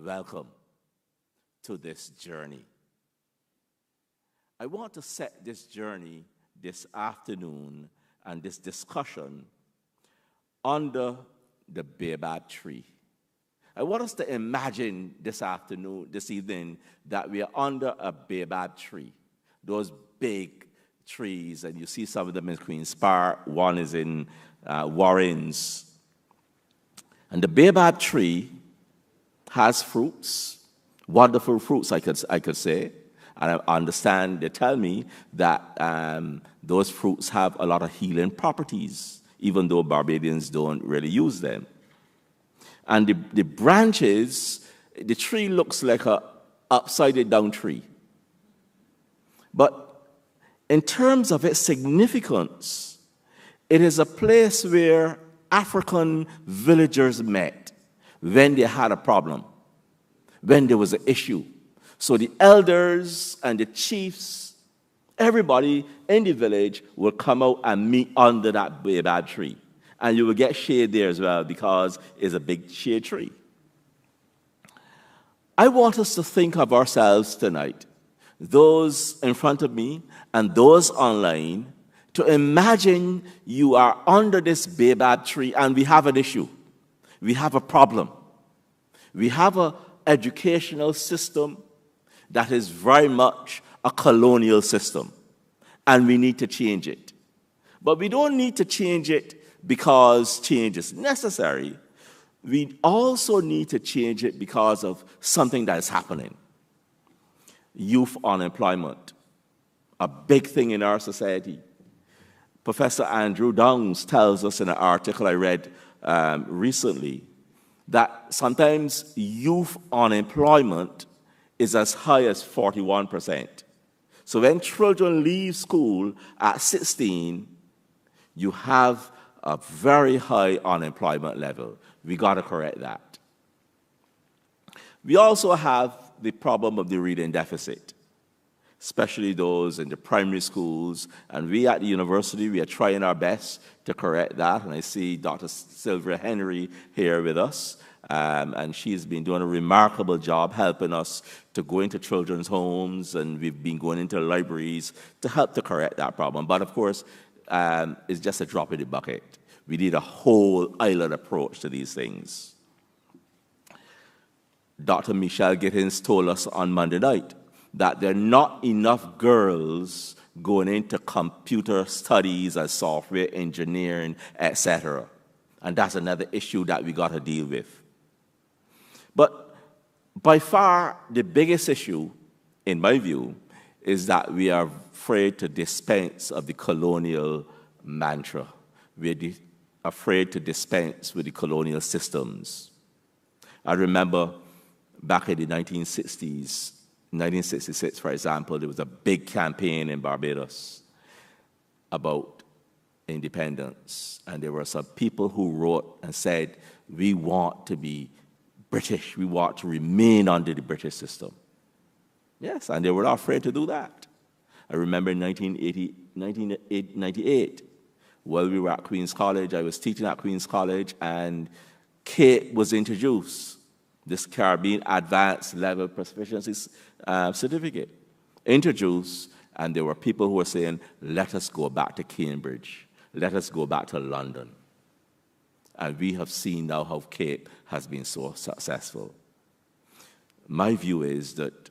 welcome to this journey. I want to set this journey this afternoon and this discussion under the baobab tree. I want us to imagine this evening, that we are under a baobab tree. Those big trees, and you see some of them in Queen's Park, one is in Warrens. And the baobab tree has fruits, wonderful fruits, I could say. And I understand, they tell me that those fruits have a lot of healing properties, even though Barbadians don't really use them. And the branches, the tree looks like a upside-down tree. But in terms of its significance, it is a place where African villagers met when they had a problem, when there was an issue. So the elders and the chiefs, everybody in the village will come out and meet under that baobab tree. And you will get shade there as well, because it's a big shade tree. I want us to think of ourselves tonight, those in front of me and those online, to imagine you are under this baobab tree and we have an issue. We have a problem. We have an educational system that is very much a colonial system, and we need to change it. But we don't need to change it because change is necessary. We also need to change it because of something that is happening. Youth unemployment, a big thing in our society. Professor Andrew Downs tells us in an article I read recently that sometimes youth unemployment is as high as 41%. So when children leave school at 16, you have a very high unemployment level. We got to correct that. We also have the problem of the reading deficit, especially those in the primary schools. And we at the university, we are trying our best to correct that. And I see Dr. Sylvia Henry here with us. And she's been doing a remarkable job helping us to go into children's homes, and we've been going into libraries to help to correct that problem. But of course, it's just a drop in the bucket. We need a whole island approach to these things. Dr. Michelle Gittins told us on Monday night that there are not enough girls going into computer studies and software engineering, etc. And that's another issue that we got to deal with. But by far, the biggest issue, in my view, is that we are afraid to dispense of the colonial mantra. We're afraid to dispense with the colonial systems. I remember back in the 1960s, 1966, for example, there was a big campaign in Barbados about independence. And there were some people who wrote and said, we want to be British. We want to remain under the British system. Yes, and they were not afraid to do that. I remember in 1998, while we were at Queen's College, I was teaching at Queen's College, and CAPE was introduced, this Caribbean Advanced Level Proficiency Certificate, introduced, and there were people who were saying, let us go back to Cambridge. Let us go back to London. And we have seen now how CAPE has been so successful. My view is that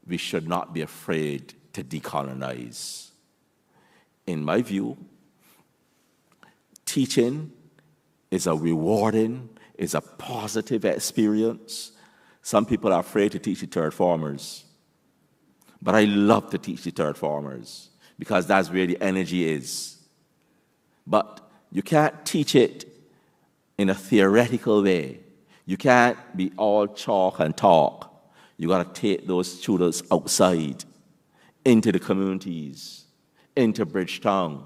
we should not be afraid to decolonize. In my view, teaching is a rewarding, is a positive experience. Some people are afraid to teach the third formers. But I love to teach the third formers because that's where the energy is. But you can't teach it in a theoretical way. You can't be all chalk and talk. You got to take those students outside, into the communities, into Bridgetown,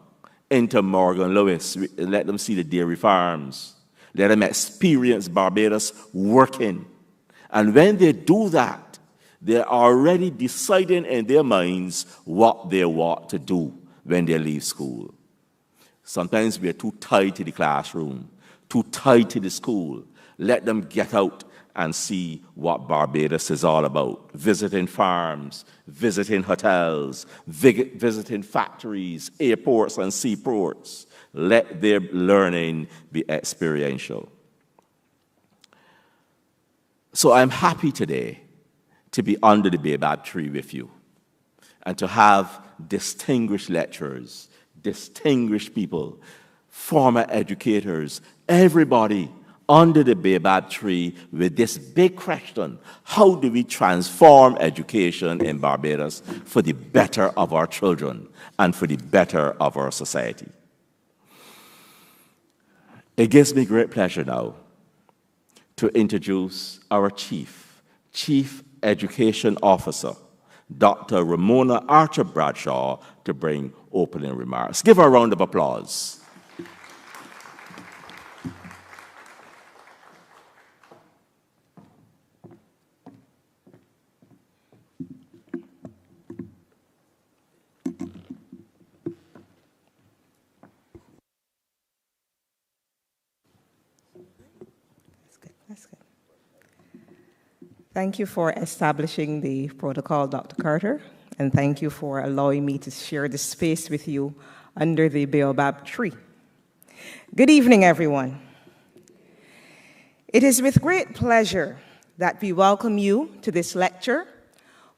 into Morgan Lewis, let them see the dairy farms. Let them experience Barbados working. And when they do that, they're already deciding in their minds what they want to do when they leave school. Sometimes we're too tied to the classroom, too tied to the school. Let them get out and see what Barbados is all about. Visiting farms, visiting hotels, visiting factories, airports, and seaports. Let their learning be experiential. So I'm happy today to be under the baobab tree with you and to have distinguished lecturers, distinguished people, former educators, everybody under the baobab tree with this big question: how do we transform education in Barbados for the better of our children and for the better of our society? It gives me great pleasure now to introduce our Chief Education Officer, Dr. Ramona Archer Bradshaw, to bring opening remarks. Give her a round of applause. That's good. Thank you for establishing the protocol, Dr. Carter, and thank you for allowing me to share this space with you under the baobab tree. Good evening, everyone. It is with great pleasure that we welcome you to this lecture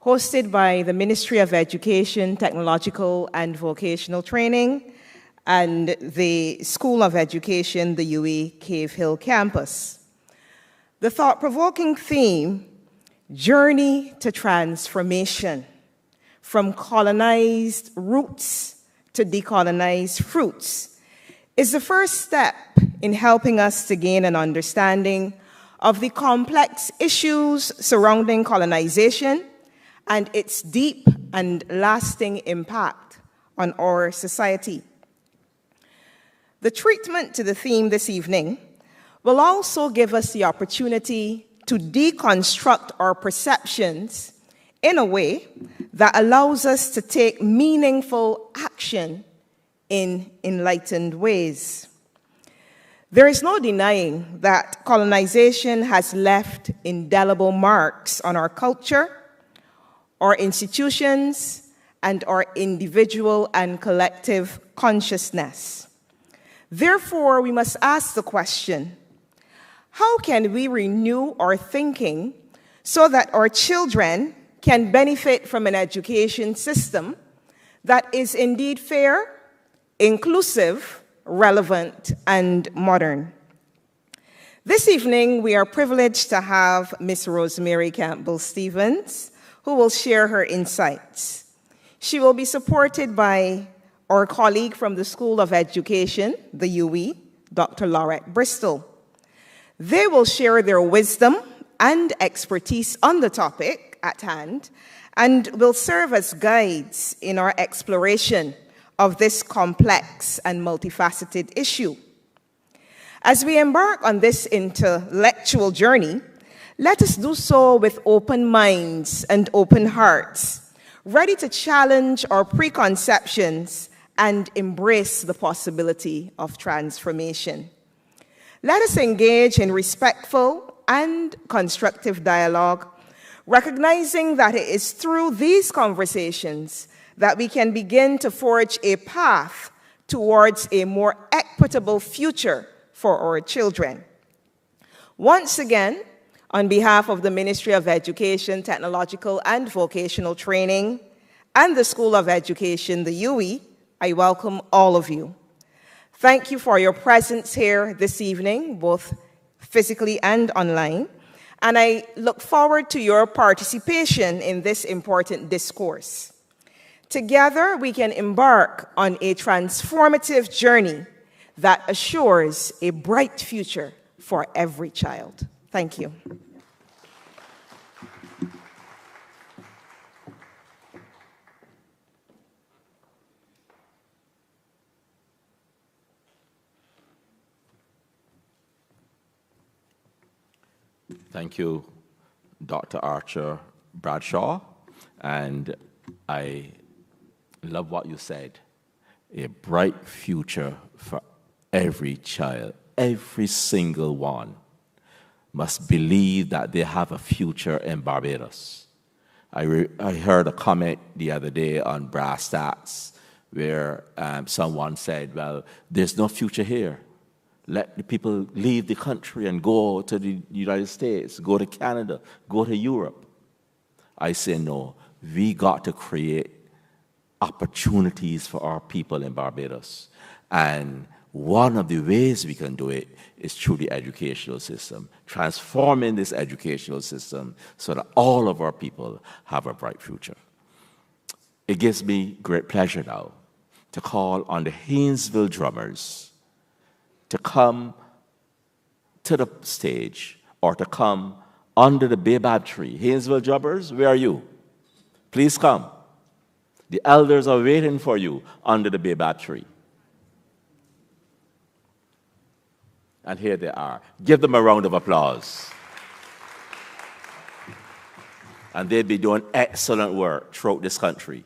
hosted by the Ministry of Education, Technological and Vocational Training and the School of Education, the UWI Cave Hill campus. The thought-provoking theme, Journey to Transformation, from colonized roots to decolonized fruits, is the first step in helping us to gain an understanding of the complex issues surrounding colonization and its deep and lasting impact on our society. The treatment to the theme this evening will also give us the opportunity to deconstruct our perceptions in a way that allows us to take meaningful action in enlightened ways. There is no denying that colonization has left indelible marks on our culture, our institutions, and our individual and collective consciousness. Therefore, we must ask the question, how can we renew our thinking so that our children can benefit from an education system that is indeed fair, inclusive, relevant, and modern? This evening, we are privileged to have Ms. Rosemary Campbell-Stephens, who will share her insights. She will be supported by our colleague from the School of Education, the UWI, Dr. Laurette Bristol. They will share their wisdom and expertise on the topic at hand and will serve as guides in our exploration of this complex and multifaceted issue. As we embark on this intellectual journey, let us do so with open minds and open hearts, ready to challenge our preconceptions and embrace the possibility of transformation. Let us engage in respectful and constructive dialogue, recognizing that it is through these conversations that we can begin to forge a path towards a more equitable future for our children. Once again, on behalf of the Ministry of Education, Technological and Vocational Training and the School of Education, the UWI, I welcome all of you. Thank you for your presence here this evening, both physically and online, and I look forward to your participation in this important discourse. Together, we can embark on a transformative journey that assures a bright future for every child. Thank you. Thank you, Dr. Archer Bradshaw, and I love what you said. A bright future for every child, every single one. must believe that they have a future in Barbados. I heard a comment the other day on Brass Stats where someone said, well, there's no future here. Let the people leave the country and go to the United States, go to Canada, go to Europe. I say no, we got to create opportunities for our people in Barbados. And one of the ways we can do it is through the educational system, transforming this educational system so that all of our people have a bright future. It gives me great pleasure now to call on the Haynesville drummers to come to the stage or to come under the baobab tree. Haynesville drummers, where are you? Please come. The elders are waiting for you under the baobab tree. And here they are. Give them a round of applause. And they'll be doing excellent work throughout this country.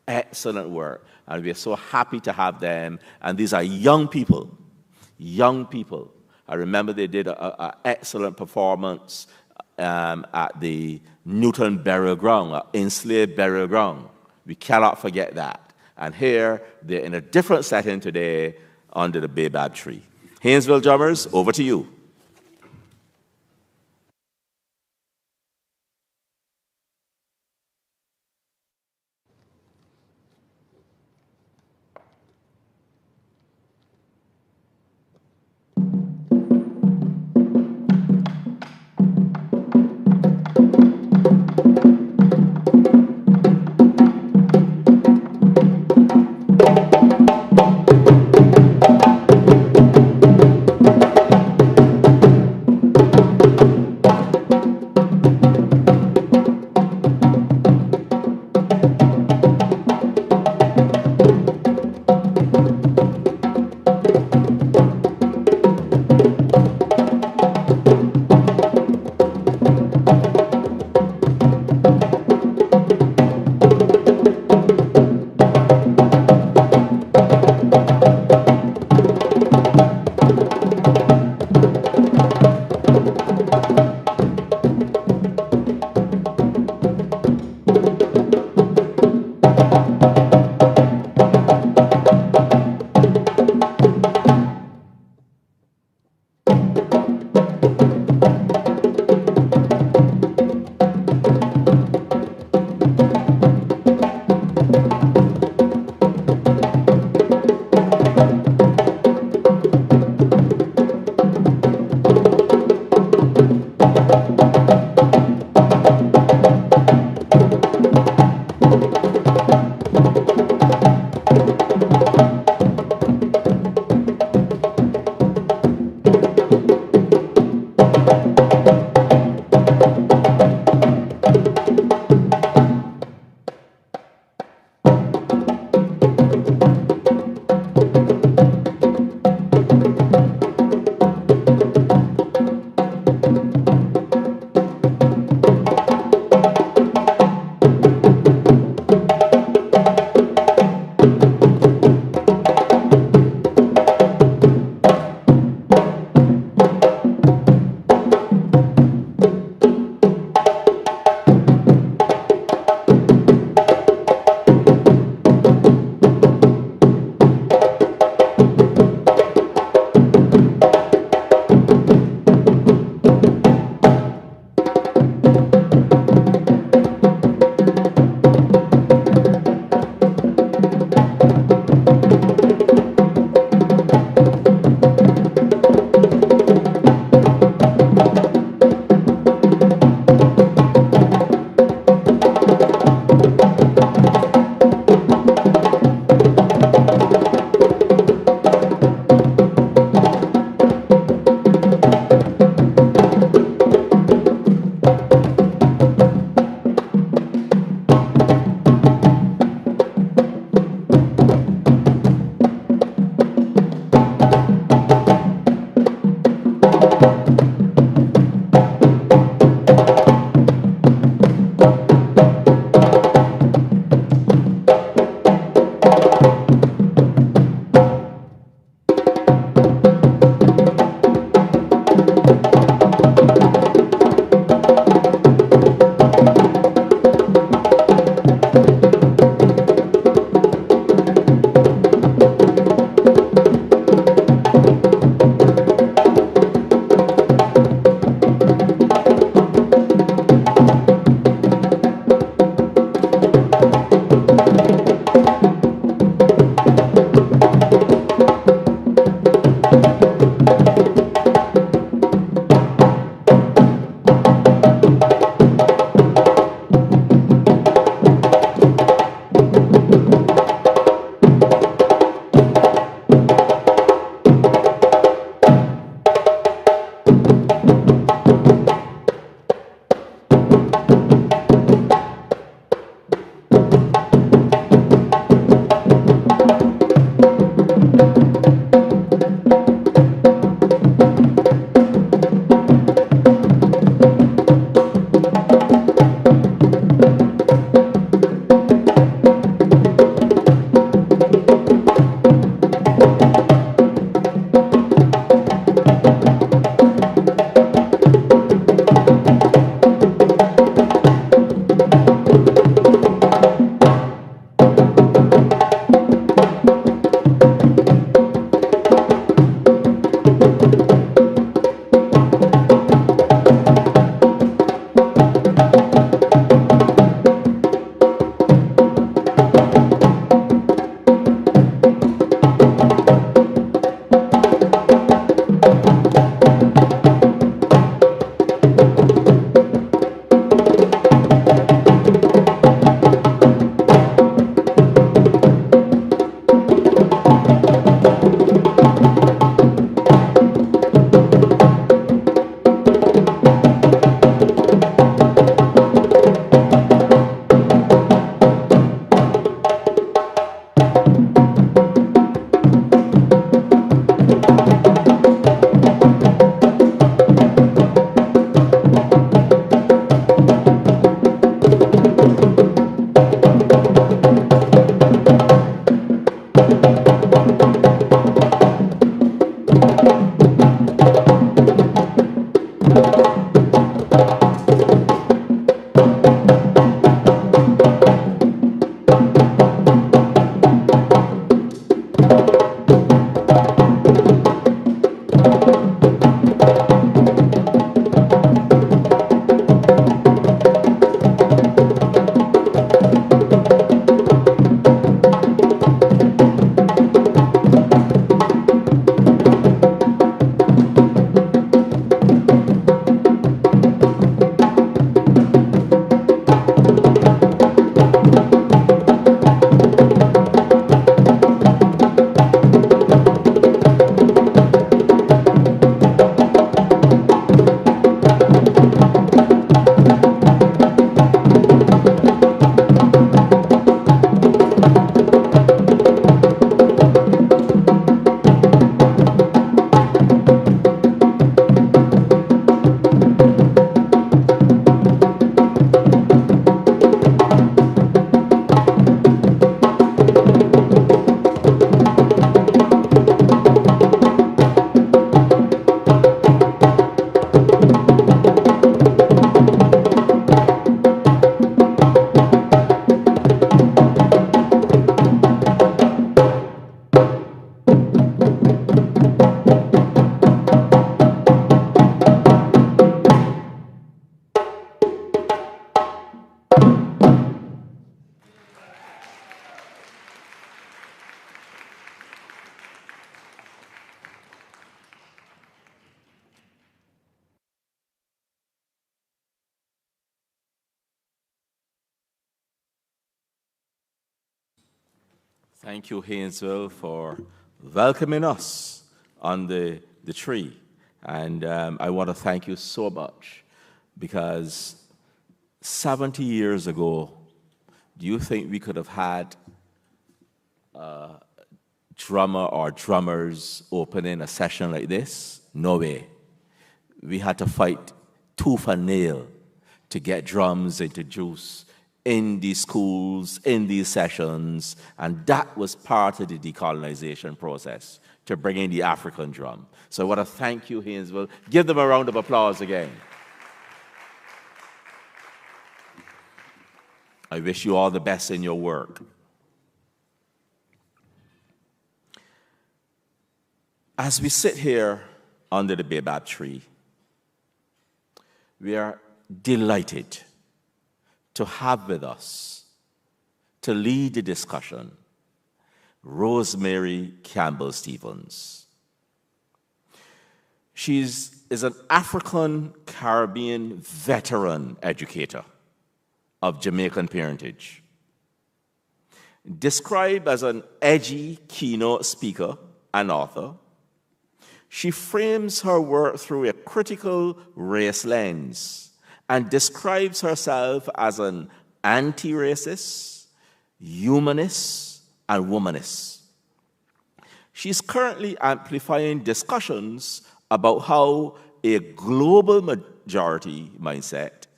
Excellent work. And we're so happy to have them. And these are young people. Young people. I remember they did an excellent performance at the Newton Burial Ground, enslaved burial ground. We cannot forget that. And here, they're in a different setting today under the baobab tree. Haynesville drummers, over to you. Thank you, Hainesville, for welcoming us on the tree. And I want to thank you so much because 70 years ago, do you think we could have had a drummer or drummers opening a session like this? No way. We had to fight tooth and nail to get drums introduced in these schools, in these sessions, and that was part of the decolonization process, to bring in the African drum. So I want to thank you, Hainesville. Give them a round of applause again. I wish you all the best in your work. As we sit here under the baobab tree, we are delighted to have with us, to lead the discussion, Rosemary Campbell-Stephens. She is an African Caribbean veteran educator of Jamaican parentage. Described as an edgy keynote speaker and author, she frames her work through a critical race lens and describes herself as an anti-racist, humanist, and womanist. She's currently amplifying discussions about how a global majority mindset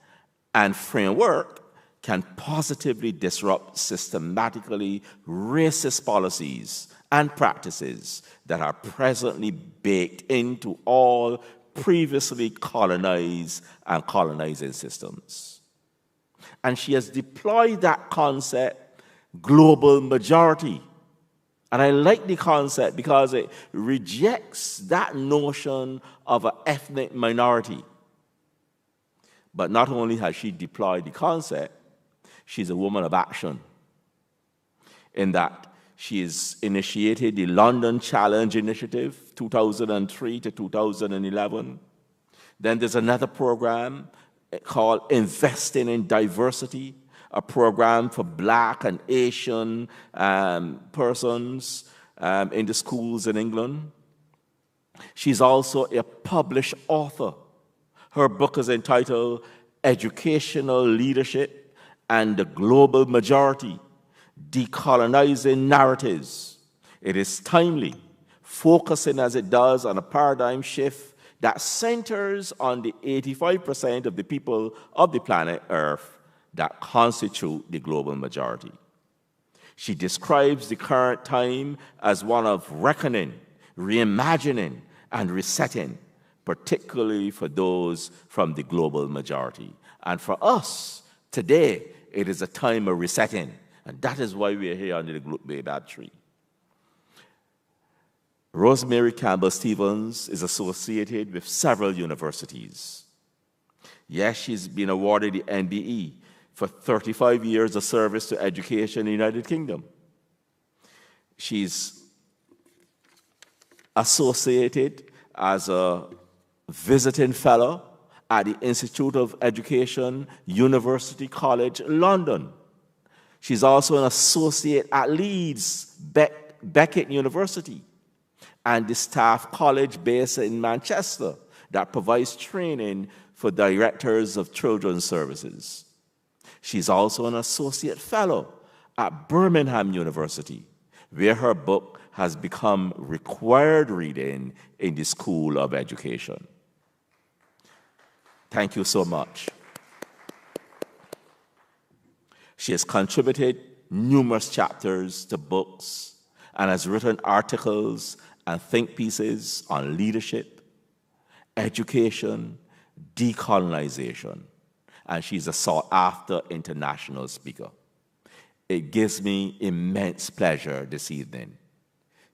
and framework can positively disrupt systematically racist policies and practices that are presently baked into all previously colonized and colonizing systems. And she has deployed that concept, global majority. And I like the concept because it rejects that notion of an ethnic minority. But not only has she deployed the concept, she's a woman of action, in that she has initiated the London Challenge Initiative, 2003 to 2011. Then there's another program called Investing in Diversity, a program for Black and Asian persons in the schools in England. She's also a published author. Her book is entitled Educational Leadership and the Global Majority, Decolonizing Narratives. It is timely, focusing as it does on a paradigm shift that centers on the 85% of the people of the planet Earth that constitute the global majority. She describes the current time as one of reckoning, reimagining, and resetting, particularly for those from the global majority. And for us, today, it is a time of resetting, and that is why we are here under the Baobab tree. Rosemary Campbell-Stephens is associated with several universities. Yes, she's been awarded the NBE for 35 years of service to education in the United Kingdom. She's associated as a visiting fellow at the Institute of Education, University College London. She's also an associate at Leeds Beckett University and the Staff College based in Manchester that provides training for directors of children's services. She's also an associate fellow at Birmingham University, where her book has become required reading in the School of Education. Thank you so much. She has contributed numerous chapters to books and has written articles and think pieces on leadership, education, decolonization, and she's a sought-after international speaker. It gives me immense pleasure this evening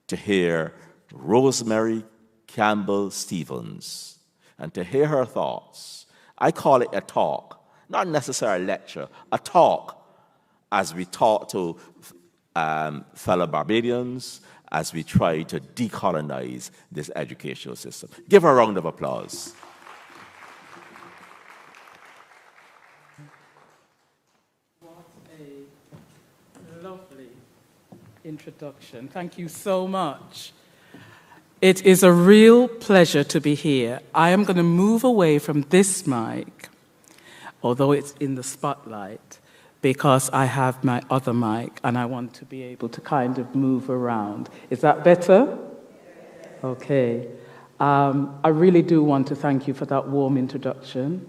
to hear Rosemary Campbell-Stephens and to hear her thoughts. I call it a talk, not necessarily a lecture, a talk as we talk to fellow Barbadians, as we try to decolonize this educational system. Give her a round of applause. What a lovely introduction. Thank you so much. It is a real pleasure to be here. I am going to move away from this mic, although it's in the spotlight, because I have my other mic and I want to be able to kind of move around. Is that better? Okay. I really do want to thank you for that warm introduction.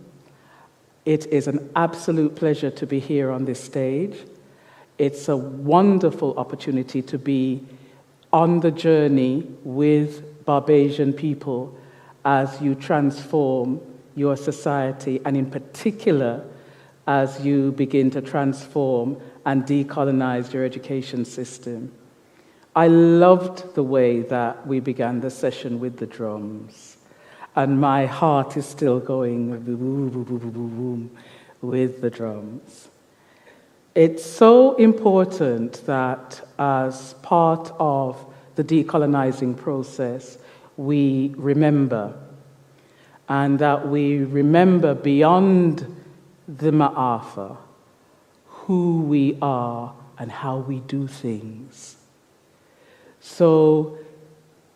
It is an absolute pleasure to be here on this stage. It's a wonderful opportunity to be on the journey with Barbadian people as you transform your society, and in particular, as you begin to transform and decolonize your education system. I loved the way that we began the session with the drums, and my heart is still going with the drums. It's so important that as part of the decolonizing process, we remember, and that we remember beyond the Ma'afa, who we are and how we do things. So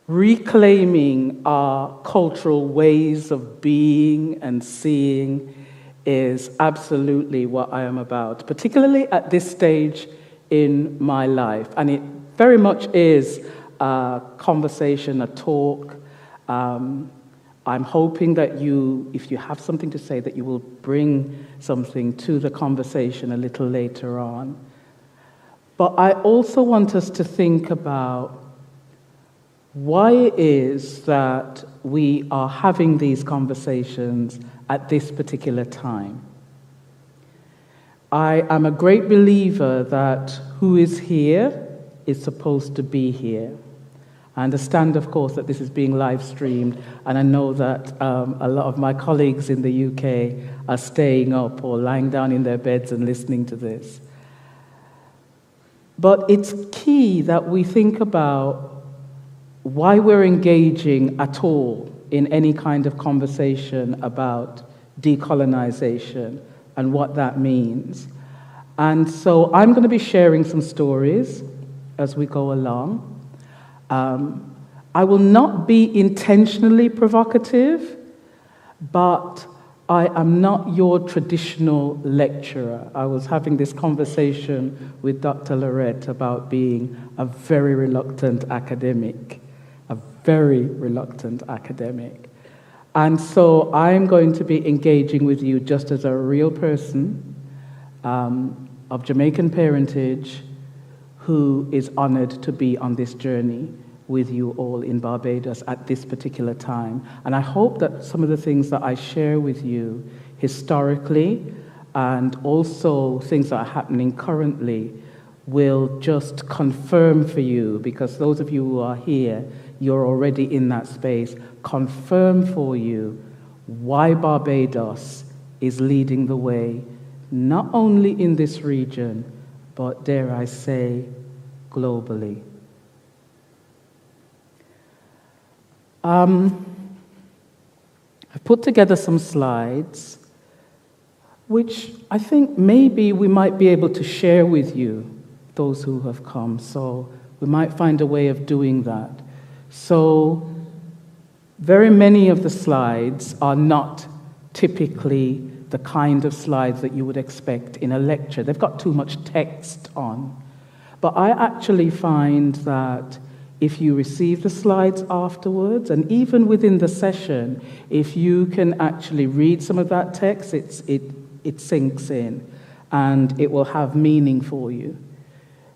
reclaiming our cultural ways of being and seeing is absolutely what I am about, particularly at this stage in my life. And it very much is a conversation, a talk. I'm hoping that you, if you have something to say, that you will bring something to the conversation a little later on. But I also want us to think about why it is that we are having these conversations at this particular time. I am a great believer that who is here is supposed to be here. I understand, of course, that this is being live streamed, and I know that a lot of my colleagues in the UK are staying up or lying down in their beds and listening to this. But it's key that we think about why we're engaging at all in any kind of conversation about decolonization and what that means. And so I'm going to be sharing some stories as we go along. I will not be intentionally provocative, but I am not your traditional lecturer. I was having this conversation with Dr. Laurette about being a very reluctant academic, And so I'm going to be engaging with you just as a real person of Jamaican parentage who is honored to be on this journey with you all in Barbados at this particular time. And I hope that some of the things that I share with you historically and also things that are happening currently will just confirm for you, because those of you who are here, you're already in that space, confirm for you why Barbados is leading the way, not only in this region, but dare I say, globally. I've put together some slides, which I think maybe we might be able to share with you, those who have come. So we might find a way of doing that. So very many of the slides are not typically the kind of slides that you would expect in a lecture. They've got too much text on. But I actually find that if you receive the slides afterwards, and even within the session, if you can actually read some of that text, it sinks in, and it will have meaning for you.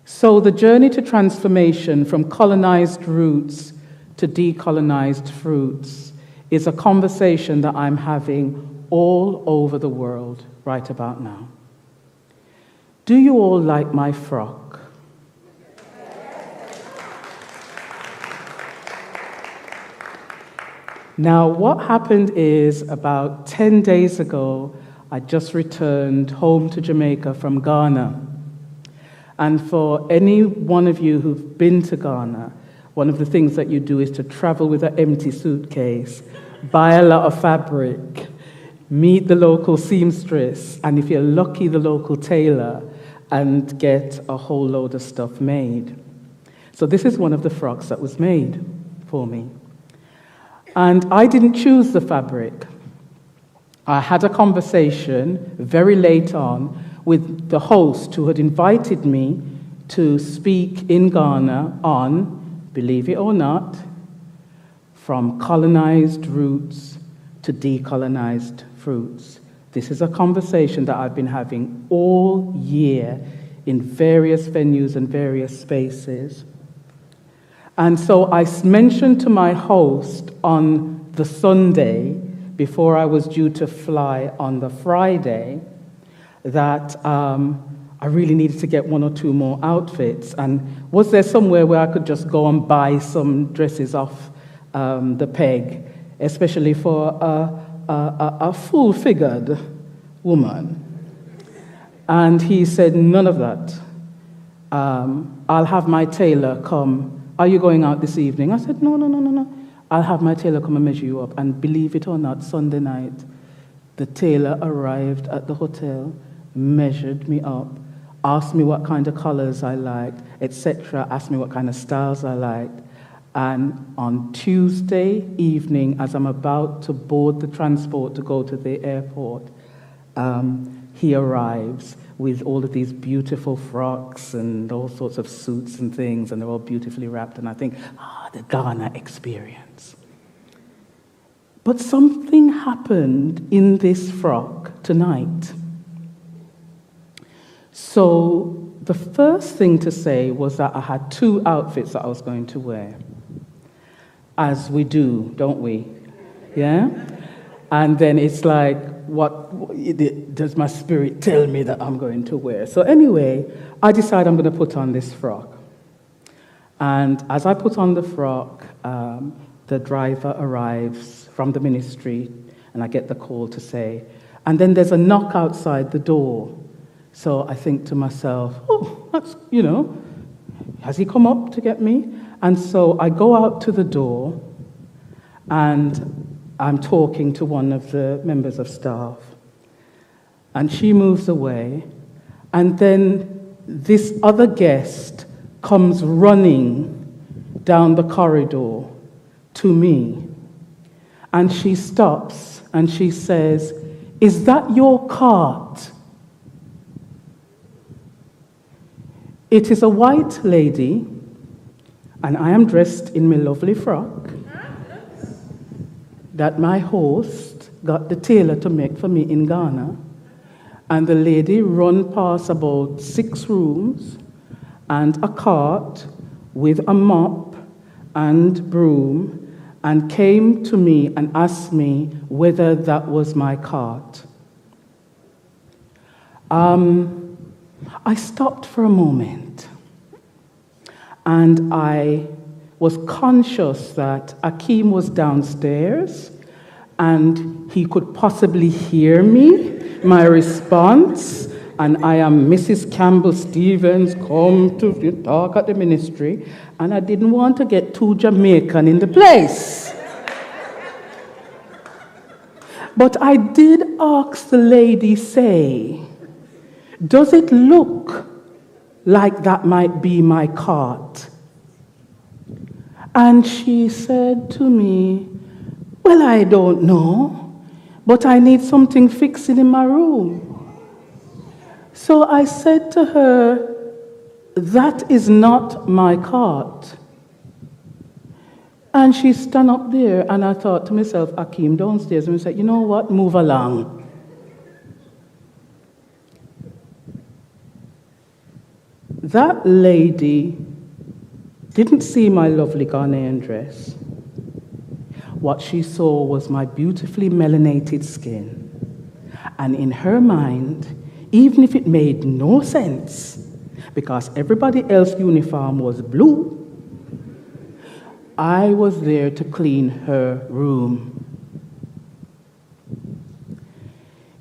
So the journey to transformation from colonized roots to decolonized fruits is a conversation that I'm having all over the world right about now. Do you all like my frock? Now, what happened is about 10 days ago, I just returned home to Jamaica from Ghana. And for any one of you who've been to Ghana, one of the things that you do is to travel with an empty suitcase, buy a lot of fabric, meet the local seamstress, and if you're lucky, the local tailor, and get a whole load of stuff made. So this is one of the frocks that was made for me. And I didn't choose the fabric. I had a conversation very late on with the host who had invited me to speak in Ghana on, believe it or not, from colonized roots to decolonized fruits. This is a conversation that I've been having all year in various venues and various spaces. And so I mentioned to my host on the Sunday, before I was due to fly on the Friday, that I really needed to get one or two more outfits. And was there somewhere where I could just go and buy some dresses off the peg, especially for a full-figured woman? And he said, none of that. I'll have my tailor come. Are you going out this evening? I said, no. I'll have my tailor come and measure you up. And believe it or not, Sunday night, the tailor arrived at the hotel, measured me up, asked me what kind of colors I liked, etc., asked me what kind of styles I liked. And on Tuesday evening, as I'm about to board the transport to go to the airport, he arrives with all of these beautiful frocks and all sorts of suits and things, and they're all beautifully wrapped, and I think, the Ghana experience. But something happened in this frock tonight. So the first thing to say was that I had two outfits that I was going to wear, as we do, don't we? Yeah? And then it's like, what does my spirit tell me that I'm going to wear? So anyway, I decided I'm going to put on this frock. And as I put on the frock, the driver arrives from the ministry, and I get the call to say, and then there's a knock outside the door. So I think to myself, oh, that's, has he come up to get me? And so I go out to the door, and I'm talking to one of the members of staff, and she moves away, and then this other guest comes running down the corridor to me, and she stops and she says, "Is that your cart?" It is a white lady, and I am dressed in my lovely frock that my host got the tailor to make for me in Ghana. And the lady run past about 6 rooms, and a cart with a mop and broom and came to me and asked me whether that was my cart. I stopped for a moment, and I was conscious that Akeem was downstairs and he could possibly hear me, my response, and I am Mrs. Campbell-Stephens, come to talk at the ministry, and I didn't want to get too Jamaican in the place. But I did ask the lady, say, does it look like that might be my cart? And she said to me, well, I don't know, but I need something fixing in my room. So I said to her, that is not my cart. And she stand up there, and I thought to myself, Akeem downstairs, and I said, you know what, move along. That lady didn't see my lovely Ghanaian dress. What she saw was my beautifully melanated skin. And in her mind, even if it made no sense, because everybody else's uniform was blue, I was there to clean her room.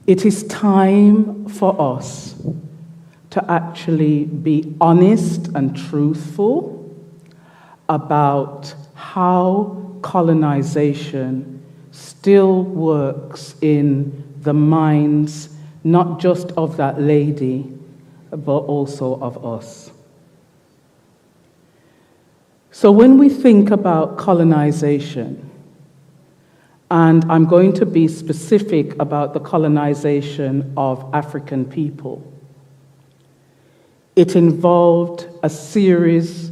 It is time for us to actually be honest and truthful about how colonization still works in the minds not just of that lady, but also of us. So when we think about colonization, and I'm going to be specific about the colonization of African people, it involved a series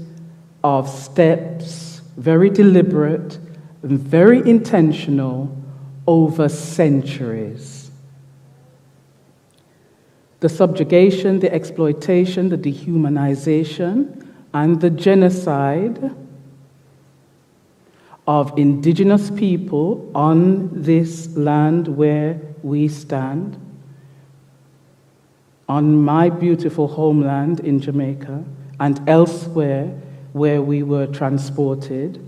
of steps, very deliberate and very intentional, over centuries. The subjugation, the exploitation, the dehumanization, and the genocide of indigenous people on this land where we stand, on my beautiful homeland in Jamaica, and elsewhere where we were transported,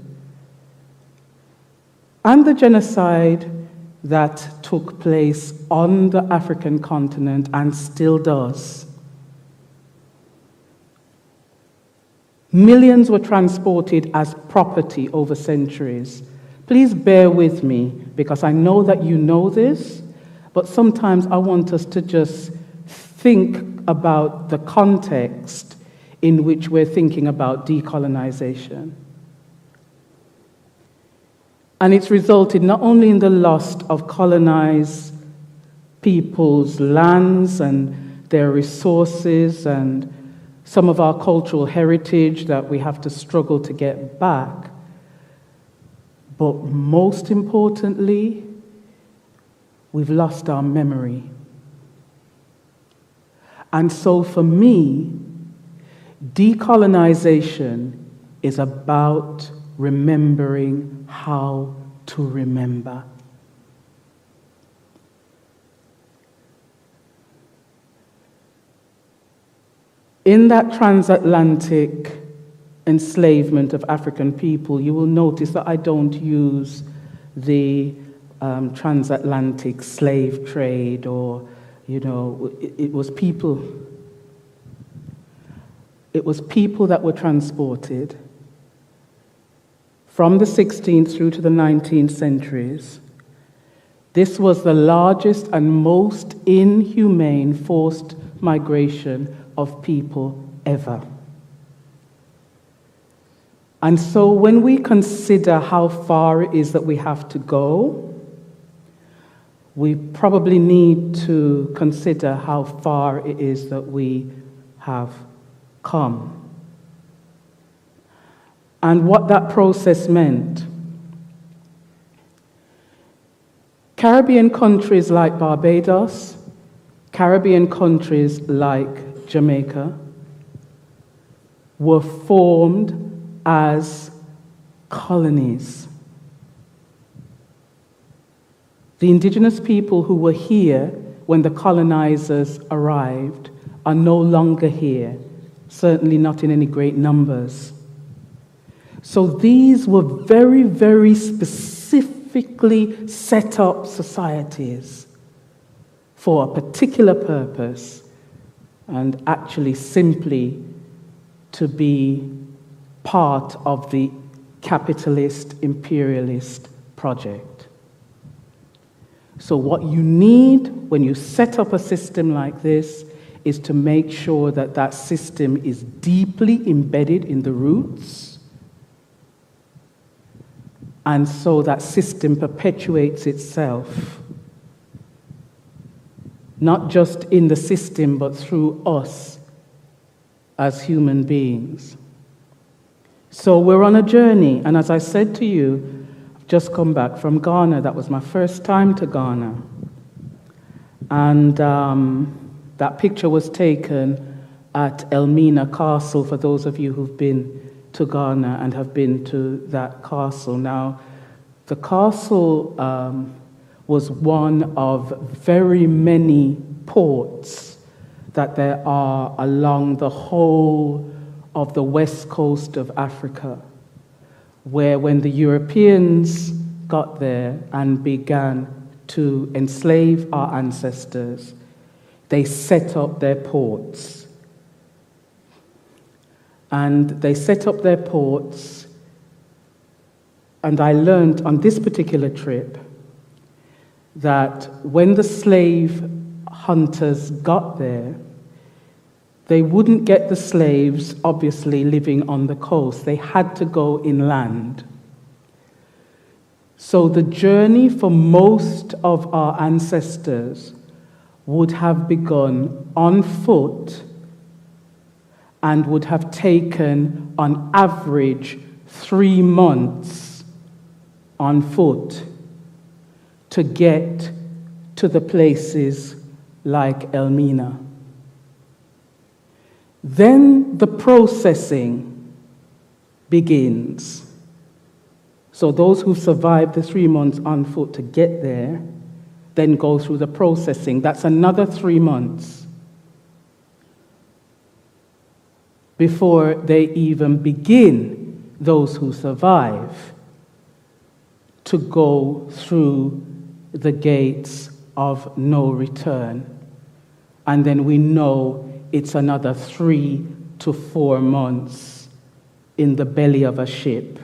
and the genocide that took place on the African continent and still does. Millions were transported as property over centuries. Please bear with me, because I know that you know this, but sometimes I want us to just think about the context in which we're thinking about decolonization. And it's resulted not only in the loss of colonized people's lands and their resources and some of our cultural heritage that we have to struggle to get back, but most importantly, we've lost our memory. And so for me, decolonization is about remembering how to remember. In that transatlantic enslavement of African people, you will notice that I don't use the transatlantic slave trade or, it was people. It was people that were transported from the 16th through to the 19th centuries. This was the largest and most inhumane forced migration of people ever. And so when we consider how far it is that we have to go, we probably need to consider how far it is that we have come. And what that process meant. Caribbean countries like Barbados, Caribbean countries like Jamaica, were formed as colonies. The indigenous people who were here when the colonizers arrived are no longer here, certainly not in any great numbers. So these were very, very specifically set up societies for a particular purpose, and actually simply to be part of the capitalist, imperialist project. So what you need when you set up a system like this is to make sure that that system is deeply embedded in the roots, and so that system perpetuates itself, not just in the system, but through us as human beings. So we're on a journey, and as I said to you, I've just come back from Ghana. That was my first time to Ghana. And that picture was taken at Elmina Castle, for those of you who've been to Ghana and have been to that castle. Now, the castle was one of very many ports that there are along the whole of the west coast of Africa, where when the Europeans got there and began to enslave our ancestors, they set up their ports. And they set up their ports, and I learned on this particular trip that when the slave hunters got there, they wouldn't get the slaves, obviously, living on the coast. They had to go inland. So the journey for most of our ancestors would have begun on foot and would have taken, on average, 3 months on foot to get to the places like Elmina. Then the processing begins. So those who survived the 3 months on foot to get there then go through the processing. That's another 3 months before they even begin, those who survive, to go through the gates of no return. And then we know it's another 3 to 4 months in the belly of a ship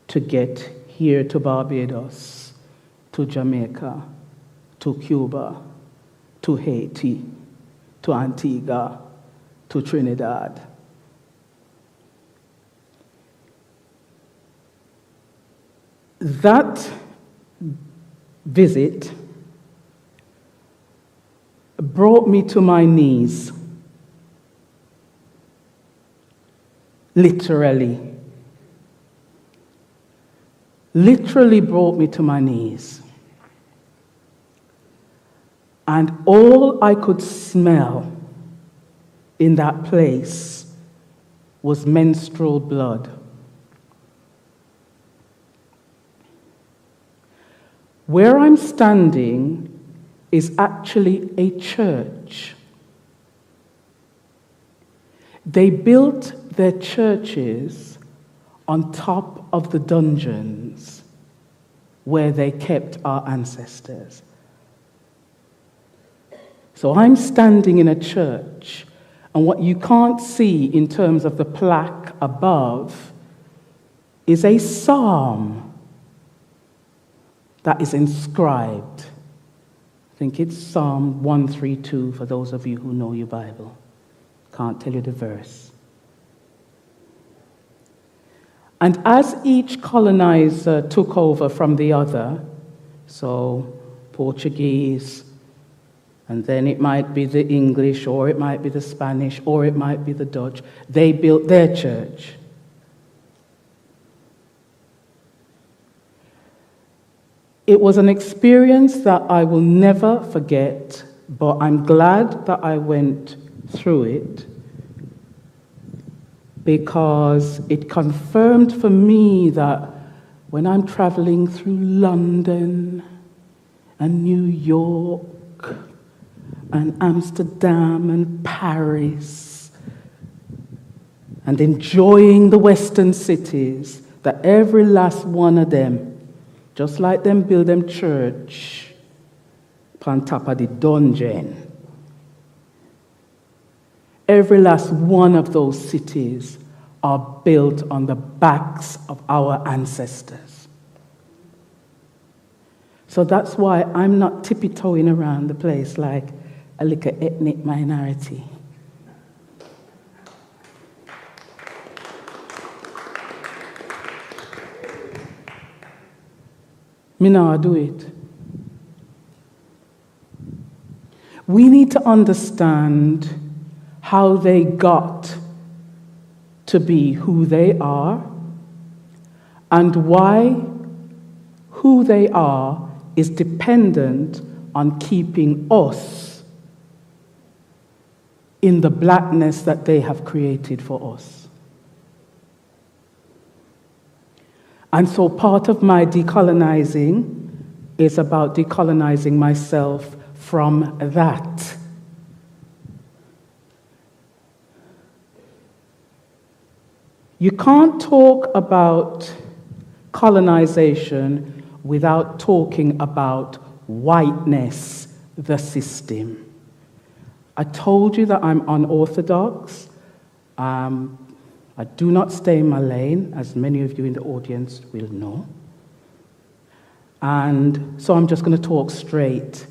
to get here to Barbados, to Jamaica, to Cuba, to Haiti, to Antigua, to Trinidad. That visit brought me to my knees, literally brought me to my knees. And all I could smell in that place was menstrual blood. Where I'm standing is actually a church. They built their churches on top of the dungeons where they kept our ancestors. So I'm standing in a church, and what you can't see in terms of the plaque above is a psalm that is inscribed. I think it's Psalm 132 for those of you who know your Bible. Can't tell you the verse. And as each colonizer took over from the other, so Portuguese, and then it might be the English, or it might be the Spanish, or it might be the Dutch, they built their church. It was an experience that I will never forget, but I'm glad that I went through it. because it confirmed for me that when I'm traveling through London and New York and Amsterdam and Paris and enjoying the Western cities, that every last one of them, just like them build them church on top of the dungeon, every last one of those cities are built on the backs of our ancestors. So that's why I'm not tippy-toeing around the place like a little ethnic minority. Me now do it. We need to understand how they got to be who they are, and why who they are is dependent on keeping us in the blackness that they have created for us. And so part of my decolonizing is about decolonizing myself from that. You can't talk about colonization without talking about whiteness, the system. I told you that I'm unorthodox. I do not stay in my lane, as many of you in the audience will know. And so I'm just going to talk straight,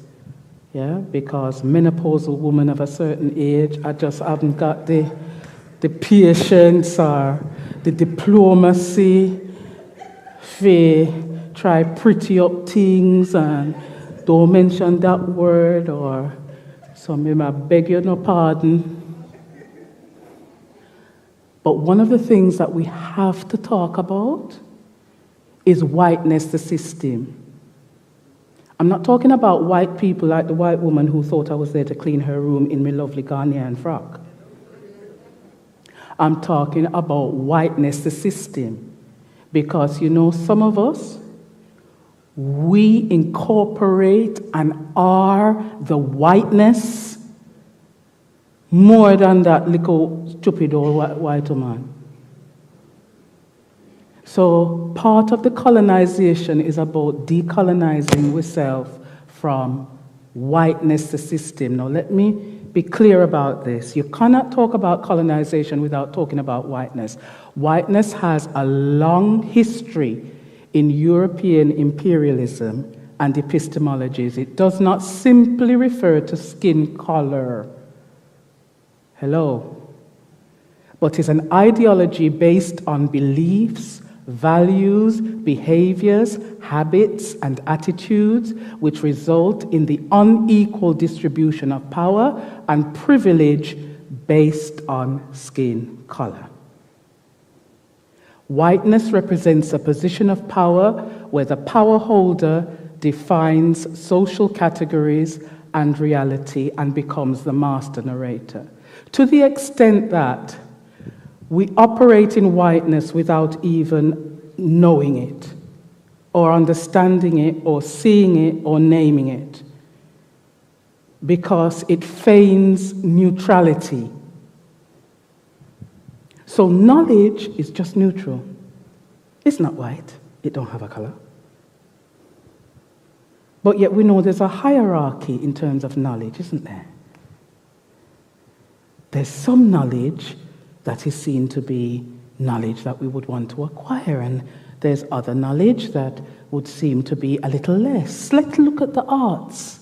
because menopausal woman of a certain age, I just haven't got the patience or the diplomacy to try pretty up things and don't mention that word, or so I beg your no pardon. But one of the things that we have to talk about is whiteness, the system. I'm not talking about white people like the white woman who thought I was there to clean her room in my lovely Ghanaian frock. I'm talking about whiteness, the system. Because, some of us, we incorporate and are the whiteness more than that little stupid old white man. So part of the colonization is about decolonizing ourselves from whiteness, the system. Now let me be clear about this. You cannot talk about colonization without talking about whiteness. Whiteness has a long history in European imperialism and epistemologies. It does not simply refer to skin color. Hello. But is an ideology based on beliefs, values, behaviors, habits, and attitudes which result in the unequal distribution of power and privilege based on skin color. Whiteness represents a position of power where the power holder defines social categories and reality and becomes the master narrator. To the extent that we operate in whiteness without even knowing it, or understanding it, or seeing it, or naming it, because it feigns neutrality. So knowledge is just neutral. It's not white. It don't have a color. But yet we know there's a hierarchy in terms of knowledge, isn't there? There's some knowledge that is seen to be knowledge that we would want to acquire, and there's other knowledge that would seem to be a little less. Let's look at the arts.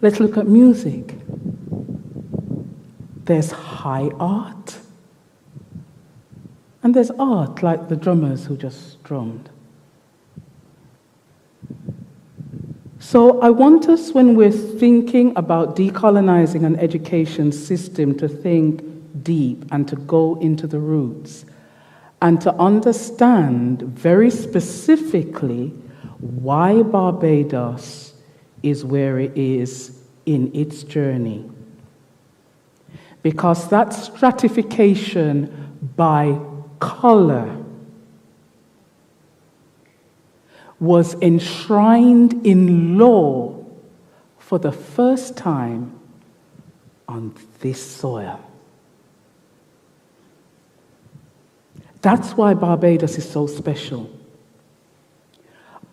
Let's look at music. There's high art, and there's art like the drummers who just drummed. So I want us, when we're thinking about decolonizing an education system, to think deep and to go into the roots and to understand very specifically why Barbados is where it is in its journey. because that stratification by color was enshrined in law for the first time on this soil. That's why Barbados is so special.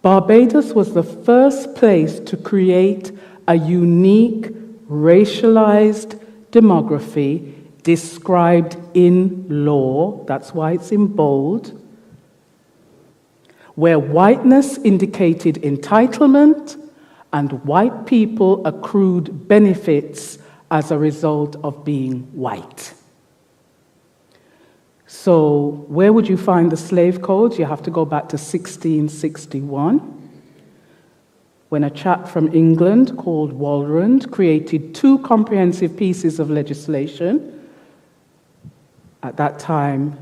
Barbados was the first place to create a unique racialized demography described in law, that's why it's in bold, where whiteness indicated entitlement and white people accrued benefits as a result of being white. So where would you find the slave codes? You have to go back to 1661, when a chap from England called Walrond created 2 comprehensive pieces of legislation. At that time,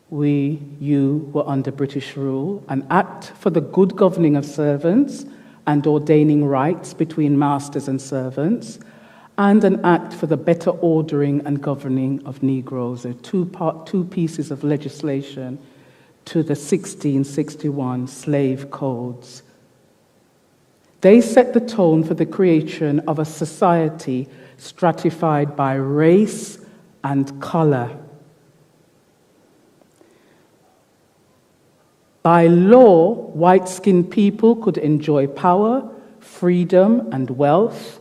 you were under British rule, an Act for the Good Governing of Servants and Ordaining Rights between Masters and Servants, and an Act for the Better Ordering and Governing of Negroes. There are 2 pieces of legislation to the 1661 slave codes. They set the tone for the creation of a society stratified by race and color. By law, white-skinned people could enjoy power, freedom, and wealth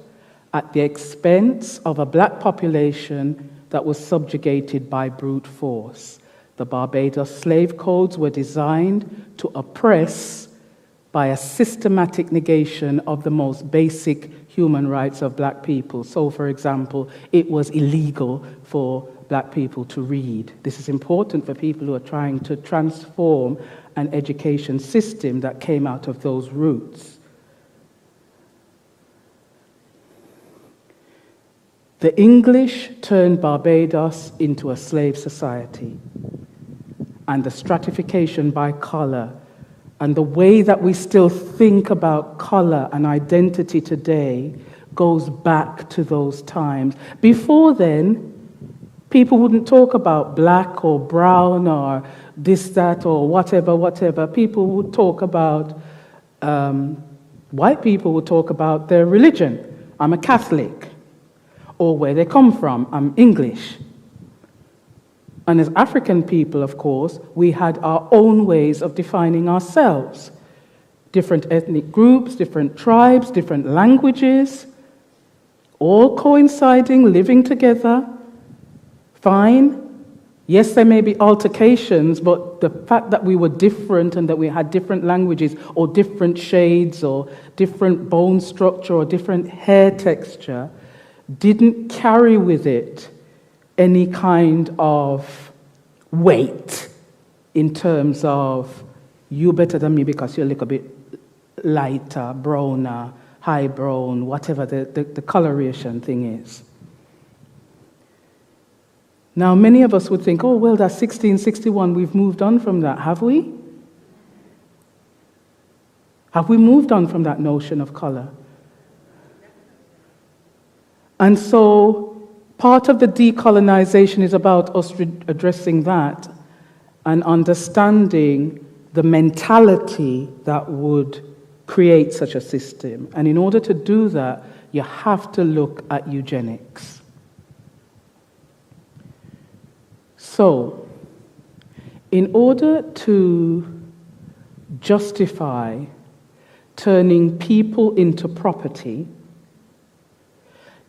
at the expense of a black population that was subjugated by brute force. The Barbados slave codes were designed to oppress by a systematic negation of the most basic human rights of black people. So, for example, it was illegal for black people to read. This is important for people who are trying to transform an education system that came out of those roots. The English turned Barbados into a slave society, and the stratification by color and the way that we still think about color and identity today goes back to those times. Before then, people wouldn't talk about black or brown or this, that, or whatever. People would talk about, white people would talk about their religion. I'm a Catholic. Or where they come from. I'm English. And as African people, of course, we had our own ways of defining ourselves. Different ethnic groups, different tribes, different languages, all coinciding, living together. Fine. Yes, there may be altercations, but the fact that we were different and that we had different languages or different shades or different bone structure or different hair texture didn't carry with it any kind of weight in terms of you better than me because you're a little bit lighter, browner, high brown, whatever the coloration thing is. Now, many of us would think, oh, well, that's 1661, we've moved on from that, have we? Have we moved on from that notion of color? And so part of the decolonization is about us addressing that and understanding the mentality that would create such a system. And in order to do that, you have to look at eugenics. So, in order to justify turning people into property,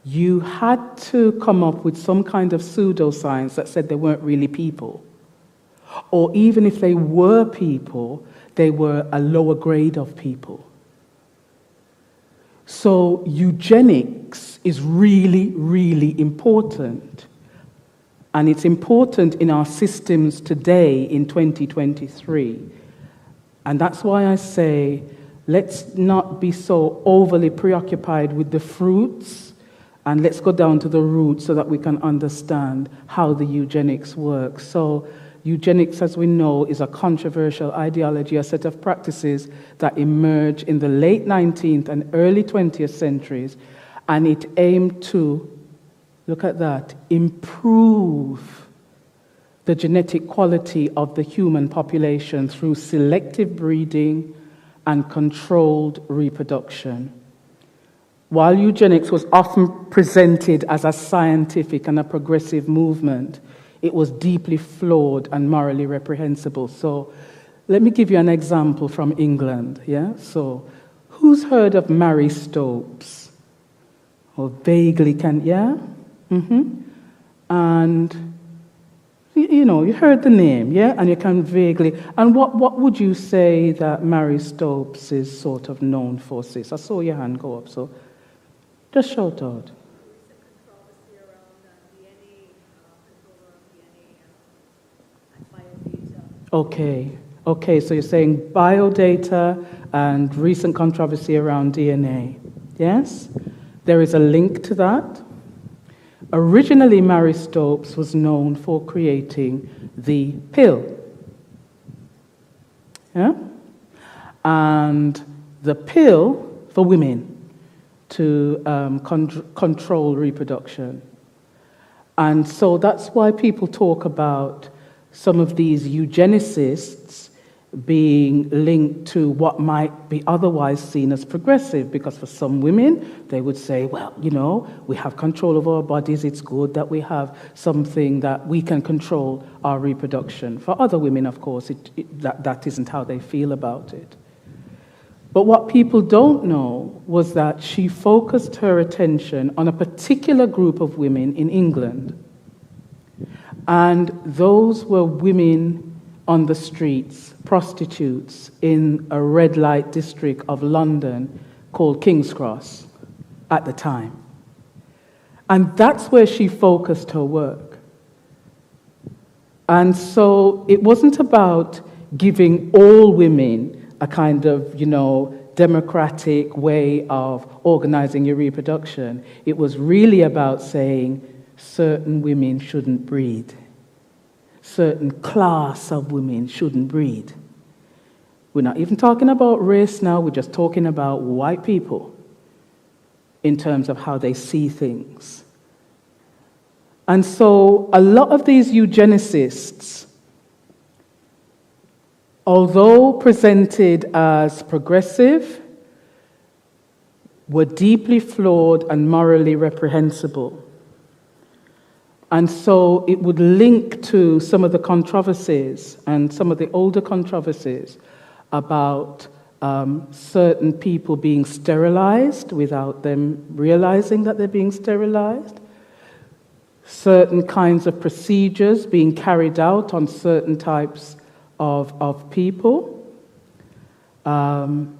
you had to come up with some kind of pseudoscience that said they weren't really people. Or even if they were people, they were a lower grade of people. So eugenics is really, really important. And it's important in our systems today in 2023. And that's why I say, let's not be so overly preoccupied with the fruits, and let's go down to the roots so that we can understand how the eugenics works. So eugenics, as we know, is a controversial ideology, a set of practices that emerged in the late 19th and early 20th centuries, and it aimed to look at that, improve the genetic quality of the human population through selective breeding and controlled reproduction. While eugenics was often presented as a scientific and a progressive movement, it was deeply flawed and morally reprehensible. So let me give you an example from England. Yeah. So who's heard of Mary Stopes? Or vaguely can, yeah? Mm-hmm. And you heard the name, yeah? And you can vaguely, and what would you say that Mary Stopes is sort of known for, sis? I saw your hand go up, so just shout out. Okay, so you're saying biodata and recent controversy around DNA, yes? There is a link to that. Originally, Mary Stopes was known for creating the pill. Yeah? And the pill for women to control reproduction. And so that's why people talk about some of these eugenicists being linked to what might be otherwise seen as progressive, because for some women, they would say, well, we have control of our bodies, it's good that we have something that we can control our reproduction. For other women, of course, that isn't how they feel about it. But what people don't know was that she focused her attention on a particular group of women in England. And those were women on the streets, prostitutes in a red light district of London called King's Cross at the time. And that's where she focused her work. And so it wasn't about giving all women a kind of, democratic way of organizing your reproduction. It was really about saying certain women shouldn't breed. Certain class of women shouldn't breed. We're not even talking about race now, we're just talking about white people in terms of how they see things. And so a lot of these eugenicists, although presented as progressive, were deeply flawed and morally reprehensible. And so it would link to some of the controversies and some of the older controversies about certain people being sterilized without them realizing that they're being sterilized, certain kinds of procedures being carried out on certain types of people. And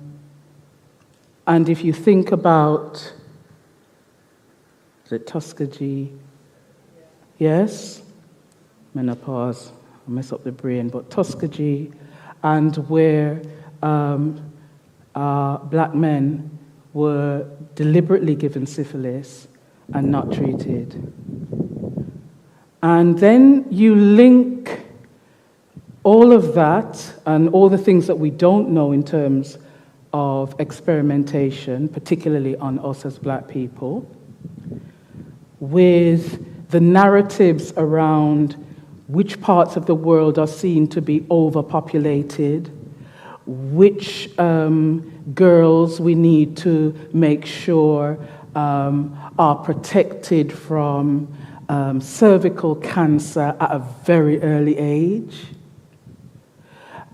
if you think about the Tuskegee, yes, menopause, I mess up the brain, but Tuskegee, and where black men were deliberately given syphilis and not treated. And then you link all of that and all the things that we don't know in terms of experimentation, particularly on us as black people, with the narratives around which parts of the world are seen to be overpopulated, which girls we need to make sure are protected from cervical cancer at a very early age.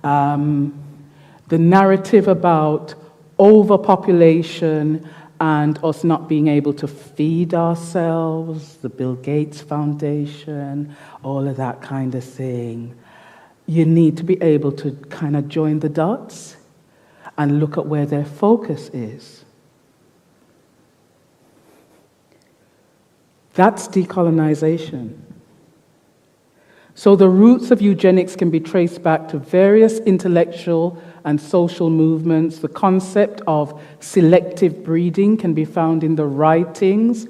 The narrative about overpopulation and us not being able to feed ourselves, the Bill Gates Foundation, all of that kind of thing. You need to be able to kind of join the dots and look at where their focus is. That's decolonization. So the roots of eugenics can be traced back to various intellectual and social movements. The concept of selective breeding can be found in the writings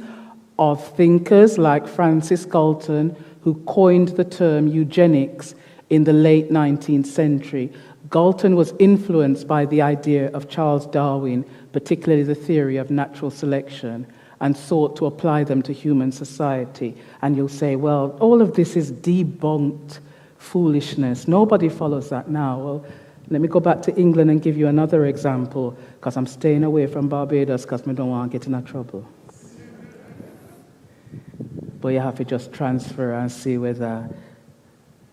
of thinkers like Francis Galton, who coined the term eugenics in the late 19th century. Galton was influenced by the idea of Charles Darwin, particularly the theory of natural selection. and sought to apply them to human society. And you'll say, well, all of this is debunked foolishness. Nobody follows that now. Well, let me go back to England and give you another example, because I'm staying away from Barbados because I don't want to get in trouble. But you have to just transfer and see whether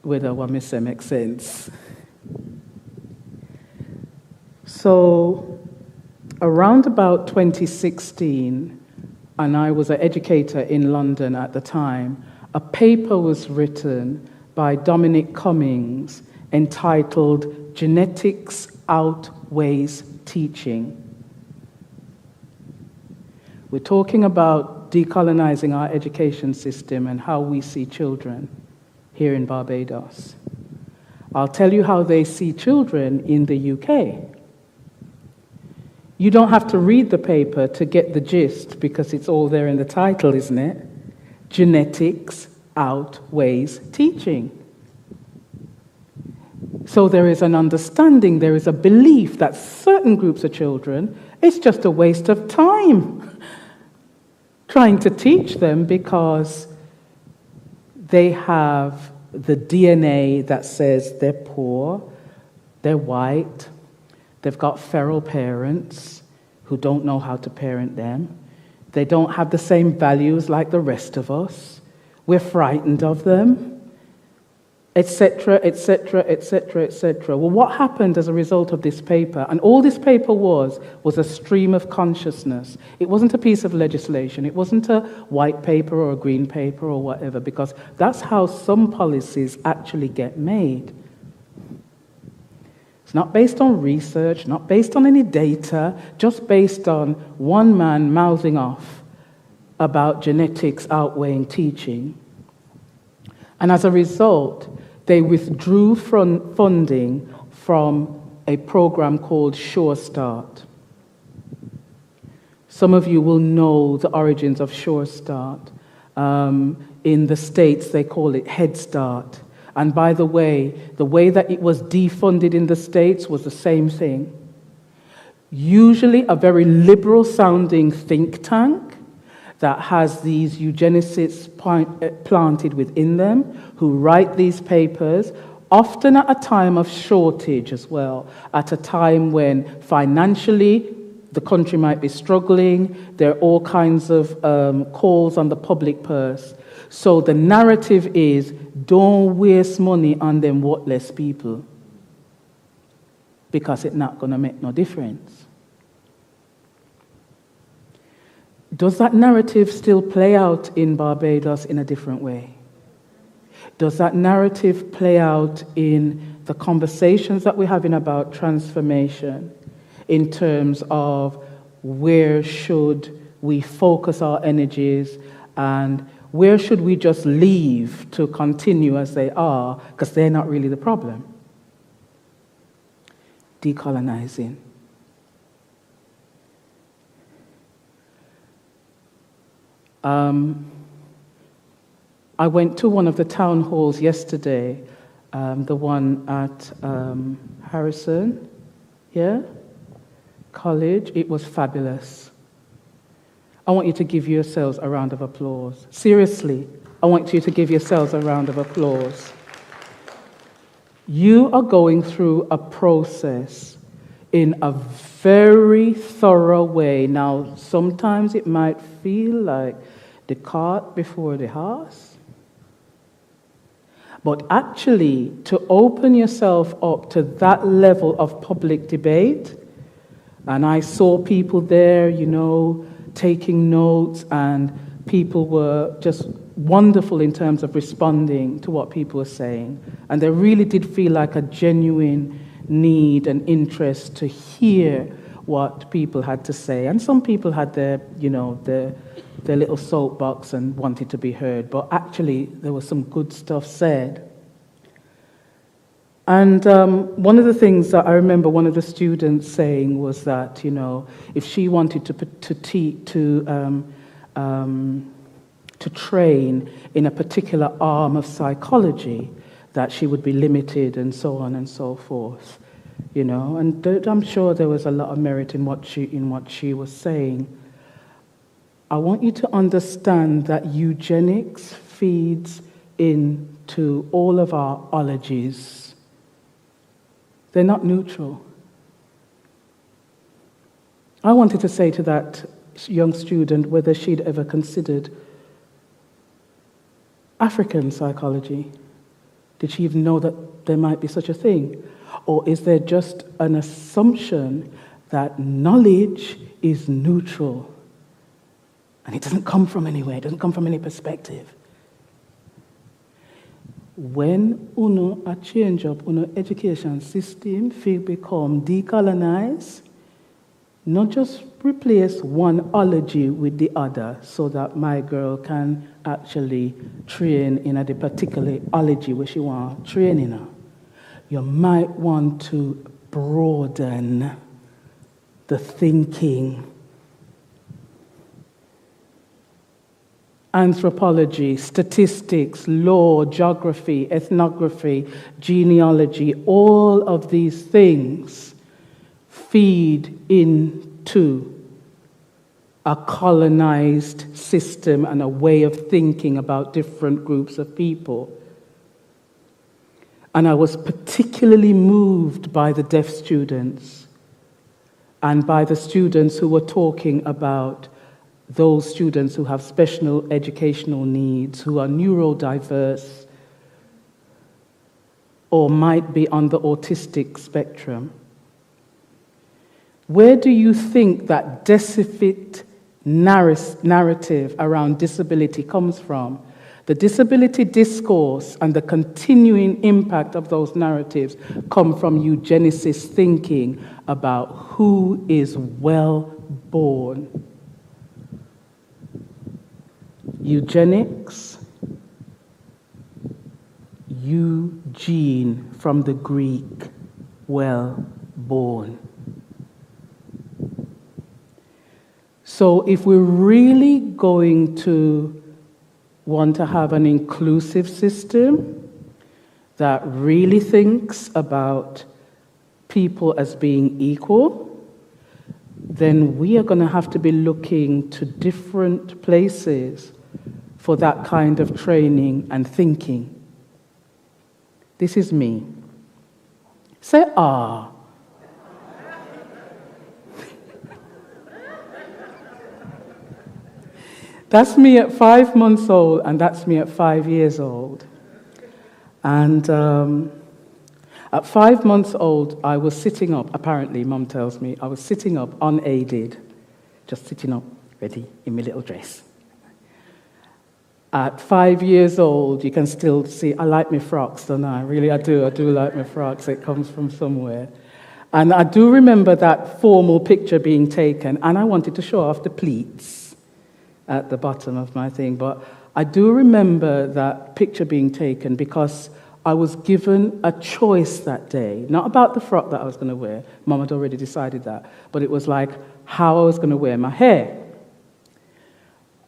what I say makes sense. So around about 2016, and I was an educator in London at the time, a paper was written by Dominic Cummings entitled Genetics Outweighs Teaching. We're talking about decolonizing our education system and how we see children here in Barbados. I'll tell you how they see children in the UK. You don't have to read the paper to get the gist, because it's all there in the title, isn't it? Genetics outweighs teaching. So there is an understanding, there is a belief that certain groups of children, it's just a waste of time trying to teach them, because they have the DNA that says they're poor, they're white, they've got feral parents who don't know how to parent them, they don't have the same values like the rest of us, we're frightened of them, etc., etc., etc., etc. Well, what happened as a result of this paper, and all this paper was a stream of consciousness. It wasn't a piece of legislation. It wasn't a white paper or a green paper or whatever, because that's how some policies actually get made. It's not based on research, not based on any data, just based on one man mouthing off about genetics outweighing teaching. And as a result, they withdrew from funding from a program called Sure Start. Some of you will know the origins of Sure Start. In the States, they call it Head Start. And by the way that it was defunded in the States was the same thing. Usually a very liberal-sounding think tank that has these eugenicists planted within them, who write these papers, often at a time of shortage as well, at a time when financially the country might be struggling, there are all kinds of calls on the public purse. So the narrative is, don't waste money on them worthless people, because it's not going to make no difference. Does that narrative still play out in Barbados in a different way? Does that narrative play out in the conversations that we're having about transformation, in terms of where should we focus our energies and where should we just leave to continue as they are, because they're not really the problem? Decolonizing. I went to one of the town halls yesterday, the one at Harrison, College. It was fabulous. I want you to give yourselves a round of applause. Seriously, I want you to give yourselves a round of applause. You are going through a process in a very thorough way. Now, sometimes it might feel like the cart before the horse. But actually, to open yourself up to that level of public debate, and I saw people there, taking notes, and people were just wonderful in terms of responding to what people were saying. And there really did feel like a genuine need and interest to hear what people had to say. And some people had their little soapbox and wanted to be heard, but actually there was some good stuff said. And one of the things that I remember one of the students saying was that, if she wanted to train in a particular arm of psychology, that she would be limited and so on and so forth, and I'm sure there was a lot of merit in what she was saying. I want you to understand that eugenics feeds into all of our ologies. They're not neutral. I wanted to say to that young student whether she'd ever considered African psychology. Did she even know that there might be such a thing? Or is there just an assumption that knowledge is neutral and it doesn't come from anywhere, it doesn't come from any perspective? When uno a change up uno education system feel become decolonized, not just replace one ology with the other so that my girl can actually train in a particular ology where she want to train in her. You might want to broaden the thinking. Anthropology, statistics, law, geography, ethnography, genealogy, all of these things feed into a colonized system and a way of thinking about different groups of people. And I was particularly moved by the deaf students and by the students who were talking about those students who have special educational needs, who are neurodiverse, or might be on the autistic spectrum. Where do you think that deficit narrative around disability comes from? The disability discourse and the continuing impact of those narratives come from eugenicist thinking about who is well born. Eugenics, Eugene from the Greek, well born. So if we're really going to want to have an inclusive system that really thinks about people as being equal, then we are going to have to be looking to different places for that kind of training and thinking. This is me. Say, ah. That's me at 5 months old, and that's me at 5 years old. And at 5 months old, I was sitting up, apparently, Mum tells me, I was sitting up unaided, just sitting up, ready, in my little dress. At 5 years old, you can still see, I like my frocks, don't I? Really, I do like my frocks. It comes from somewhere. And I do remember that formal picture being taken, and I wanted to show off the pleats at the bottom of my thing. But I do remember that picture being taken because I was given a choice that day, not about the frock that I was going to wear. Mum had already decided that. But it was like how I was going to wear my hair.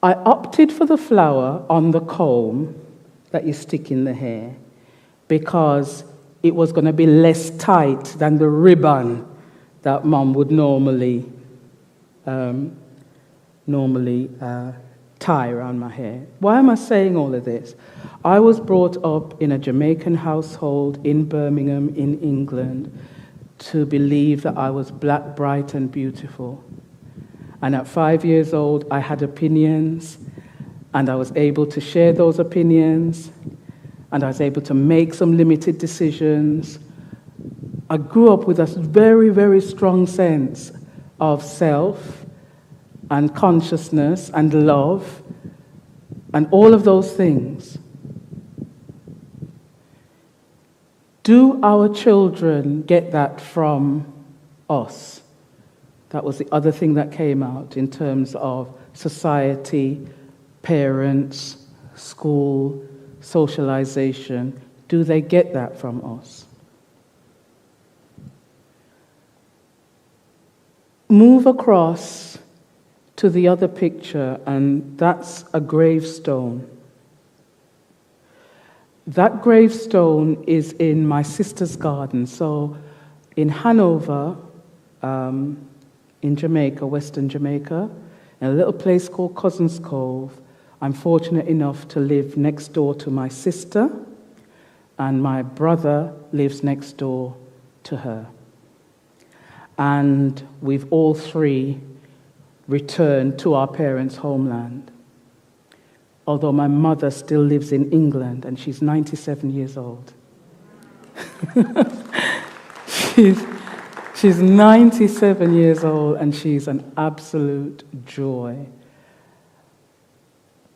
I opted for the flower on the comb that you stick in the hair because it was going to be less tight than the ribbon that Mum would normally tie around my hair. Why am I saying all of this? I was brought up in a Jamaican household in Birmingham, in England, to believe that I was black, bright, and beautiful. And at 5 years old, I had opinions, and I was able to share those opinions, and I was able to make some limited decisions. I grew up with a very, very strong sense of self and consciousness and love and all of those things. Do our children get that from us? That was the other thing that came out in terms of society, parents, school, socialization. Do they get that from us? Move across to the other picture, and that's a gravestone. That gravestone is in my sister's garden. So in Hanover, in Jamaica, Western Jamaica, in a little place called Cousins Cove. I'm fortunate enough to live next door to my sister, and my brother lives next door to her. And we've all three returned to our parents' homeland. Although my mother still lives in England, and she's 97 years old. She's 97 years old, and she's an absolute joy.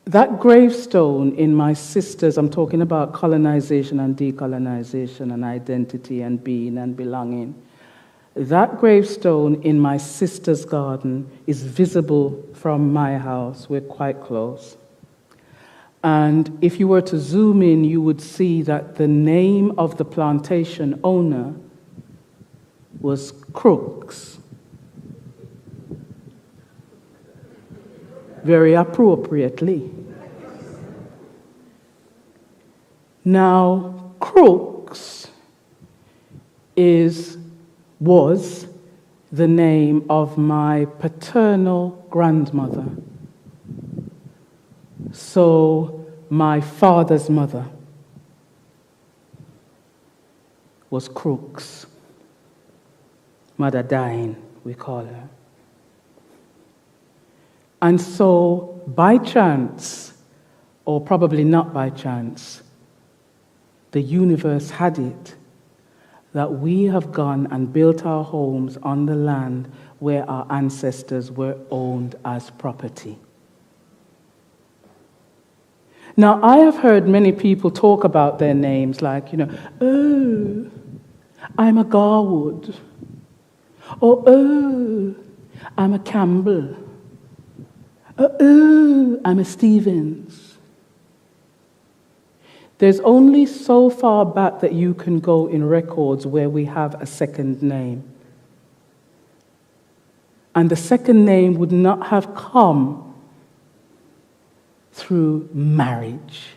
That gravestone in my sister's, I'm talking about colonization and decolonization and identity and being and belonging. That gravestone in my sister's garden is visible from my house. We're quite close. And if you were to zoom in, you would see that the name of the plantation owner was Crooks. Very appropriately. Now, Crooks was the name of my paternal grandmother. So, my father's mother was Crooks. Mother dying, we call her. And so, by chance, or probably not by chance, the universe had it that we have gone and built our homes on the land where our ancestors were owned as property. Now, I have heard many people talk about their names like, oh, I'm a Garwood. Or, oh, I'm a Campbell. Oh, I'm a Stephens. There's only so far back that you can go in records where we have a second name. And the second name would not have come through marriage.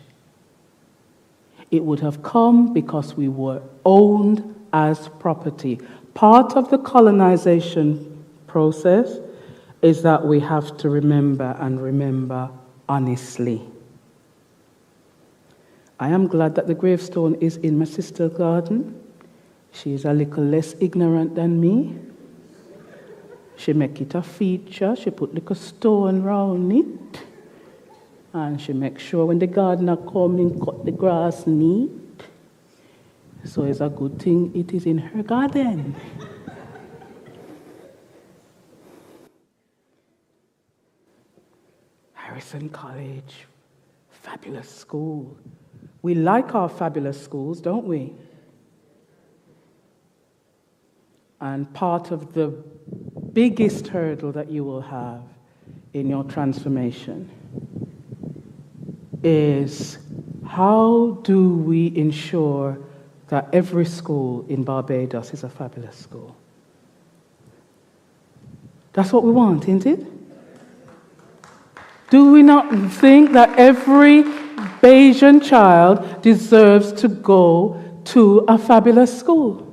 It would have come because we were owned as property. Part of the colonization process is that we have to remember and remember honestly. I am glad that the gravestone is in my sister's garden. She is a little less ignorant than me. She make it a feature. She put like a stone round it. And she make sure when the gardener come in, cut the grass neat. So it's a good thing it is in her garden. Harrison College, fabulous school. We like our fabulous schools, don't we? And part of the biggest hurdle that you will have in your transformation is how do we ensure that every school in Barbados is a fabulous school? That's what we want, isn't it? Do we not think that every Bayesian child deserves to go to a fabulous school?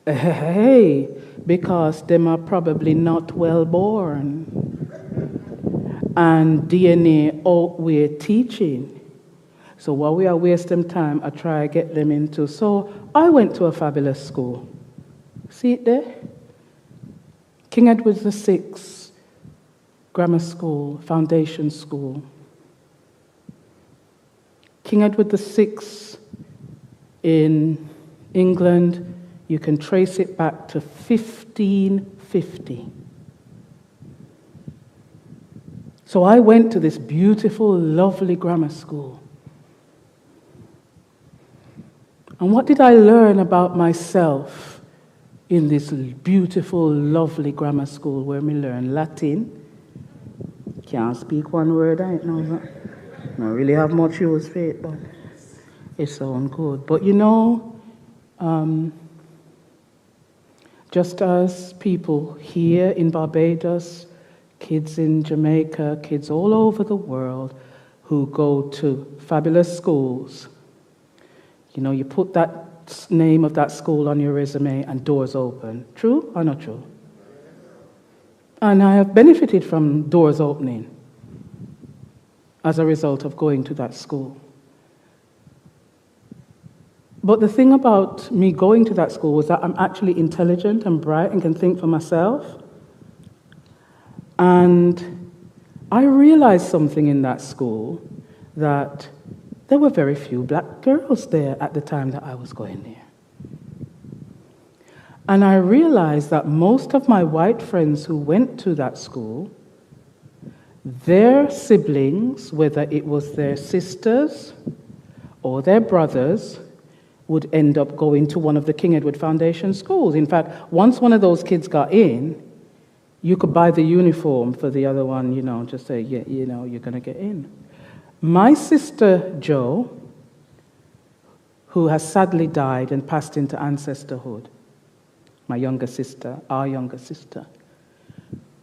Hey, because them are probably not well born. And DNA outweigh teaching. So while we are wasting time, I try to get them into. So I went to a fabulous school. See it there? King Edward VI Grammar School, Foundation School. King Edward VI in England, you can trace it back to 1550. So I went to this beautiful, lovely grammar school. And what did I learn about myself in this beautiful, lovely grammar school where we learn Latin? Can't speak one word, I don't know. I don't really have much use for it, but it sounds good. But just as people here in Barbados, kids in Jamaica, kids all over the world who go to fabulous schools, you put that name of that school on your resume and doors open. True or not true? And I have benefited from doors opening as a result of going to that school. But the thing about me going to that school was that I'm actually intelligent and bright and can think for myself. And I realized something in that school, that there were very few black girls there at the time that I was going there. And I realized that most of my white friends who went to that school, their siblings, whether it was their sisters or their brothers, would end up going to one of the King Edward Foundation schools. In fact, once one of those kids got in, you could buy the uniform for the other one, just say, yeah, you're going to get in. My sister, Jo, who has sadly died and passed into ancestorhood, my younger sister, our younger sister,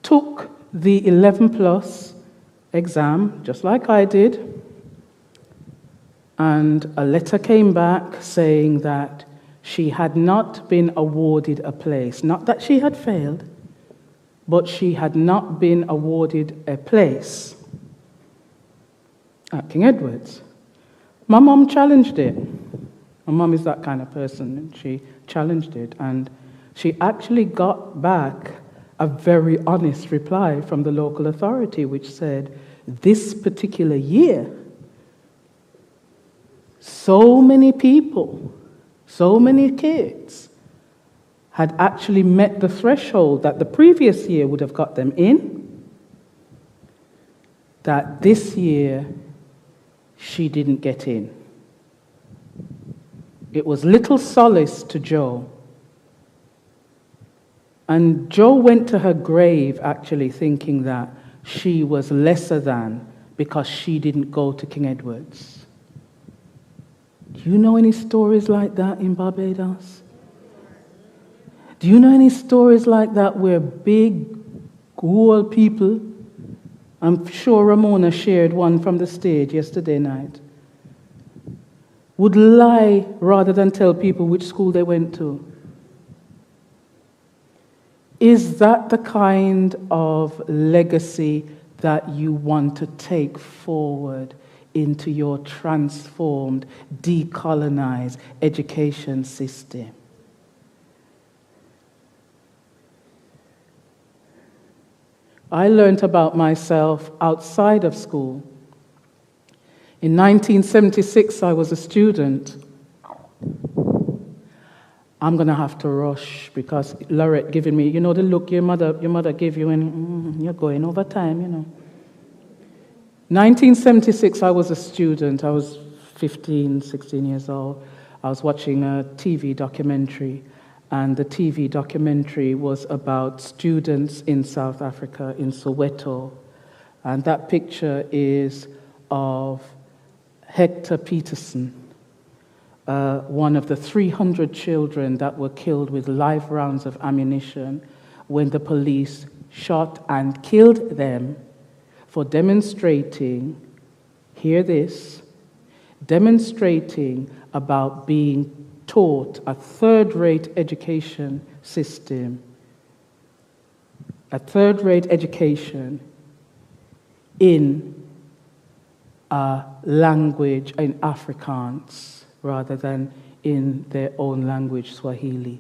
took the 11 plus exam, just like I did, and a letter came back saying that she had not been awarded a place. Not that she had failed, but she had not been awarded a place at King Edward's. My mom challenged it. My mom is that kind of person, and she challenged it, and she actually got back a very honest reply from the local authority, which said, this particular year, so many people, so many kids had actually met the threshold that the previous year would have got them in, that this year she didn't get in. It was little solace to Jo. And Jo went to her grave actually thinking that she was lesser than because she didn't go to King Edward's. Do you know any stories like that in Barbados? Do you know any stories like that where big, old people, I'm sure Ramona shared one from the stage yesterday night, would lie rather than tell people which school they went to? Is that the kind of legacy that you want to take forward into your transformed, decolonized education system? I learned about myself outside of school. In 1976, I was a student. I'm going to have to rush because Laurette giving me, the look your mother gave you, and you're going over time, 1976, I was a student. I was 15, 16 years old. I was watching a TV documentary, and the TV documentary was about students in South Africa, in Soweto. And that picture is of Hector Peterson, one of the 300 children that were killed with live rounds of ammunition when the police shot and killed them for demonstrating, hear this, demonstrating about being taught a third-rate education system, a third-rate education in a language, in Afrikaans, rather than in their own language, Swahili.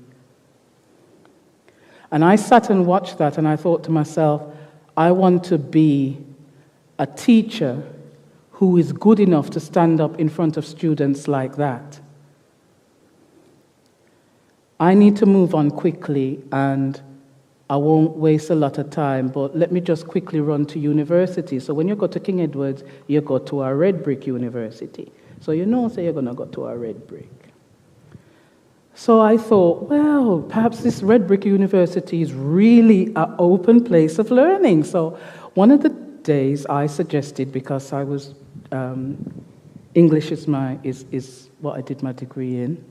And I sat and watched that, and I thought to myself, I want to be a teacher who is good enough to stand up in front of students like that. I need to move on quickly, and I won't waste a lot of time, but let me just quickly run to university. So when you go to King Edward's, you go to a red brick university. So you're going to go to a red brick. So I thought, well, perhaps this red brick university is really an open place of learning. So one of the days I suggested, because I was, English is what I did my degree in,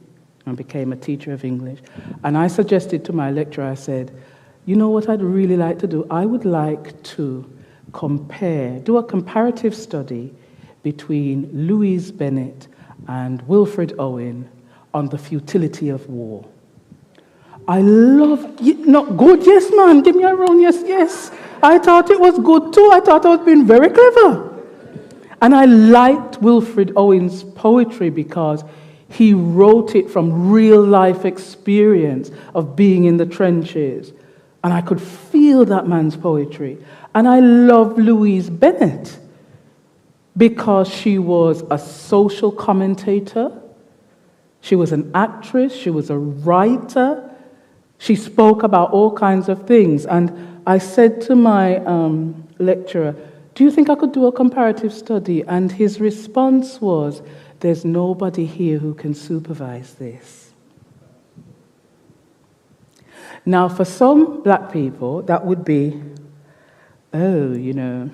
and became a teacher of English. And I suggested to my lecturer, I said, you know what I'd really like to do? I would like to do a comparative study between Louise Bennett and Wilfred Owen on the futility of war. I love it. Not good, yes, man. Give me a round, yes, yes. I thought it was good too. I thought I was being very clever. And I liked Wilfred Owen's poetry because he wrote it from real life experience of being in the trenches. And I could feel that man's poetry. And I love Louise Bennett because she was a social commentator. She was an actress. She was a writer. She spoke about all kinds of things. And I said to my lecturer, do you think I could do a comparative study? And his response was, there's nobody here who can supervise this. Now, for some black people, that would be, oh, you know,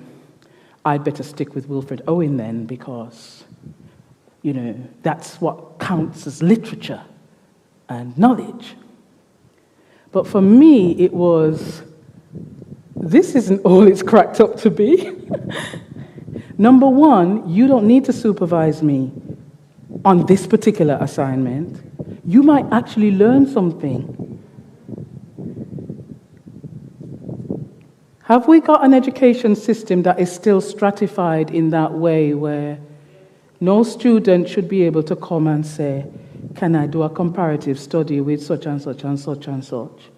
I'd better stick with Wilfred Owen then because, you know, that's what counts as literature and knowledge. But for me, it was, this isn't all it's cracked up to be. Number one, you don't need to supervise me on this particular assignment. You might actually learn something. Have we got an education system that is still stratified in that way where no student should be able to come and say, can I do a comparative study with such and such and such and such?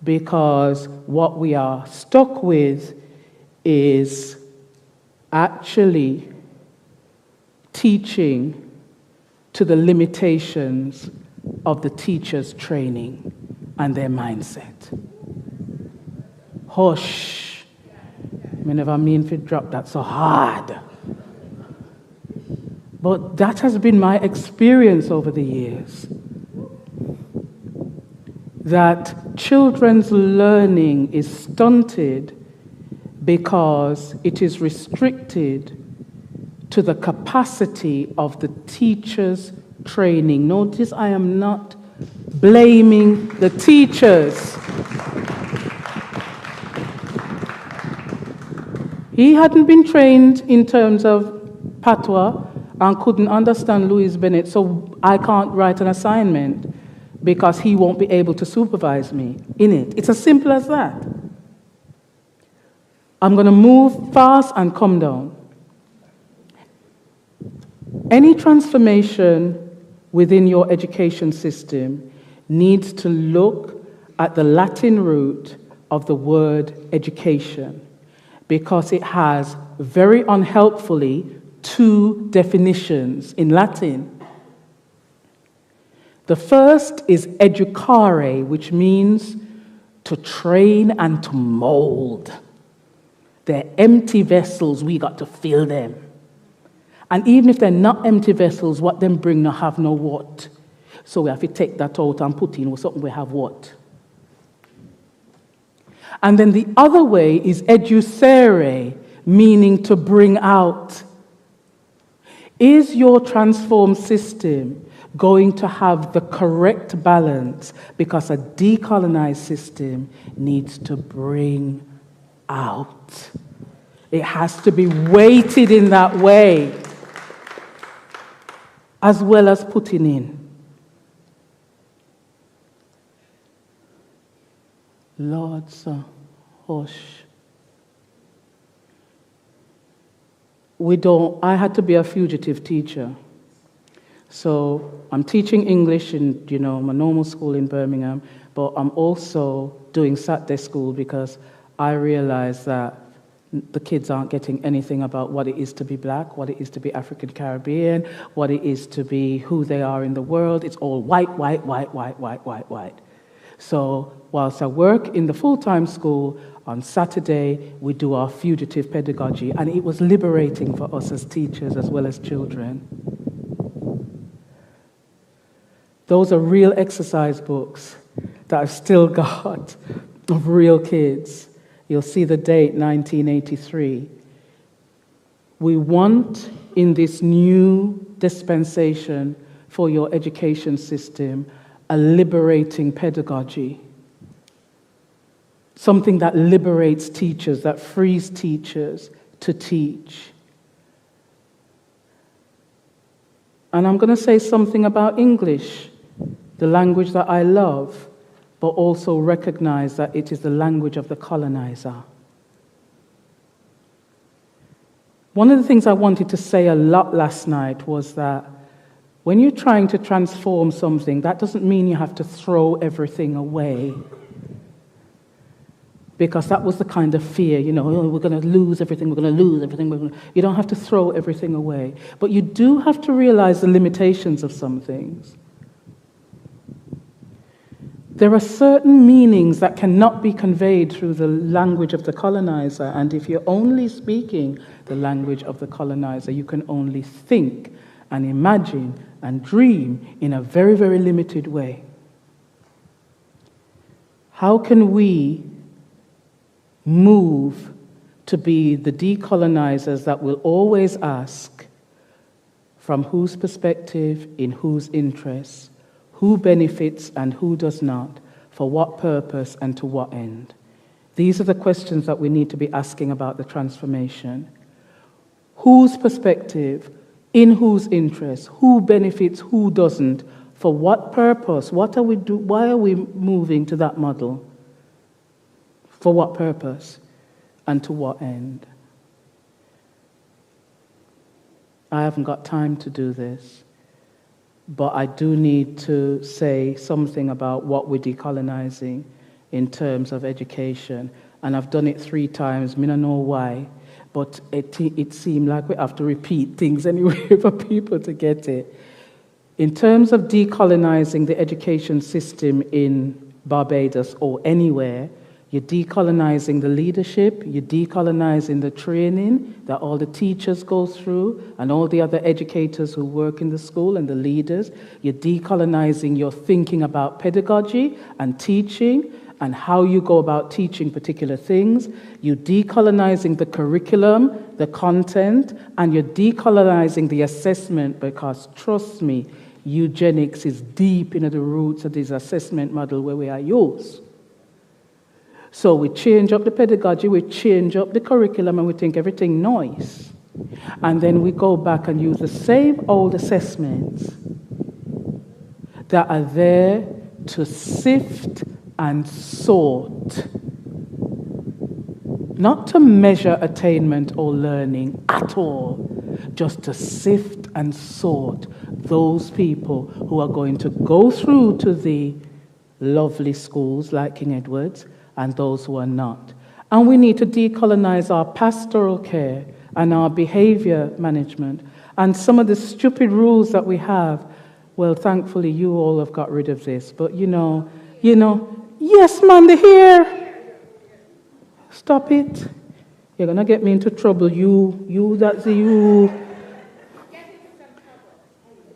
Because what we are stuck with is actually teaching to the limitations of the teacher's training and their mindset. Hush. I never mean to drop that so hard. But that has been my experience over the years. That children's learning is stunted because it is restricted to the capacity of the teacher's training. Notice I am not blaming the teachers. He hadn't been trained in terms of patois and couldn't understand Louise Bennett, so I can't write an assignment because he won't be able to supervise me in it. It's as simple as that. I'm going to move fast and come down. Any transformation within your education system needs to look at the Latin root of the word education, because it has, very unhelpfully, two definitions in Latin. The first is educare, which means to train and to mold. They're empty vessels, we got to fill them. And even if they're not empty vessels, what them bring no have no what. So we have to take that out and put in something we have what. And then the other way is educere, meaning to bring out. Is your transformed system going to have the correct balance? Because a decolonized system needs to bring out. It has to be weighted in that way, as well as putting in. Lord, sir, hush. I had to be a fugitive teacher. So I'm teaching English in, my normal school in Birmingham, but I'm also doing Saturday school because I realize that the kids aren't getting anything about what it is to be black, what it is to be African Caribbean, what it is to be who they are in the world. It's all white, white, white, white, white, white, white. So whilst I work in the full-time school, on Saturday we do our fugitive pedagogy, and it was liberating for us as teachers as well as children. Those are real exercise books that I've still got of real kids. You'll see the date, 1983. We want, in this new dispensation for your education system, a liberating pedagogy. Something that liberates teachers, that frees teachers to teach. And I'm going to say something about English, the language that I love, but also recognize that it is the language of the colonizer. One of the things I wanted to say a lot last night was that when you're trying to transform something, that doesn't mean you have to throw everything away. Because that was the kind of fear, oh, we're going to lose everything, You don't have to throw everything away. But you do have to realize the limitations of some things. There are certain meanings that cannot be conveyed through the language of the colonizer, and if you're only speaking the language of the colonizer, you can only think and imagine and dream in a very, very limited way. How can we move to be the decolonizers that will always ask from whose perspective, in whose interests, who benefits and who does not, for what purpose and to what end? These are the questions that we need to be asking about the transformation. Whose perspective, in whose interest, who benefits, who doesn't, for what purpose? What are we why are we moving to that model? For what purpose and to what end? I haven't got time to do this, but I do need to say something about what we're decolonizing in terms of education. And I've done it 3 times, I don't know why, but it seemed like we have to repeat things anyway for people to get it. In terms of decolonizing the education system in Barbados or anywhere, you're decolonizing the leadership, you're decolonizing the training that all the teachers go through and all the other educators who work in the school and the leaders. You're decolonizing your thinking about pedagogy and teaching and how you go about teaching particular things. You're decolonizing the curriculum, the content, and you're decolonizing the assessment because, trust me, eugenics is deep into the roots of this assessment model where we are used. So we change up the pedagogy, we change up the curriculum, and we think everything nice. And then we go back and use the same old assessments that are there to sift and sort. Not to measure attainment or learning at all, just to sift and sort those people who are going to go through to the lovely schools like King Edward's, and those who are not. And we need to decolonize our pastoral care and our behavior management. And some of the stupid rules that we have, well, thankfully you all have got rid of this, but you know, yes, man, they're here. Stop it. You're going to get me into trouble. You, that's you.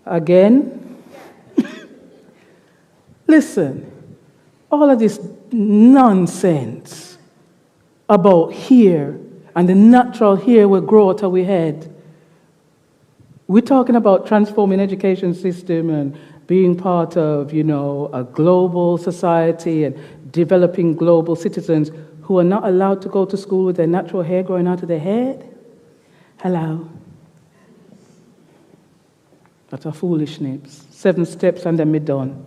Again. Listen, all of this nonsense about here and the natural here will grow out of our head. We're talking about transforming education system and being part of, a global society and developing global citizens who are not allowed to go to school with their natural hair growing out of their head. Hello. That's a foolishness. 7 steps and then we're done.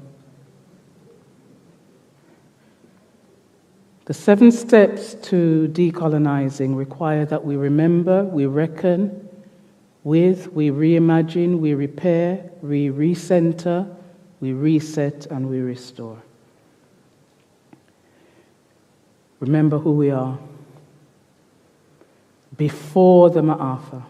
The 7 steps to decolonizing require that we remember, we reckon with, we reimagine, we repair, we recenter, we reset, and we restore. Remember who we are before the Ma'afa.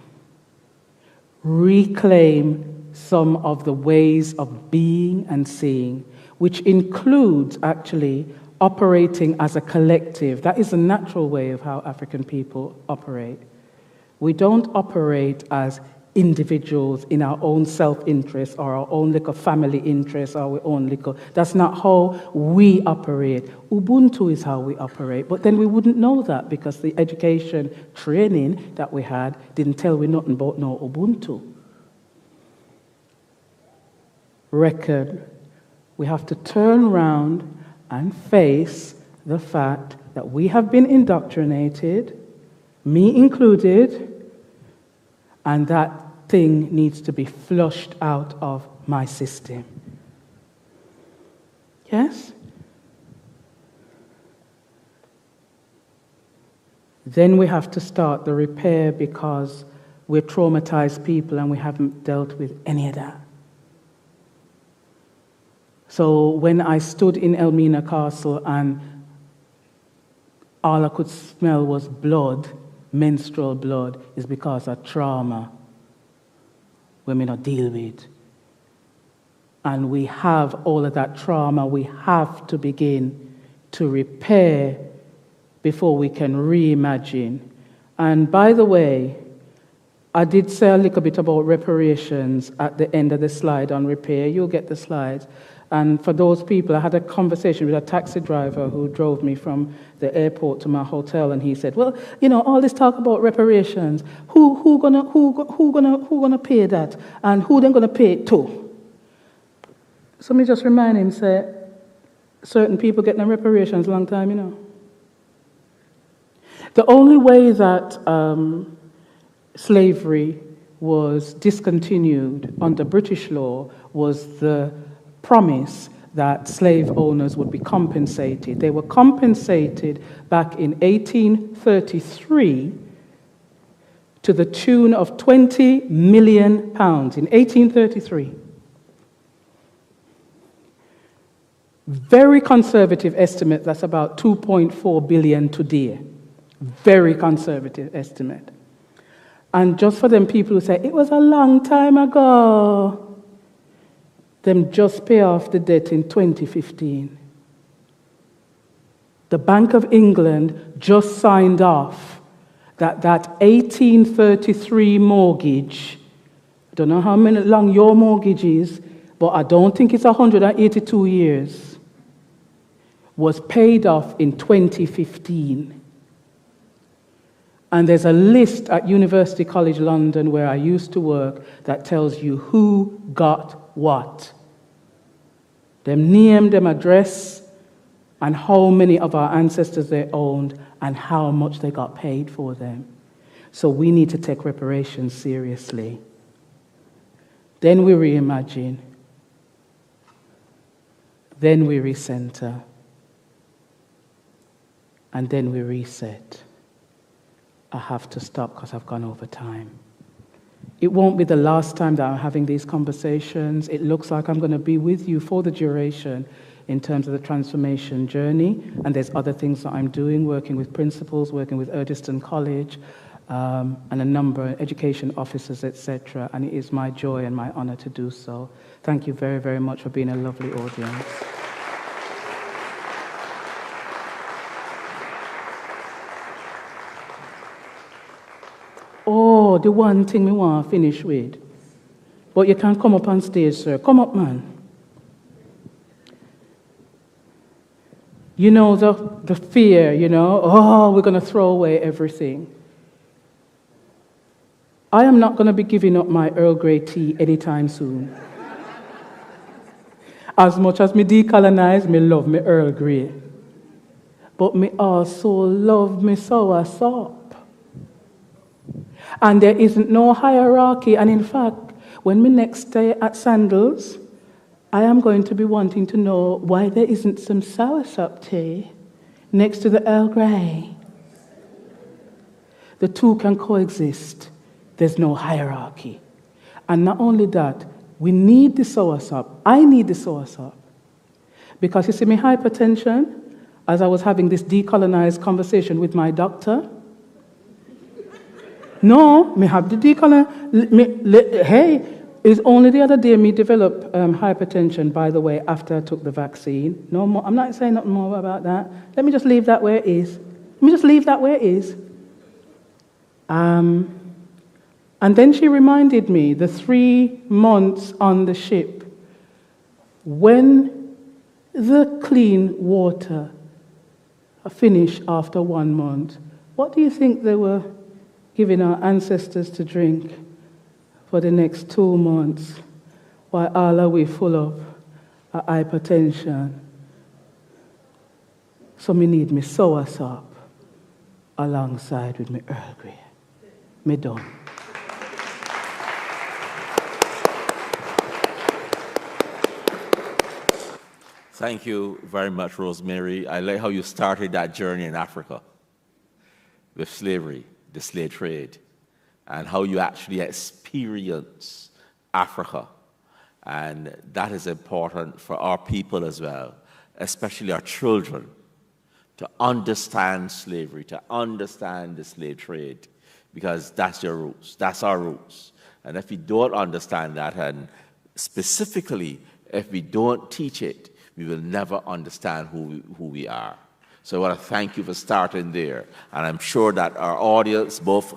Reclaim some of the ways of being and seeing, which includes actually operating as a collective. That is a natural way of how African people operate. We don't operate as individuals in our own self-interest or our own little family interest or our own little... That's not how we operate. Ubuntu is how we operate. But then we wouldn't know that because the education training that we had didn't tell we nothing about no Ubuntu. Record. We have to turn around and face the fact that we have been indoctrinated, me included, and that thing needs to be flushed out of my system. Yes? Then we have to start the repair because we're traumatized people and we haven't dealt with any of that. So when I stood in Elmina Castle and all I could smell was blood, menstrual blood, is because of trauma we may not deal with. And we have all of that trauma we have to begin to repair before we can reimagine. And by the way, I did say a little bit about reparations at the end of the slide on repair. You'll get the slides. And for those people, I had a conversation with a taxi driver who drove me from the airport to my hotel, and he said, "Well, you know, all this talk about reparations, who gonna pay that, and who then gonna pay it to?" So me just remind him, say, certain people getting reparations a long time, you know. The only way that slavery was discontinued under British law was the promise that slave owners would be compensated. They were compensated back in 1833 to the tune of £20 million in 1833. Very conservative estimate, that's about 2.4 billion today. Very conservative estimate. And just for them people who say, it was a long time ago, them just pay off the debt in 2015. The Bank of England just signed off that 1833 mortgage, I don't know how long your mortgage is, but I don't think it's 182 years, was paid off in 2015. And there's a list at University College London where I used to work that tells you who got what. Them name, them address, and how many of our ancestors they owned, and how much they got paid for them. So we need to take reparations seriously. Then we reimagine. Then we recenter. And then we reset. I have to stop because I've gone over time. It won't be the last time that I'm having these conversations. It looks like I'm going to be with you for the duration in terms of the transformation journey. And there's other things that I'm doing, working with principals, working with Erdiston College, and a number of education officers, etc. And it is my joy and my honor to do so. Thank you very, very much for being a lovely audience. Oh, the one thing we want to finish with. But you can come up on stage, sir. Come up, man. You know, the fear, you know, oh, we're going to throw away everything. I am not going to be giving up my Earl Grey tea anytime soon. As much as me decolonize, me love me Earl Grey. But me also love me soursop. And there isn't no hierarchy. And in fact, when we next stay at Sandals, I am going to be wanting to know why there isn't some soursop tea next to the Earl Grey. The two can coexist. There's no hierarchy. And not only that, we need the soursop. I need the soursop. Because you see, my hypertension, as I was having this decolonized conversation with my doctor, no, me have the hey, it's only the other day me developed hypertension, by the way, after I took the vaccine. No more, I'm not saying nothing more about that. Let me just leave that where it is. Let me just leave that where it is. And then she reminded me the 3 months on the ship, when the clean water finished after 1 month, what do you think they were giving our ancestors to drink for the next 2 months, while all are we full of hypertension? So me need me soursop alongside with me Earl Grey. Me done. Thank you very much, Rosemary. I like how you started that journey in Africa. with slavery, the slave trade, and how you actually experience Africa. And that is important for our people as well, especially our children, to understand slavery, to understand the slave trade, because that's your roots, that's our roots. And if we don't understand that, and specifically if we don't teach it, we will never understand who we are. So I want to thank you for starting there. And I'm sure that our audience, both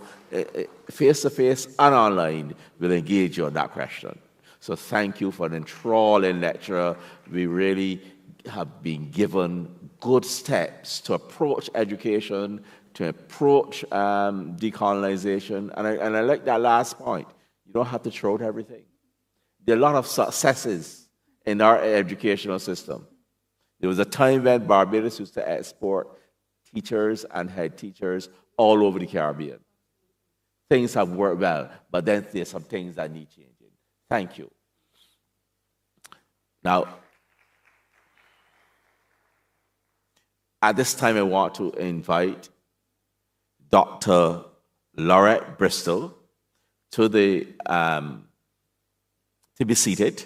face-to-face and online, will engage you on that question. So thank you for an enthralling lecture. We really have been given good steps to approach education, to approach decolonization. And I like that last point. You don't have to throw out everything. There are a lot of successes in our educational system. There was a time when Barbados used to export teachers and head teachers all over the Caribbean. Things have worked well, but then there's some things that need changing. Thank you. Now, at this time, I want to invite Dr. Laurette Bristol to be seated,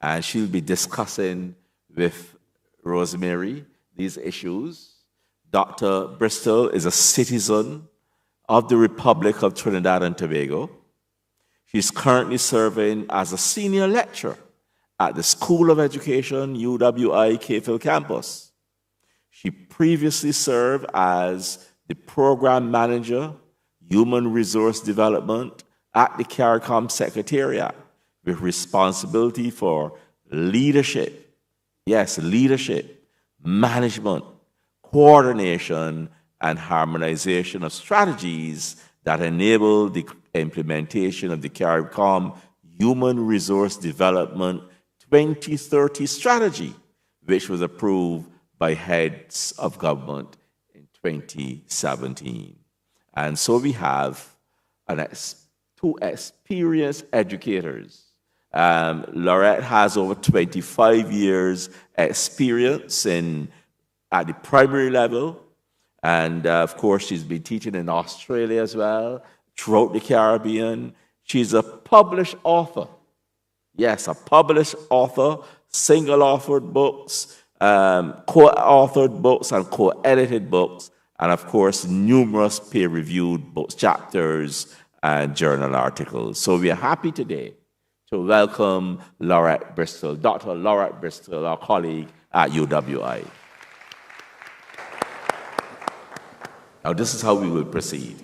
and she'll be discussing with Rosemary these issues. Dr. Bristol is a citizen of the Republic of Trinidad and Tobago. She's currently serving as a senior lecturer at the School of Education, UWI Cayfield campus. She previously served as the program manager, human resource development at the CARICOM Secretariat, with responsibility for leadership, yes, leadership, management, coordination, and harmonization of strategies that enable the implementation of the CARICOM Human Resource Development 2030 strategy, which was approved by heads of government in 2017. And so we have two experienced educators. Laurette has over 25 years experience at the primary level, and of course she's been teaching in Australia as well, throughout the Caribbean. She's a published author. Yes, a published author, single-authored books, co-authored books and co-edited books, and of course numerous peer-reviewed books, chapters, and journal articles. So we are happy today to welcome Laurette Bristol, Dr. Laurette Bristol, our colleague at UWI. Now this is how we will proceed.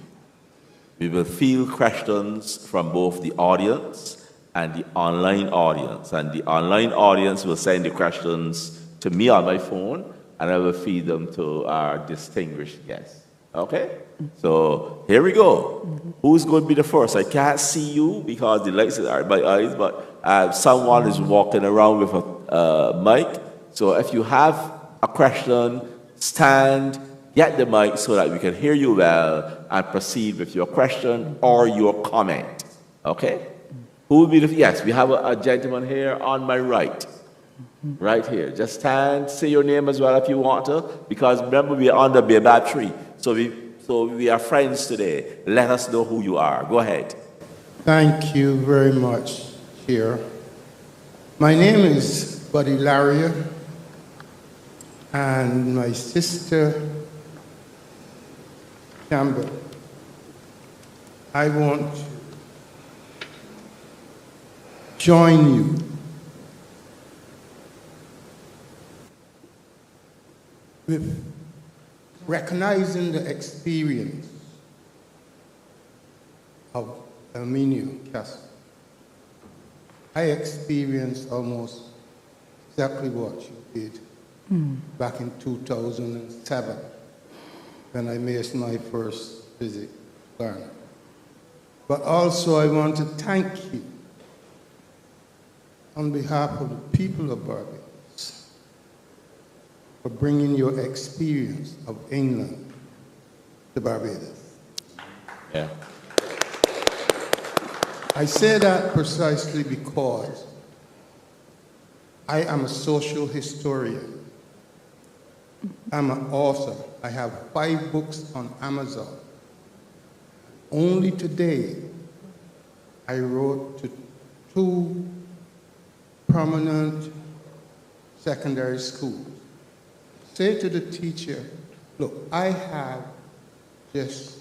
We will field questions from both the audience and the online audience. And the online audience will send the questions to me on my phone, and I will feed them to our distinguished guests. Okay? So here we go. Who's going to be the first? I can't see you because the lights are in my eyes, but someone is walking around with a mic. So if you have a question, stand, get the mic so that we can hear you well and proceed with your question or your comment. Okay? Who will be the, yes, we have a gentleman here on my right. Right here. Just stand, say your name as well if you want to, because remember we are on the baobab tree. So we are friends today. Let us know who you are. Go ahead. Thank you very much, Chair. My name is Buddy Laria, and my sister, Campbell. I want to join you with recognizing the experience of Elminio Castle. I experienced almost exactly what you did back in 2007 when I made my first visit to Ghana. But also I want to thank you on behalf of the people of Barbados for bringing your experience of England to Barbados. Yeah. I say that precisely because I am a social historian, I'm an author. I have 5 books on Amazon. Only today, I wrote to 2 prominent secondary schools. Say to the teacher, look, I have just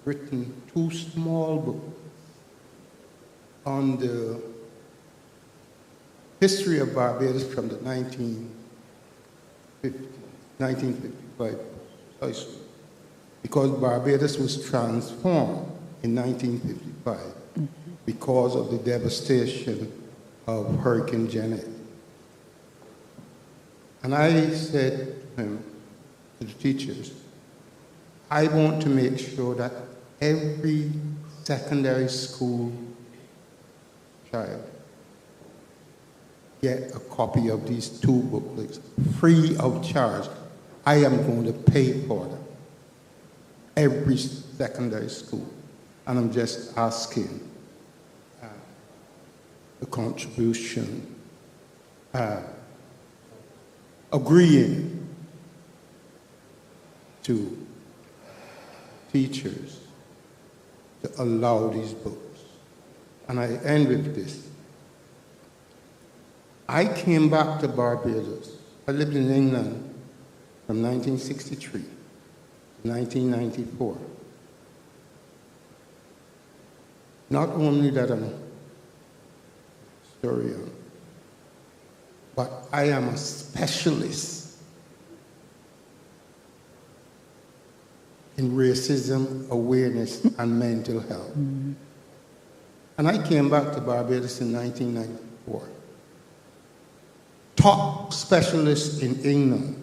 written 2 small books on the history of Barbados from the 1955 precisely, because Barbados was transformed in 1955 because of the devastation of Hurricane Janet. And I said to him, to the teachers, I want to make sure that every secondary school child get a copy of these 2 booklets free of charge. I am going to pay for them. Every secondary school. And I'm just asking the contribution, agreeing to teachers to allow these books. And I end with this. I came back to Barbados. I lived in England from 1963 to 1994. Not only that I'm a historian, but I am a specialist in racism, awareness, and mental health. And I came back to Barbados in 1994. Top specialist in England.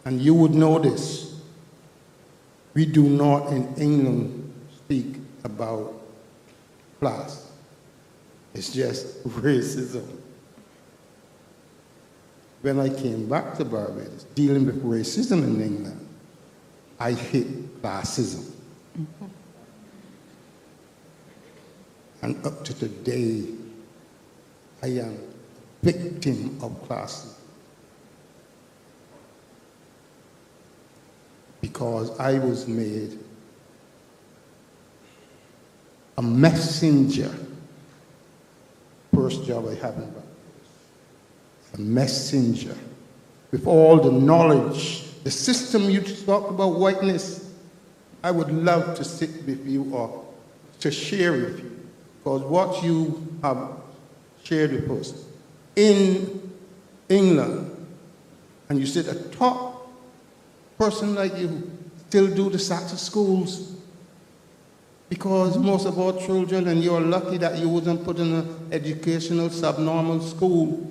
And you would know this. We do not in England speak about class. It's just racism. When I came back to Barbados, dealing with racism in England, I hit classism. And up to today, I am victim of classism. Because I was made a messenger. First job I had in Barbados. A messenger. With all the knowledge, the system you talk about whiteness, I would love to sit with you or to share with you. Because what you have shared with us in England, and you said a top person like you still do the SATA schools, because most of our children, and you're lucky that you wasn't put in an educational subnormal school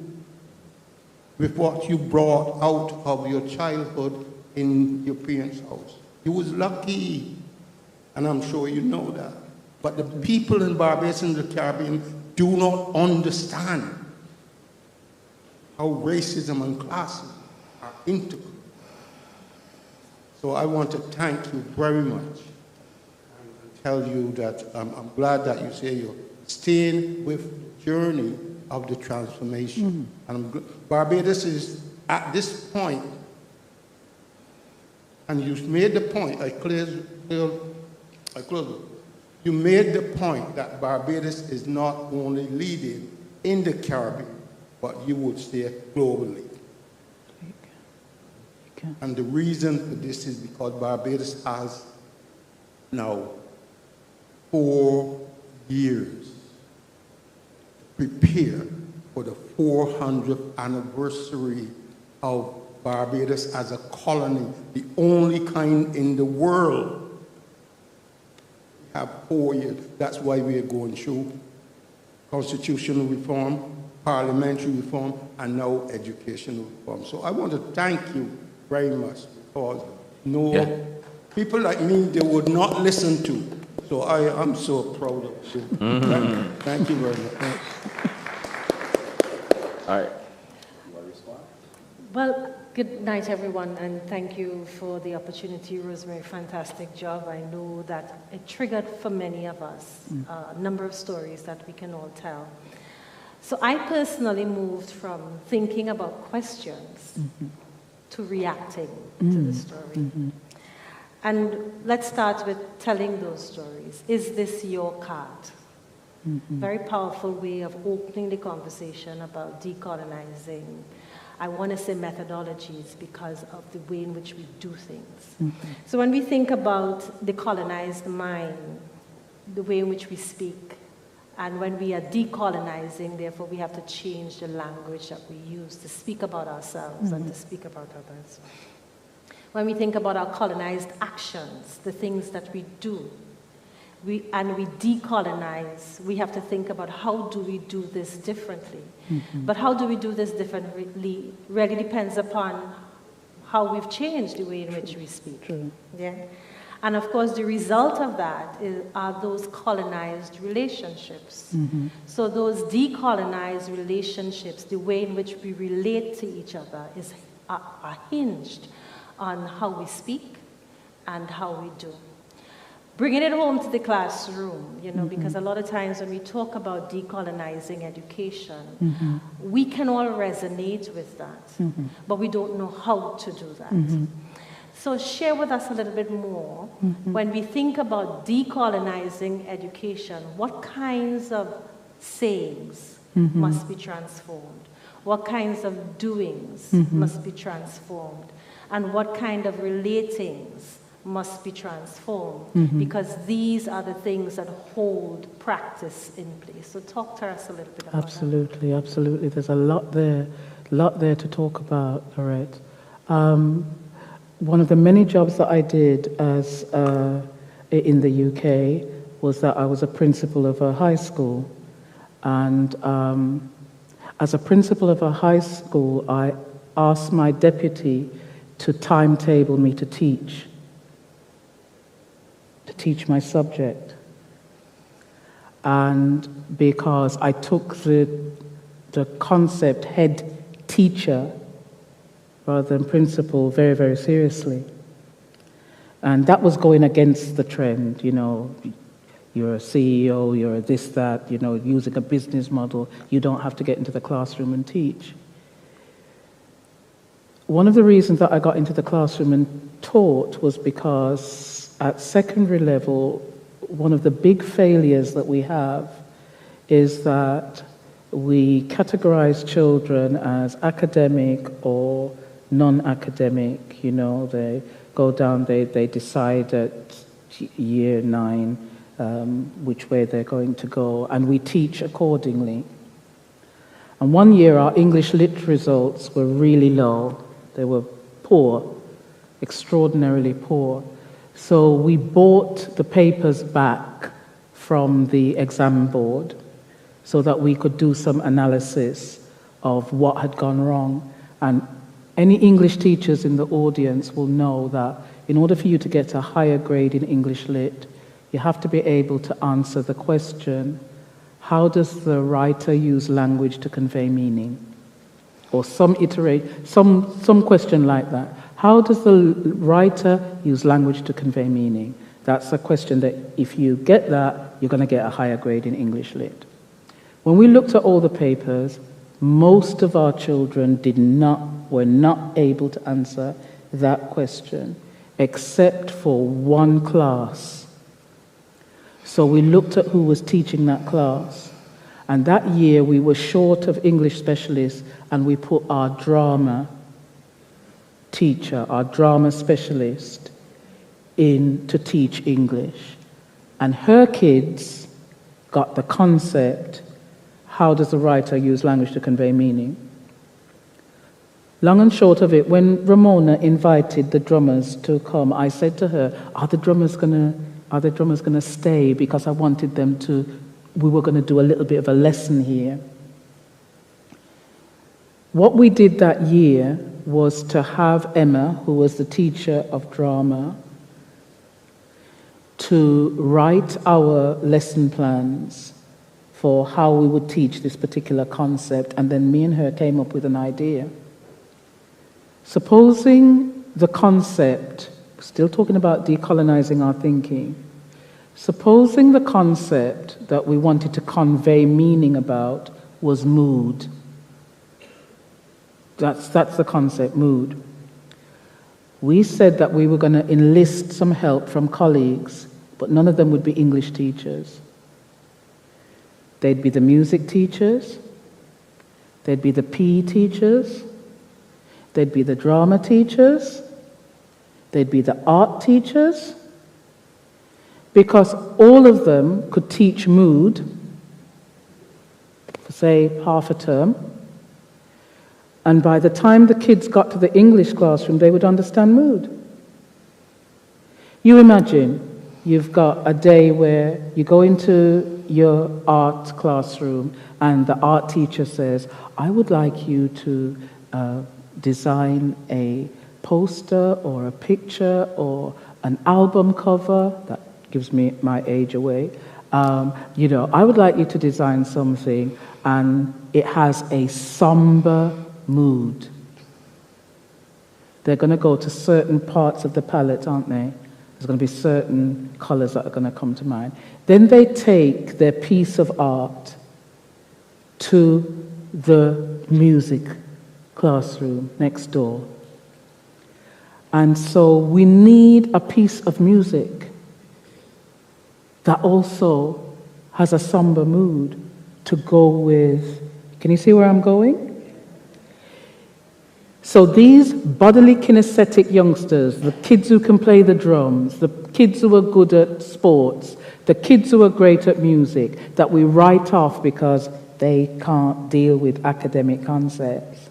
with what you brought out of your childhood in your parents' house. You was lucky, and I'm sure you know that. But the people in Barbados and the Caribbean do not understand how racism and classism are integral. So I want to thank you very much and tell you that I'm glad that you say you're staying with the journey of the transformation. And Barbados is at this point, and you made the point, I close. You made the point that Barbados is not only leading in the Caribbean, but you would say globally. Okay. And the reason for this is because Barbados has now 4 years to prepare for the 400th anniversary of Barbados as a colony, the only kind in the world. We have 4 years. That's why we are going through constitutional reform, parliamentary reform, and now educational reform. So I want to thank you very much, because people like me, they would not listen to. So I am so proud of you. Thank you very much. All right. Well, good night, everyone, and thank you for the opportunity, Rosemary. Fantastic job. I know that it triggered for many of us a number of stories that we can all tell. So I personally moved from thinking about questions to reacting to the story. And let's start with telling those stories. Is this your card? Very powerful way of opening the conversation about decolonizing. I want to say methodologies because of the way in which we do things. So when we think about the colonized mind, the way in which we speak, and when we are decolonizing, therefore we have to change the language that we use to speak about ourselves and to speak about others. When we think about our colonized actions, the things that we do, we decolonize, we have to think about how do we do this differently. But how do we do this differently really depends upon how we've changed the way in which we speak. Yeah? And of course, the result of that are those colonized relationships. So those decolonized relationships, the way in which we relate to each other are hinged on how we speak and how we do. Bringing it home to the classroom, because a lot of times when we talk about decolonizing education, we can all resonate with that, but we don't know how to do that. So share with us a little bit more, when we think about decolonizing education, what kinds of sayings must be transformed? What kinds of doings must be transformed? And what kind of relatings must be transformed, because these are the things that hold practice in place. So talk to us a little bit about that. Absolutely. There's a lot there to talk about, Laurette. One of the many jobs that I did as in the UK was that I was a principal of a high school. And as a principal of a high school, I asked my deputy to timetable me to teach my subject. And because I took the concept head teacher rather than principal very, very seriously. And that was going against the trend, you're a CEO, you're a this, that, using a business model, you don't have to get into the classroom and teach. One of the reasons that I got into the classroom and taught was because at secondary level, one of the big failures that we have is that we categorize children as academic or non-academic. They go down, they decide at year 9 which way they're going to go, and we teach accordingly. And one year our English lit results were really low. They were poor, extraordinarily poor. So we bought the papers back from the exam board so that we could do some analysis of what had gone wrong. And any English teachers in the audience will know that in order for you to get a higher grade in English Lit, you have to be able to answer the question, how does the writer use language to convey meaning? Or some question like that. How does the writer use language to convey meaning? That's a question that if you get that, you're going to get a higher grade in English Lit. When we looked at all the papers, most of our children were not able to answer that question, except for one class. So we looked at who was teaching that class. And that year we were short of English specialists, and we put our drama teacher, our drama specialist, in to teach English. And her kids got the concept, how does the writer use language to convey meaning? Long and short of it, when Ramona invited the drummers to come, I said to her, are the drummers gonna stay? Because I wanted them we were gonna do a little bit of a lesson here. What we did that year was to have Emma, who was the teacher of drama, to write our lesson plans for how we would teach this particular concept, and then me and her came up with an idea. Supposing the concept, still talking about decolonizing our thinking, supposing the concept that we wanted to convey meaning about was mood. That's the concept, mood. we said that we were going to enlist some help from colleagues, but none of them would be English teachers. They'd be the music teachers, they'd be the PE teachers, they'd be the drama teachers, they'd be the art teachers, because all of them could teach mood for, say, half a term. And by the time the kids got to the English classroom, they would understand mood. You imagine you've got a day where you go into your art classroom and the art teacher says, I would like you to design a poster or a picture or an album cover. That gives me my age away. I would like you to design something and it has a somber mood. They're going to go to certain parts of the palette, aren't they? There's going to be certain colors that are going to come to mind. Then they take their piece of art to the music classroom next door. And so we need a piece of music that also has a somber mood to go with. Can you see where I'm going? So these bodily kinesthetic youngsters, the kids who can play the drums, the kids who are good at sports, the kids who are great at music, that we write off because they can't deal with academic concepts.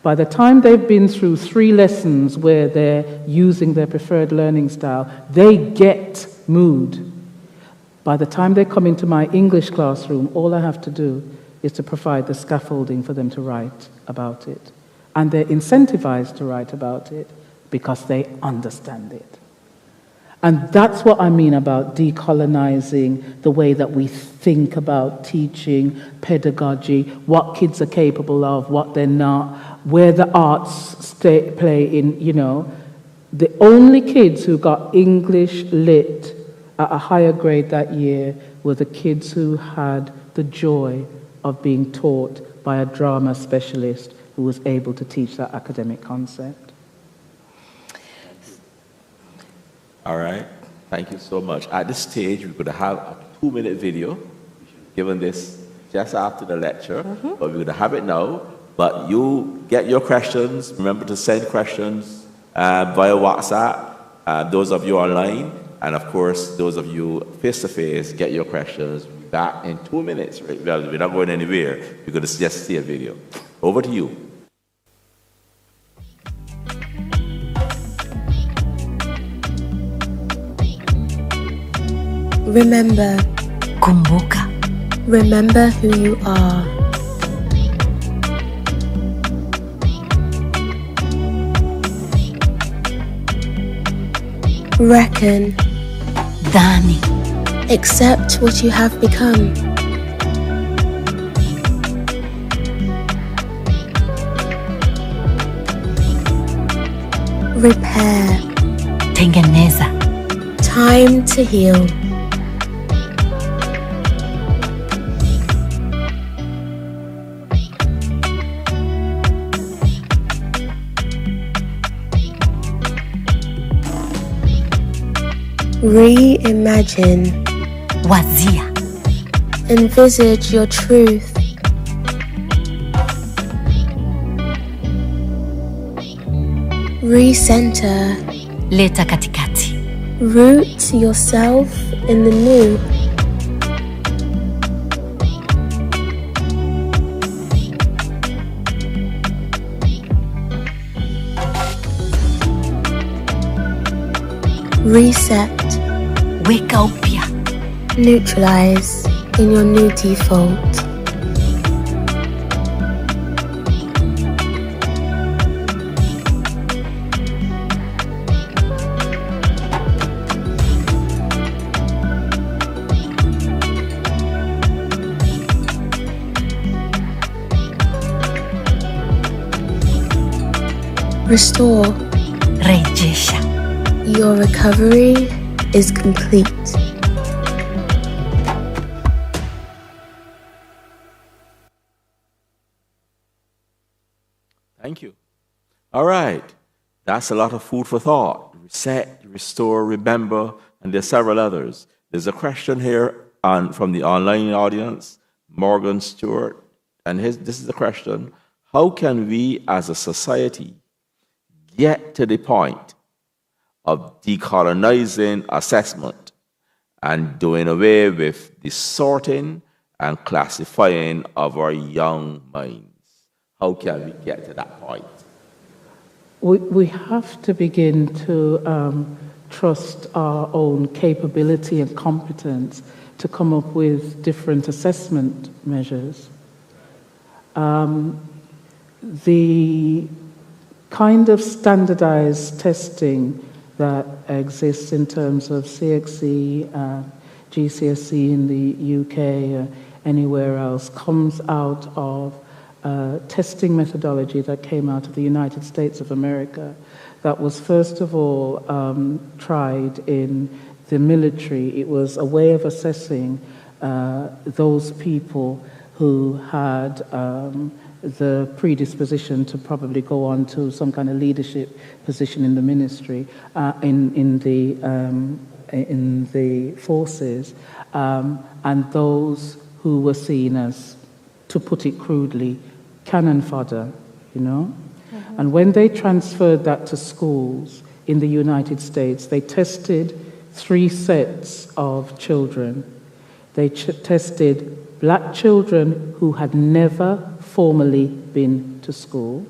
By the time they've been through 3 lessons where they're using their preferred learning style, they get mood. By the time they come into my English classroom, all I have to do is to provide the scaffolding for them to write about it. And they're incentivized to write about it because they understand it. And that's what I mean about decolonizing the way that we think about teaching, pedagogy, what kids are capable of, what they're not, where the arts play in, The only kids who got English lit at a higher grade that year were the kids who had the joy of being taught by a drama specialist who was able to teach that academic concept. All right. Thank you so much. At this stage, we're going to have a 2-minute video, given this just after the lecture, but we're going to have it now. But you get your questions. Remember to send questions via WhatsApp, those of you online, and of course, those of you face-to-face, get your questions. We'll be back in 2 minutes. Right? We're not going anywhere. We're going to just see a video. Over to you. Remember. Kumbuka. Remember who you are. Reckon. Dhani. Accept what you have become. Repair. Tengeneza. Time to heal. Reimagine. Wazia. Envisage your truth. Recenter. Leta katikati. Root yourself in the new. Reset. Weka upya. Neutralize in your new default. Restore. Rejesha. Your recovery is complete. Thank you. All right. That's a lot of food for thought. Reset, restore, remember, and there's several others. There's a question here from the online audience, Morgan Stewart, and this is the question: how can we as a society get to the point of decolonizing assessment and doing away with the sorting and classifying of our young minds? How can we get to that point? We have to begin to trust our own capability and competence to come up with different assessment measures. The kind of standardized testing that exists in terms of CXC, GCSE in the UK, anywhere else, comes out of testing methodology that came out of the United States of America that was first of all tried in the military. It was a way of assessing those people who had the predisposition to probably go on to some kind of leadership position in the ministry, in the forces, and those who were seen as, to put it crudely, cannon fodder, you know? Mm-hmm. And when they transferred that to schools in the United States, they tested 3 sets of children. They tested black children who had never formally been to school.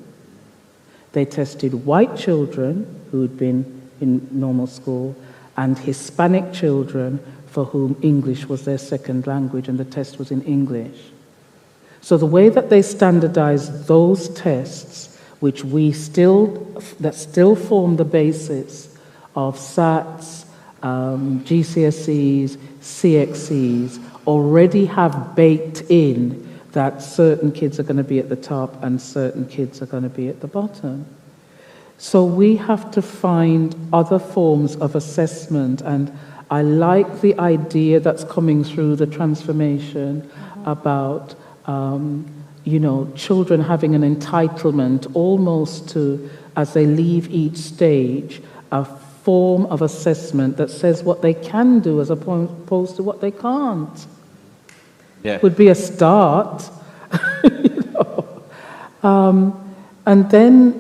They tested white children who had been in normal school, and Hispanic children for whom English was their second language, and the test was in English. So the way that they standardized those tests, which that still form the basis of SATs, GCSEs, CXCs, already have baked in that certain kids are going to be at the top and certain kids are going to be at the bottom. So we have to find other forms of assessment, and I like the idea that's coming through the transformation about children having an entitlement almost to, as they leave each stage, a form of assessment that says what they can do as opposed to what they can't. Yeah. Would be a start. And then,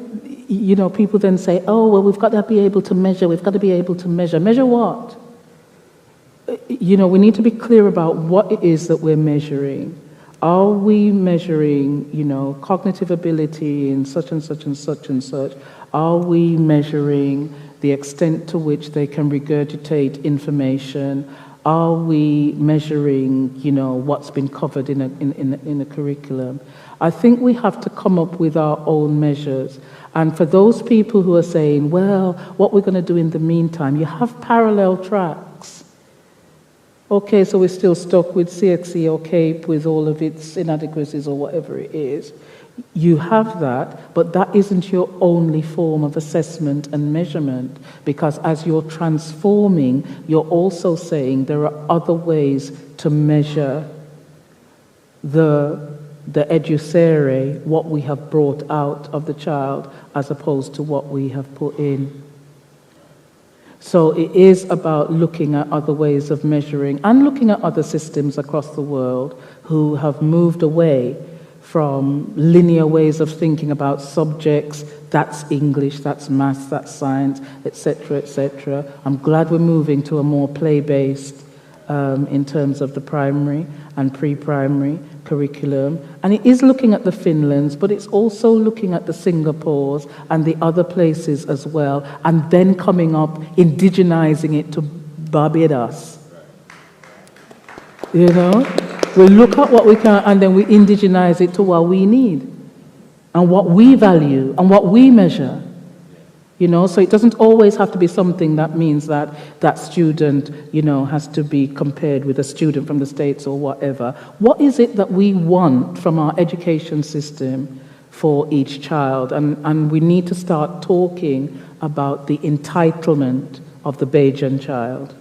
people then say, oh, well, we've got to be able to measure. Measure what? We need to be clear about what it is that we're measuring. Are we measuring, cognitive ability in such and such and such and such? Are we measuring the extent to which they can regurgitate information? Are we measuring, what's been covered in a curriculum? I think we have to come up with our own measures. And for those people who are saying, well, what we're going to do in the meantime, you have parallel tracks. Okay, so we're still stuck with CXC or CAPE with all of its inadequacies or whatever it is. You have that, but that isn't your only form of assessment and measurement, because as you're transforming, you're also saying there are other ways to measure the educere, what we have brought out of the child, as opposed to what we have put in. So it is about looking at other ways of measuring and looking at other systems across the world who have moved away from linear ways of thinking about subjects. That's English, that's maths, that's science, etc., etc. I'm glad we're moving to a more play-based in terms of the primary and pre-primary curriculum. And it is looking at the Finlands, but it's also looking at the Singapores and the other places as well, and then coming up, indigenizing it to Barbados. We look at what we can, and then we indigenize it to what we need, and what we value, and what we measure. So it doesn't always have to be something that means that that student, has to be compared with a student from the States or whatever. What is it that we want from our education system for each child? And we need to start talking about the entitlement of the Bajan child.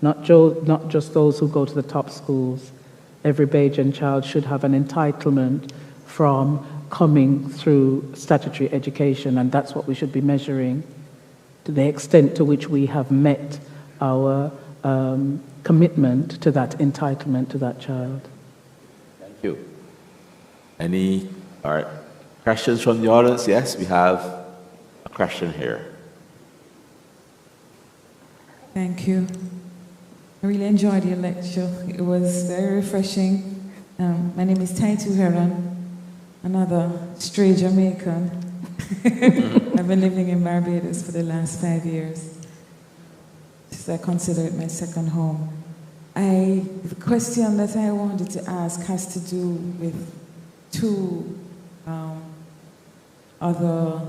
Not just those who go to the top schools. Every Bajan child should have an entitlement from coming through statutory education, and that's what we should be measuring, to the extent to which we have met our commitment to that entitlement to that child. Thank you. Any questions from the audience? Yes, we have a question here. Thank you. I really enjoyed your lecture. It was very refreshing. My name is Taitu Heron, another stray Jamaican. I've been living in Barbados for the last 5 years. So I consider it my second home. The question that I wanted to ask has to do with two other,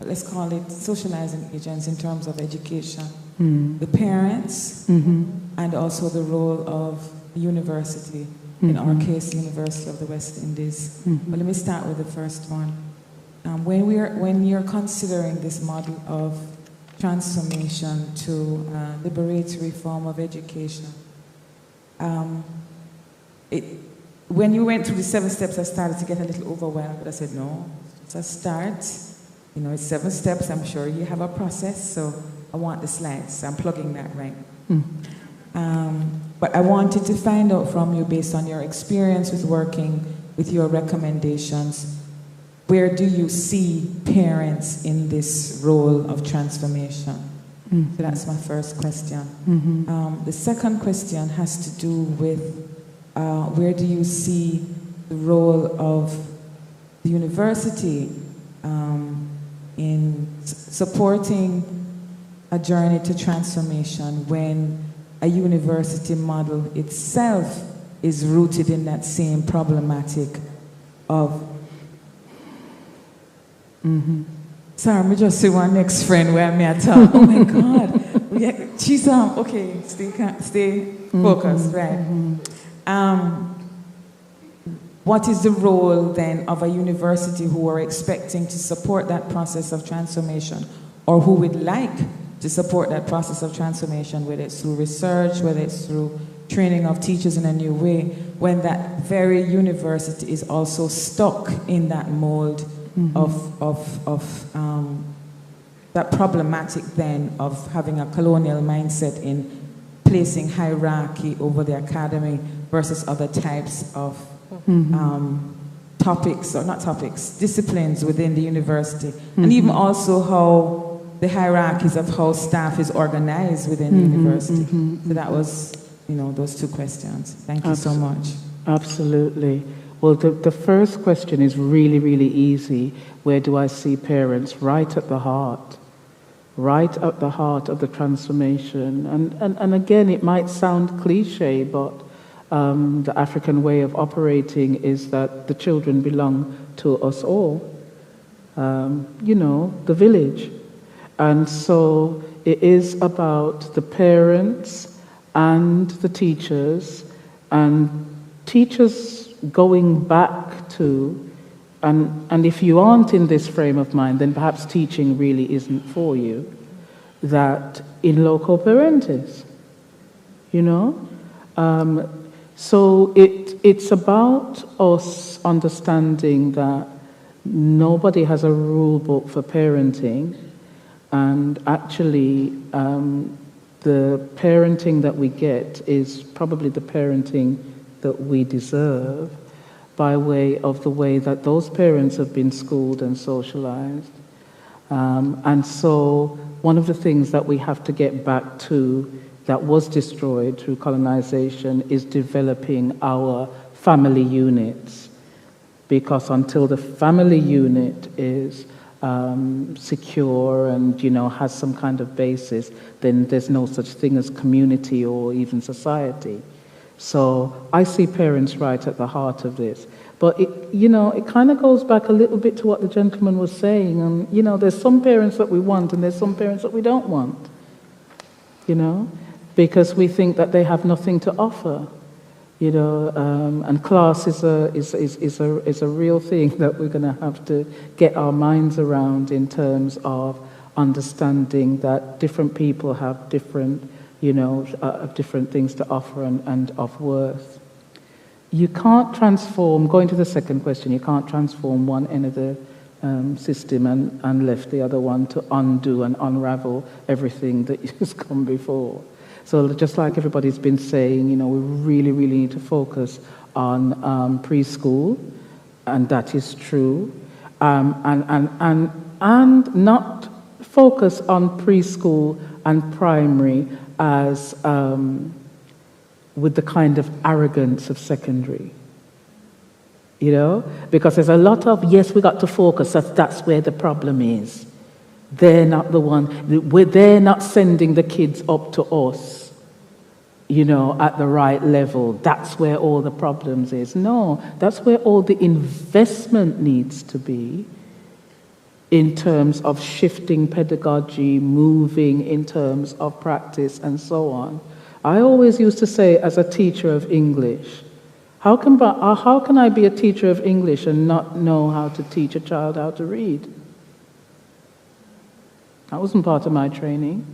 let's call it socializing agents in terms of education. The parents and also the role of the university, in our case, the University of the West Indies. But let me start with the first one. When you're considering this model of transformation to liberatory form of education, when you went through the 7 steps, I started to get a little overwhelmed, but I said, no, it's a start. You know, it's 7 steps. I'm sure you have a process, so I want the slides. I'm plugging that right. But I wanted to find out from you, based on your experience with working with your recommendations, where do you see parents in this role of transformation? So that's my first question. The second question has to do with where do you see the role of the university in supporting a journey to transformation when a university model itself is rooted in that same problematic of Sorry, me just see one next friend where me at talk. Oh my God. She's okay, stay focused, right? What is the role then of a university who are expecting to support that process of transformation, or who would like to support that process of transformation, whether it's through research, whether it's through training of teachers in a new way, when that very university is also stuck in that mold of that problematic then of having a colonial mindset in placing hierarchy over the academy versus other types of disciplines within the university, and even also how the hierarchies of how staff is organized within the university. So that was, those 2 questions. Thank you so much. Absolutely. Well, the first question is really, really easy. Where do I see parents? Right at the heart of the transformation. And again, it might sound cliche, but the African way of operating is that the children belong to us all. The village. And so it is about the parents and the teachers, and teachers going back to, and if you aren't in this frame of mind, then perhaps teaching really isn't for you, that in loco parentis, So it's about us understanding that nobody has a rule book for parenting, and actually the parenting that we get is probably the parenting that we deserve by way of the way that those parents have been schooled and socialized. And so one of the things that we have to get back to that was destroyed through colonization is developing our family units. Because until the family unit is secure and, has some kind of basis, then there's no such thing as community or even society. So I see parents right at the heart of this. But it kind of goes back a little bit to what the gentleman was saying. And, there's some parents that we want and there's some parents that we don't want, because we think that they have nothing to offer, and class is a real thing that we're going to have to get our minds around in terms of understanding that different people have different, different things to offer and of worth. you can't transform, going to the second question, you can't transform one end of the system and left the other one to undo and unravel everything that has come before. So just like everybody's been saying, you know, we really, really need to focus on preschool, and that is true, and not focus on preschool and primary as with the kind of arrogance of secondary. You know, because there's a lot of, yes, we got to focus, that's where the problem is. They're not the one, they're not sending the kids up to us, you know, at the right level. That's where all the problems is. No, that's where all the investment needs to be in terms of shifting pedagogy, moving in terms of practice and so on. I always used to say, as a teacher of English, how can I be a teacher of English and not know how to teach a child how to read? That wasn't part of my training.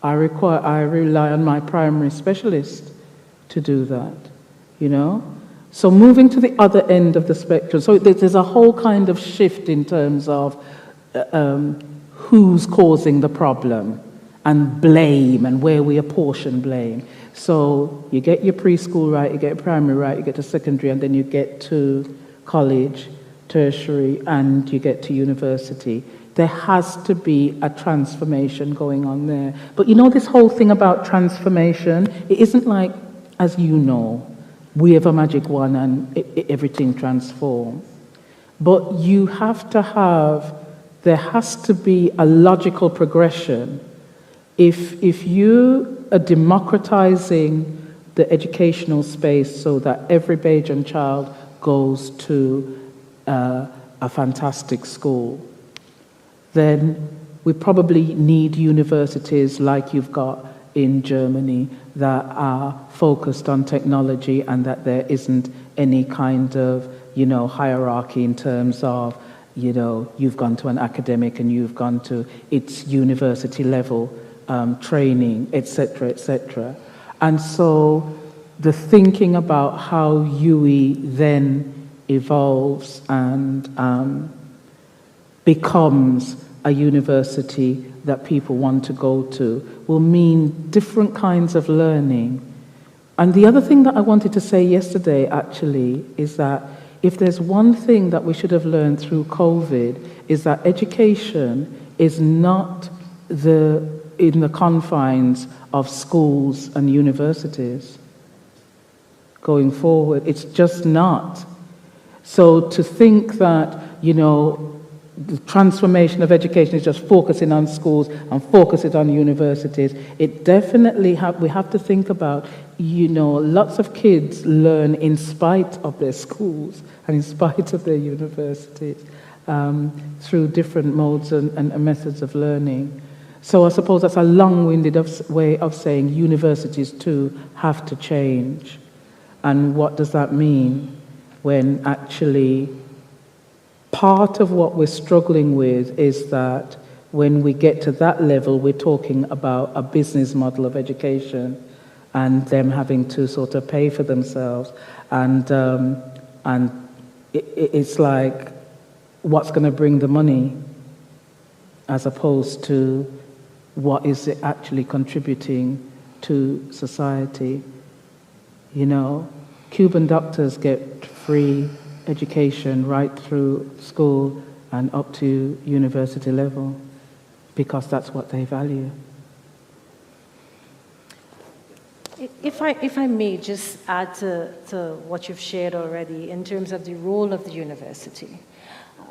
I rely on my primary specialist to do that, you know? So moving to the other end of the spectrum, so there's a whole kind of shift in terms of who's causing the problem and blame and where we apportion blame. So you get your preschool right, you get your primary right, you get to secondary, and then you get to college, tertiary, and you get to university. There has to be a transformation going on there. But you know this whole thing about transformation, it isn't like, as you know, we have a magic wand and everything transforms. But you have to have, there has to be a logical progression. If you are democratizing the educational space so that every Bajan child goes to a fantastic school, then we probably need universities like you've got in Germany that are focused on technology and that there isn't any kind of, you know, hierarchy in terms of, you know, you've gone to an academic and you've gone to its university level training, etc., etc. And so the thinking about how UE then evolves and becomes a university that people want to go to will mean different kinds of learning. And the other thing that I wanted to say yesterday, actually, is that if there's one thing that we should have learned through COVID, is that education is not in the confines of schools and universities going forward. It's just not. So to think that, you know, the transformation of education is just focusing on schools and focusing on universities, it definitely we have to think about, you know, lots of kids learn in spite of their schools and in spite of their universities through different modes and methods of learning. So I suppose that's a long-winded way of saying universities too have to change. And what does that mean when actually part of what we're struggling with is that when we get to that level, we're talking about a business model of education and them having to sort of pay for themselves. And it's like, what's going to bring the money as opposed to what is it actually contributing to society? You know, Cuban doctors get free education right through school and up to university level because that's what they value. If I may just add to what you've shared already in terms of the role of the university.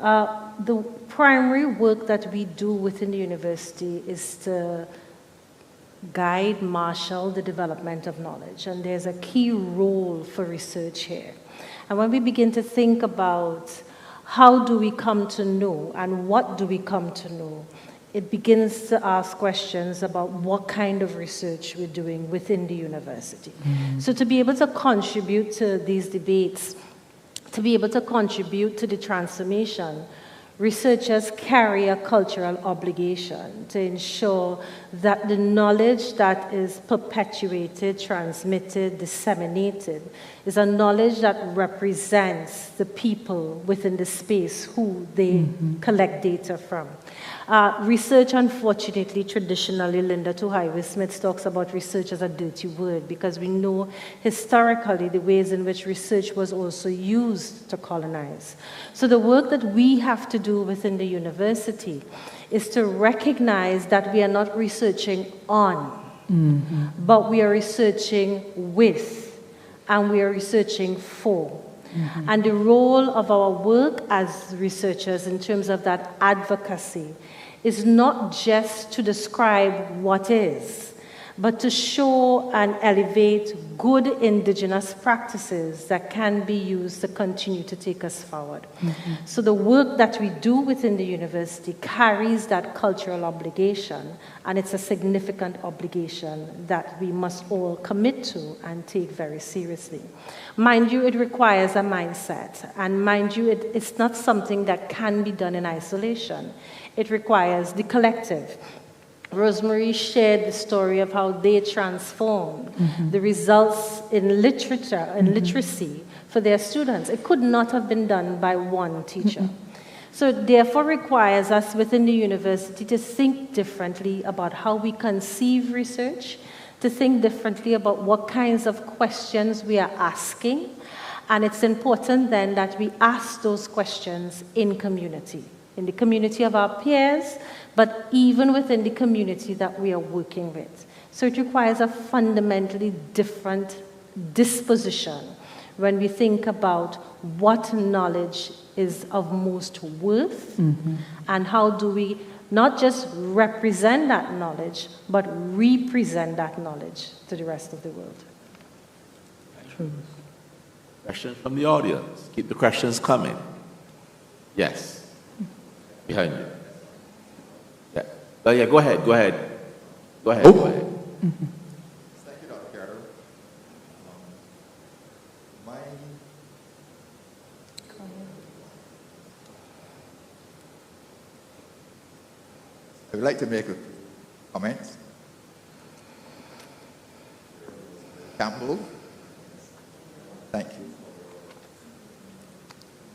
The primary work that we do within the university is to guide, marshal the development of knowledge, and there's a key role for research here. And when we begin to think about how do we come to know and what do we come to know, it begins to ask questions about what kind of research we're doing within the university. Mm-hmm. So to be able to contribute to these debates, to be able to contribute to the transformation, researchers carry a cultural obligation to ensure that the knowledge that is perpetuated, transmitted, disseminated is a knowledge that represents the people within the space who they collect data from. Research, unfortunately, traditionally, Linda Tuhaiwe-Smith talks about research as a dirty word because we know historically the ways in which research was also used to colonize. So the work that we have to do within the university is to recognize that we are not researching on, but we are researching with, and we are researching for. And the role of our work as researchers in terms of that advocacy is not just to describe what is, but to show and elevate good indigenous practices that can be used to continue to take us forward. So the work that we do within the university carries that cultural obligation, and it's a significant obligation that we must all commit to and take very seriously. Mind you, it requires a mindset, and mind you, it's not something that can be done in isolation. It requires the collective. Rosemary shared the story of how they transformed the results in literature and literacy for their students. It could not have been done by one teacher. So it therefore requires us within the university to think differently about how we conceive research, to think differently about what kinds of questions we are asking. And it's important then that we ask those questions in community, in the community of our peers, but even within the community that we are working with. So it requires a fundamentally different disposition when we think about what knowledge is of most worth and how do we not just represent that knowledge, but represent that knowledge to the rest of the world. Questions from the audience. Keep the questions coming. Yes. Behind you. Yeah. Oh, yeah, go ahead. Go ahead. Go ahead. Go ahead. Thank you, Dr. Carter. I would like to make a comment. Campbell, thank you.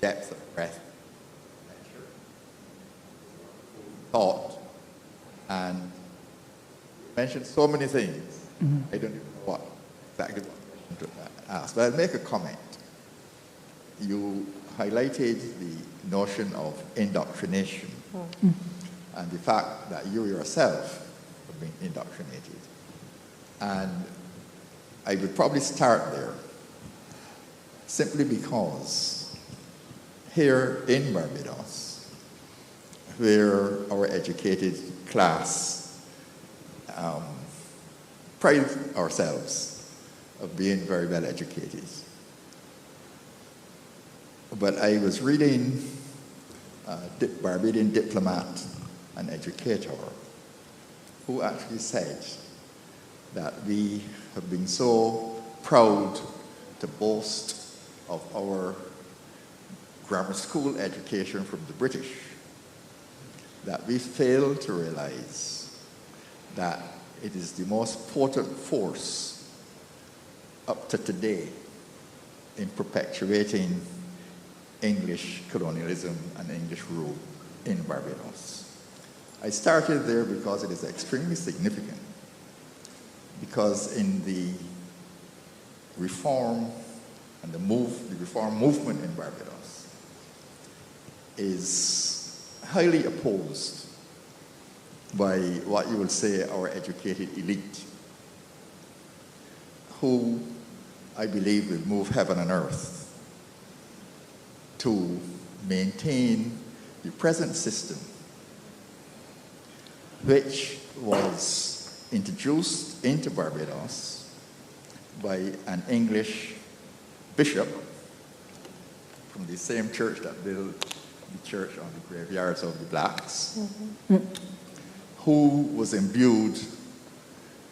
Depth of breath, thought, and mentioned so many things. I don't even know exactly what to ask, but I'll make a comment. You highlighted the notion of indoctrination and the fact that you yourself have been indoctrinated. And I would probably start there, simply because here in Barbados, where our educated class pride ourselves of being very well educated. But I was reading a Barbadian diplomat and educator who actually said that we have been so proud to boast of our grammar school education from the British that we fail to realize that it is the most potent force up to today in perpetuating English colonialism and English rule in Barbados. I started there because it is extremely significant, because in the reform and the reform movement in Barbados is highly opposed by what you will say our educated elite, who I believe will move heaven and earth to maintain the present system, which was introduced into Barbados by an English bishop from the same church that built the church on the graveyards of the blacks, who was imbued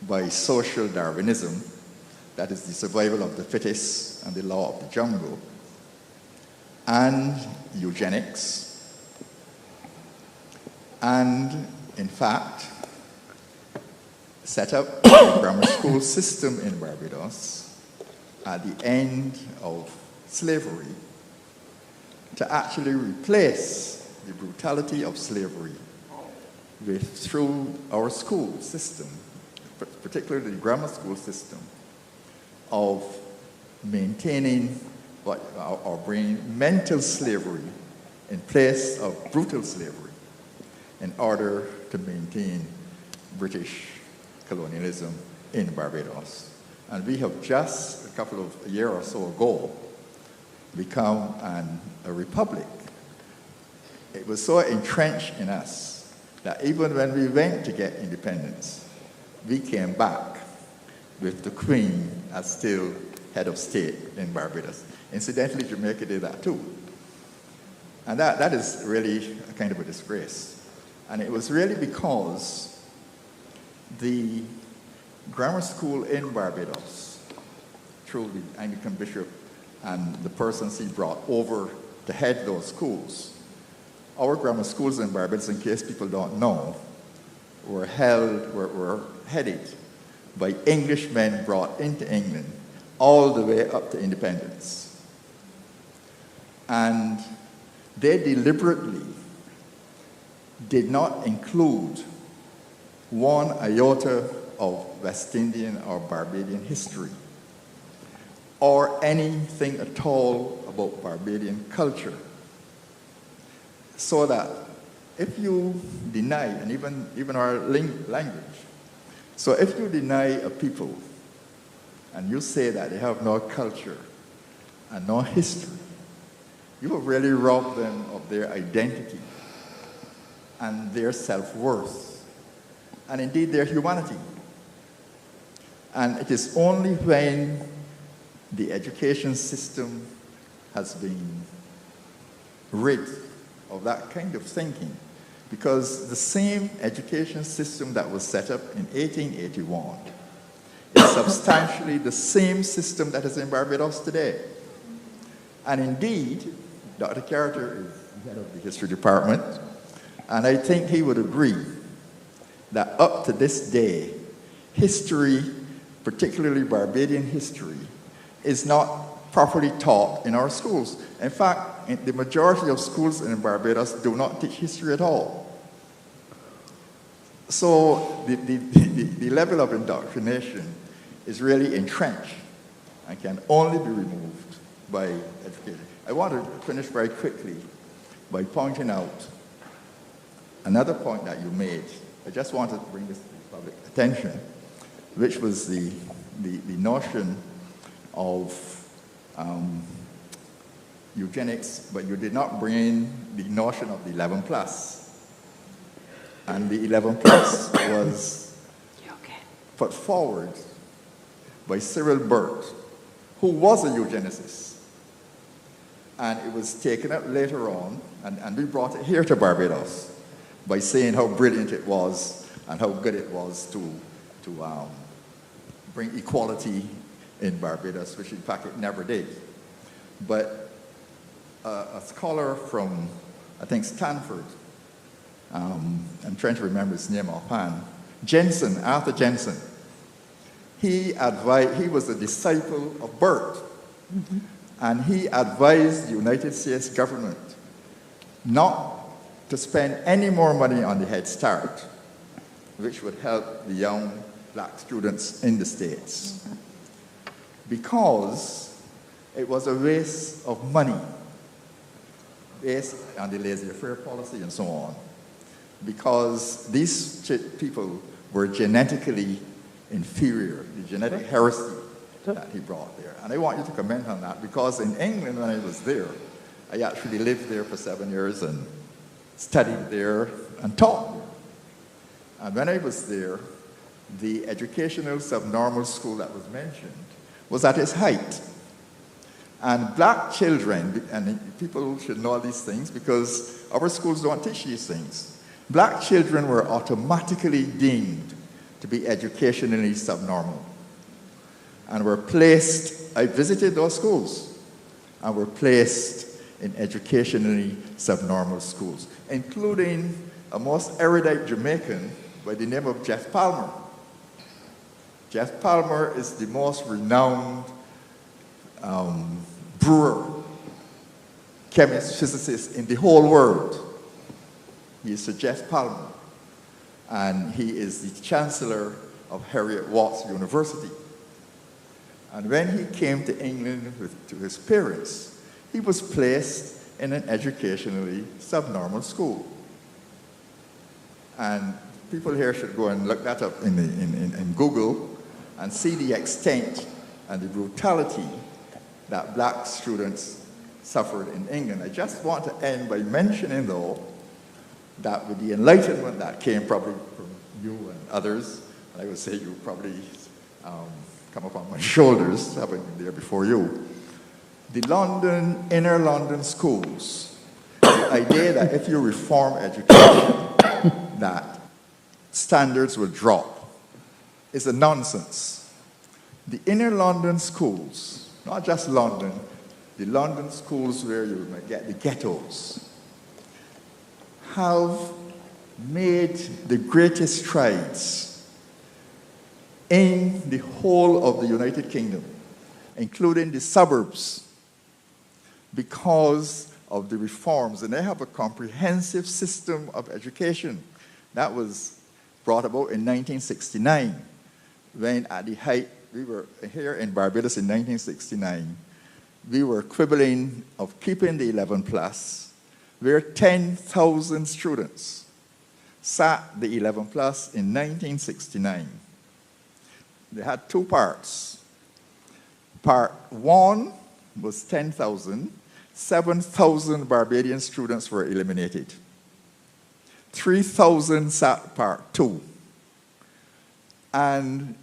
by social Darwinism, that is the survival of the fittest and the law of the jungle, and eugenics, and in fact set up a grammar school system in Barbados at the end of slavery to actually replace the brutality of slavery through our school system, particularly the grammar school system, of maintaining or bringing mental slavery in place of brutal slavery in order to maintain British colonialism in Barbados. And we have just a year or so ago become a republic. It was so entrenched in us that even when we went to get independence, we came back with the Queen as still head of state in Barbados. Incidentally, Jamaica did that too. And that is really a kind of a disgrace. And it was really because the grammar school in Barbados, through the Anglican bishop and the persons he brought over to head those schools, our grammar schools in Barbados, in case people don't know, were headed by Englishmen brought into England all the way up to independence. And they deliberately did not include one iota of West Indian or Barbadian history or anything at all about Barbadian culture. So that if you deny, and even our language, so if you deny a people and you say that they have no culture and no history, you have really robbed them of their identity and their self-worth, and indeed their humanity. And it is only when the education system has been rid of that kind of thinking, because the same education system that was set up in 1881 is substantially the same system that is in Barbados today. And indeed, Dr. Carter is head of the history department, and I think he would agree that up to this day, history, particularly Barbadian history, is not properly taught in our schools. In fact, the majority of schools in Barbados do not teach history at all. So the level of indoctrination is really entrenched and can only be removed by education. I want to finish very quickly by pointing out another point that you made. I just wanted to bring this to public attention, which was the notion of eugenics, but you did not bring in the notion of the 11 plus. And the 11 plus was put forward by Cyril Burt, who was a eugenicist. And it was taken up later on, and we brought it here to Barbados by saying how brilliant it was and how good it was to bring equality in Barbados, which in fact it never did. But a scholar from, I think, Stanford, I'm trying to remember his name offhand, Arthur Jensen, he was a disciple of Burt, and he advised the United States government not to spend any more money on the Head Start, which would help the young black students in the States, because it was a waste of money based on the laissez-faire policy and so on, because these people were genetically inferior, the genetic heresy that he brought there. And I want you to comment on that, because in England, when I was there, I actually lived there for 7 years and studied there and taught there. And when I was there, the educational subnormal school that was mentioned was at its height. And black children, and people should know these things because our schools don't teach these things, black children were automatically deemed to be educationally subnormal and were placed, I visited those schools, and were placed in educationally subnormal schools, including a most erudite Jamaican by the name of Jeff Palmer. Jeff Palmer is the most renowned brewer, chemist, physicist in the whole world. He is Sir Jeff Palmer, and he is the Chancellor of Heriot Watts University. And when he came to England to his parents, he was placed in an educationally subnormal school. And people here should go and look that up in Google and see the extent and the brutality that black students suffered in England. I just want to end by mentioning, though, that with the enlightenment that came probably from you and others, and I would say you probably come up on my shoulders, having been there before you, the inner London schools, the idea that if you reform education, that standards will drop, is a nonsense. The inner London schools, not just London, the London schools where you might get the ghettos, have made the greatest strides in the whole of the United Kingdom, including the suburbs, because of the reforms. And they have a comprehensive system of education that was brought about in 1969, when at the height, we were here in Barbados in 1969, we were quibbling of keeping the 11 plus, where 10,000 students sat the 11 plus in 1969. They had two parts. Part one was 10,000. 7,000 Barbadian students were eliminated. 3,000 sat part two. And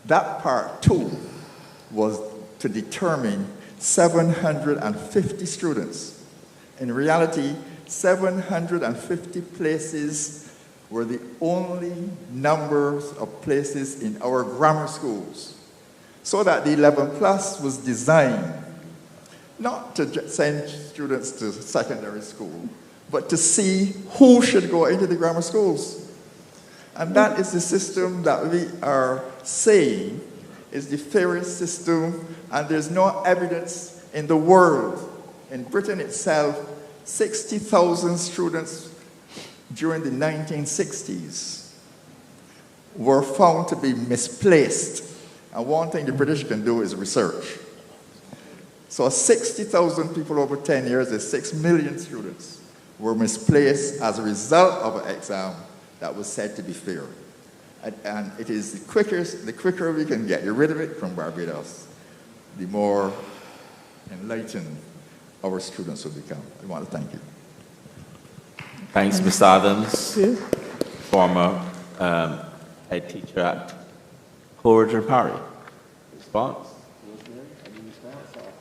that part two was to determine 750 students. In reality, 750 places were the only numbers of places in our grammar schools. So that the 11 plus was designed not to send students to secondary school, but to see who should go into the grammar schools. And that is the system that we are saying is the fairest system, and there's no evidence in the world. In Britain itself, 60,000 students during the 1960s were found to be misplaced. And one thing the British can do is research. So 60,000 people over 10 years is 6 million students were misplaced as a result of an exam that was said to be fair. And it is the quicker we can get rid of it from Barbados, the more enlightened our students will become. I want to thank you. Thanks, Mr. Adams, former head teacher at Coleridge Parry. Response?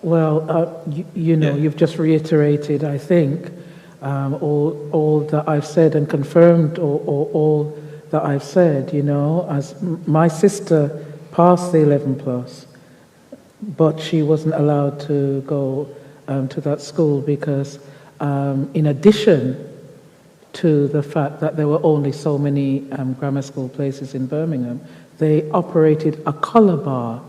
Well, you've just reiterated, I think, all that I've said and confirmed all that I've said, as my sister passed the 11 plus, but she wasn't allowed to go to that school because in addition to the fact that there were only so many grammar school places in Birmingham, they operated a colour bar.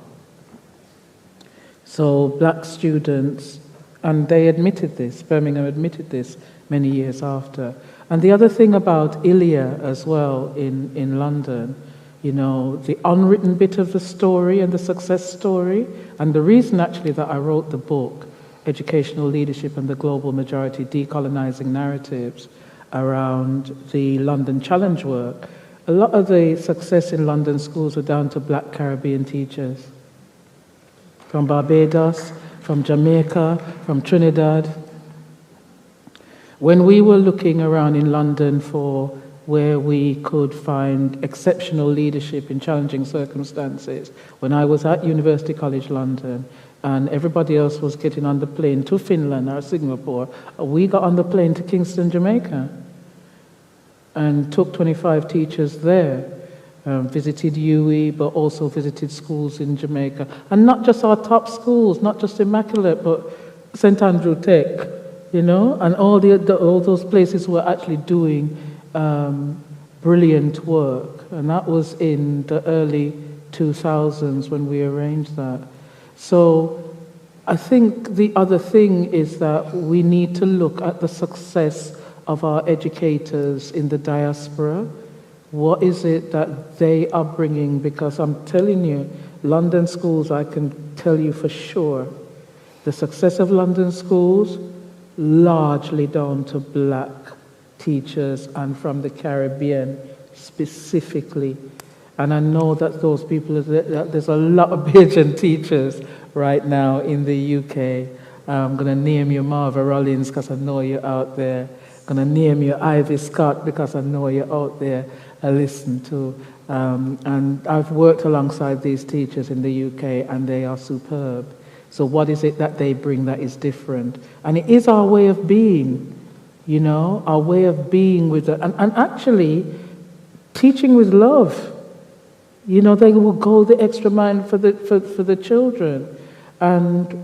So black students, and they admitted this, Birmingham admitted this many years after. And the other thing about Ilya as well in London, the unwritten bit of the story and the success story, and the reason actually that I wrote the book, Educational Leadership and the Global Majority, Decolonizing Narratives, around the London Challenge work, a lot of the success in London schools were down to black Caribbean teachers. From Barbados, from Jamaica, from Trinidad. When we were looking around in London for where we could find exceptional leadership in challenging circumstances, when I was at University College London, and everybody else was getting on the plane to Finland or Singapore, we got on the plane to Kingston, Jamaica, and took 25 teachers there. Visited UE, but also visited schools in Jamaica. And not just our top schools, not just Immaculate, but St. Andrew Tech, you know, and all those places were actually doing brilliant work, and that was in the early 2000s when we arranged that. So I think the other thing is that we need to look at the success of our educators in the diaspora. What is it that they are bringing? Because I'm telling you, London schools, I can tell you for sure, the success of London schools, largely down to black teachers and from the Caribbean specifically. And I know that those people, there's a lot of Bajan teachers right now in the UK. I'm going to name you Marva Rollins because I know you're out there. I'm going to name you Ivy Scott because I know you're out there. I listen to. And I've worked alongside these teachers in the UK, and they are superb. So what is it that they bring that is different? And it is our way of being, you know, our way of being with it. And actually, teaching with love. You know, they will go the extra mile for the children. And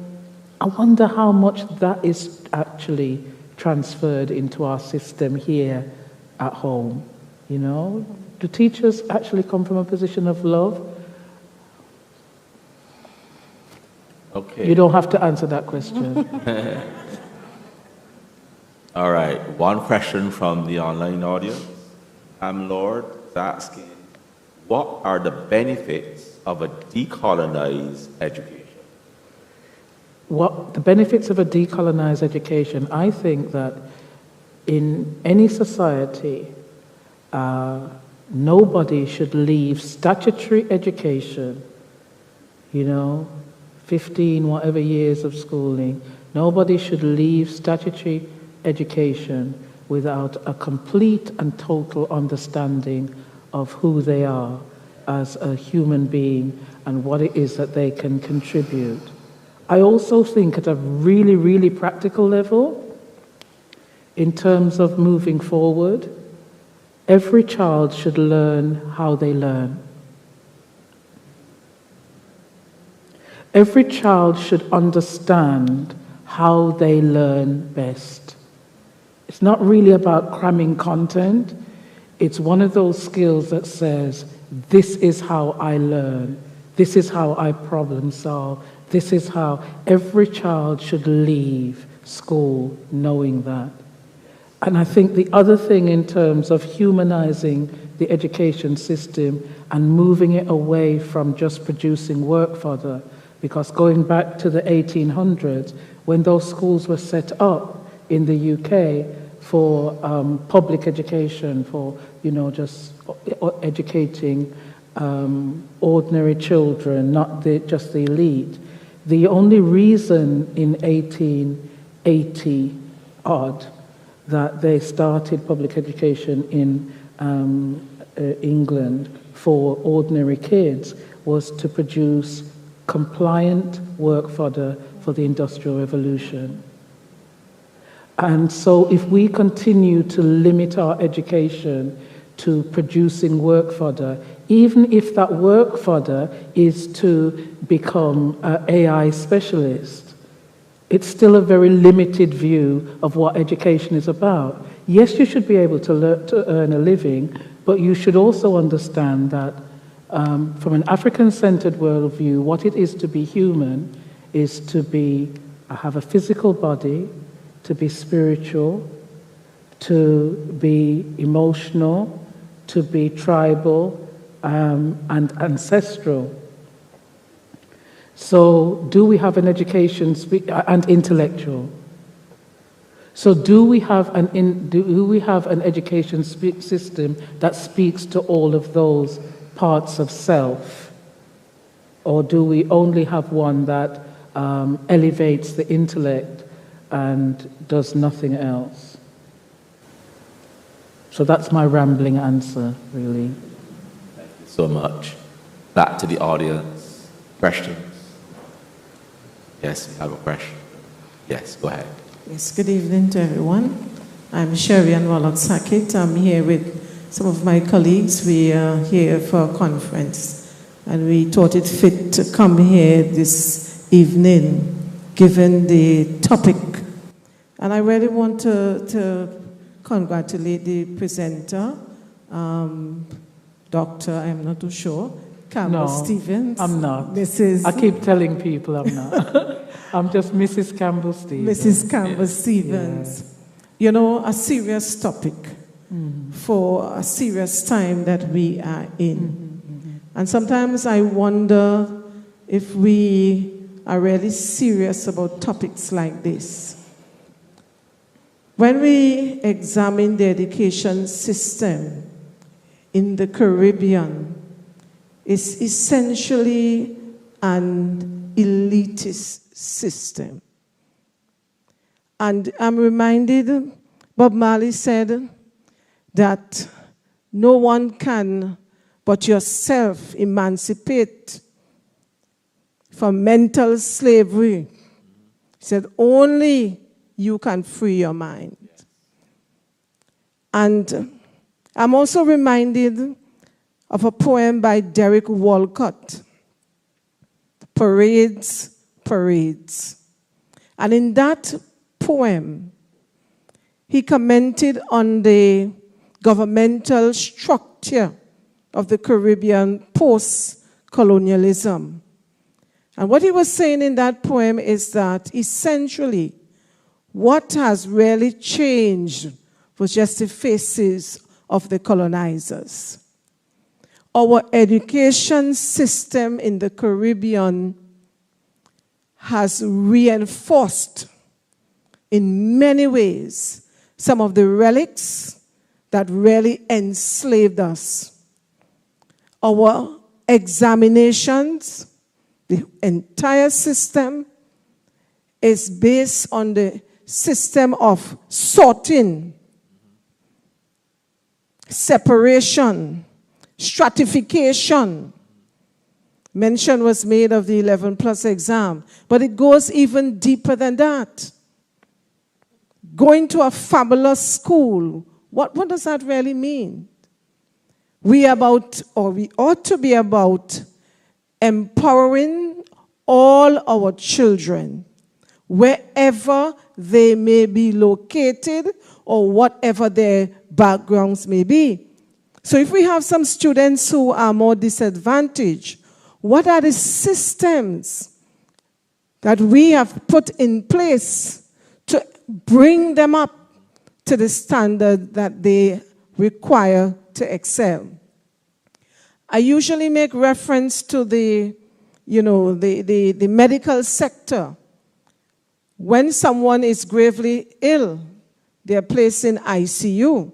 I wonder how much that is actually transferred into our system here at home. You know, do teachers actually come from a position of love? Okay. You don't have to answer that question. All right, one question from the online audience. Lord is asking, what are the benefits of a decolonized education? What the benefits of a decolonized education? I think that in any society, nobody should leave statutory education, you know, 15 whatever years of schooling. Nobody should leave statutory education without a complete and total understanding of who they are as a human being and what it is that they can contribute. I also think at a really, really practical level, in terms of moving forward, every child should learn how they learn. Every child should understand how they learn best. It's not really about cramming content. It's one of those skills that says, this is how I learn. This is how I problem solve. This is how every child should leave school knowing that. And I think the other thing in terms of humanizing the education system and moving it away from just producing work fodder, because going back to the 1800s, when those schools were set up in the UK for public education, for, you know, just educating ordinary children, not just the elite, the only reason in 1880 odd that they started public education in England for ordinary kids was to produce compliant work fodder for the Industrial Revolution. And so if we continue to limit our education to producing work fodder, even if that work fodder is to become an AI specialist, it's still a very limited view of what education is about. Yes, you should be able to earn a living, but you should also understand that from an African-centered worldview, what it is to be human is to have a physical body, to be spiritual, to be emotional, to be tribal, and ancestral. So do we have an education and intellectual? So do we have an education system that speaks to all of those parts of self? Or do we only have one that elevates the intellect and does nothing else? So that's my rambling answer, really. Thank you so much. Back to the audience. Questions? Yes, we have a question. Yes, go ahead. Yes, good evening to everyone. I'm Sherry Anwalot-Sackett. I'm here with some of my colleagues. We are here for a conference, and we thought it fit to come here this evening, given the topic And I really want to congratulate the presenter, Dr. I'm not too sure, Campbell-Stephens. No, I'm not. Mrs. I keep telling people I'm not. I'm just Mrs. Campbell-Stephens. Mrs. Campbell-Stephens. Yeah. You know, a serious topic for a serious time that we are in. And sometimes I wonder if we are really serious about topics like this. When we examine the education system in the Caribbean, it's essentially an elitist system. And I'm reminded, Bob Marley said that no one can but yourself emancipate from mental slavery. He said, only you can free your mind. And I'm also reminded of a poem by Derek Walcott, Parades, Parades. And in that poem, he commented on the governmental structure of the Caribbean post-colonialism. And what he was saying in that poem is that essentially what has really changed was just the faces of the colonizers. Our education system in the Caribbean has reinforced in many ways some of the relics that really enslaved us. Our examinations, the entire system is based on the system of sorting, separation, stratification. Mention was made of the 11 plus exam, but it goes even deeper than that. Going to a fabulous school, what does that really mean? We ought to be about empowering all our children, wherever they may be located or whatever their backgrounds may be. So if we have some students who are more disadvantaged, what are the systems that we have put in place to bring them up to the standard that they require to excel? I usually make reference to the medical sector. When someone is gravely ill, they are placed in ICU.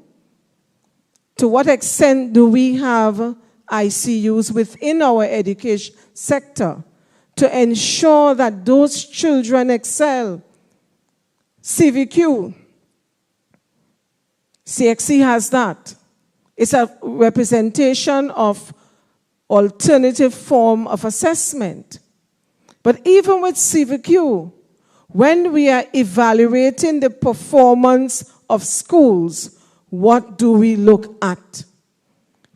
To what extent do we have ICUs within our education sector to ensure that those children excel? CVQ, CXC has that. It's a representation of alternative form of assessment. But even with CVQ, when we are evaluating the performance of schools, what do we look at?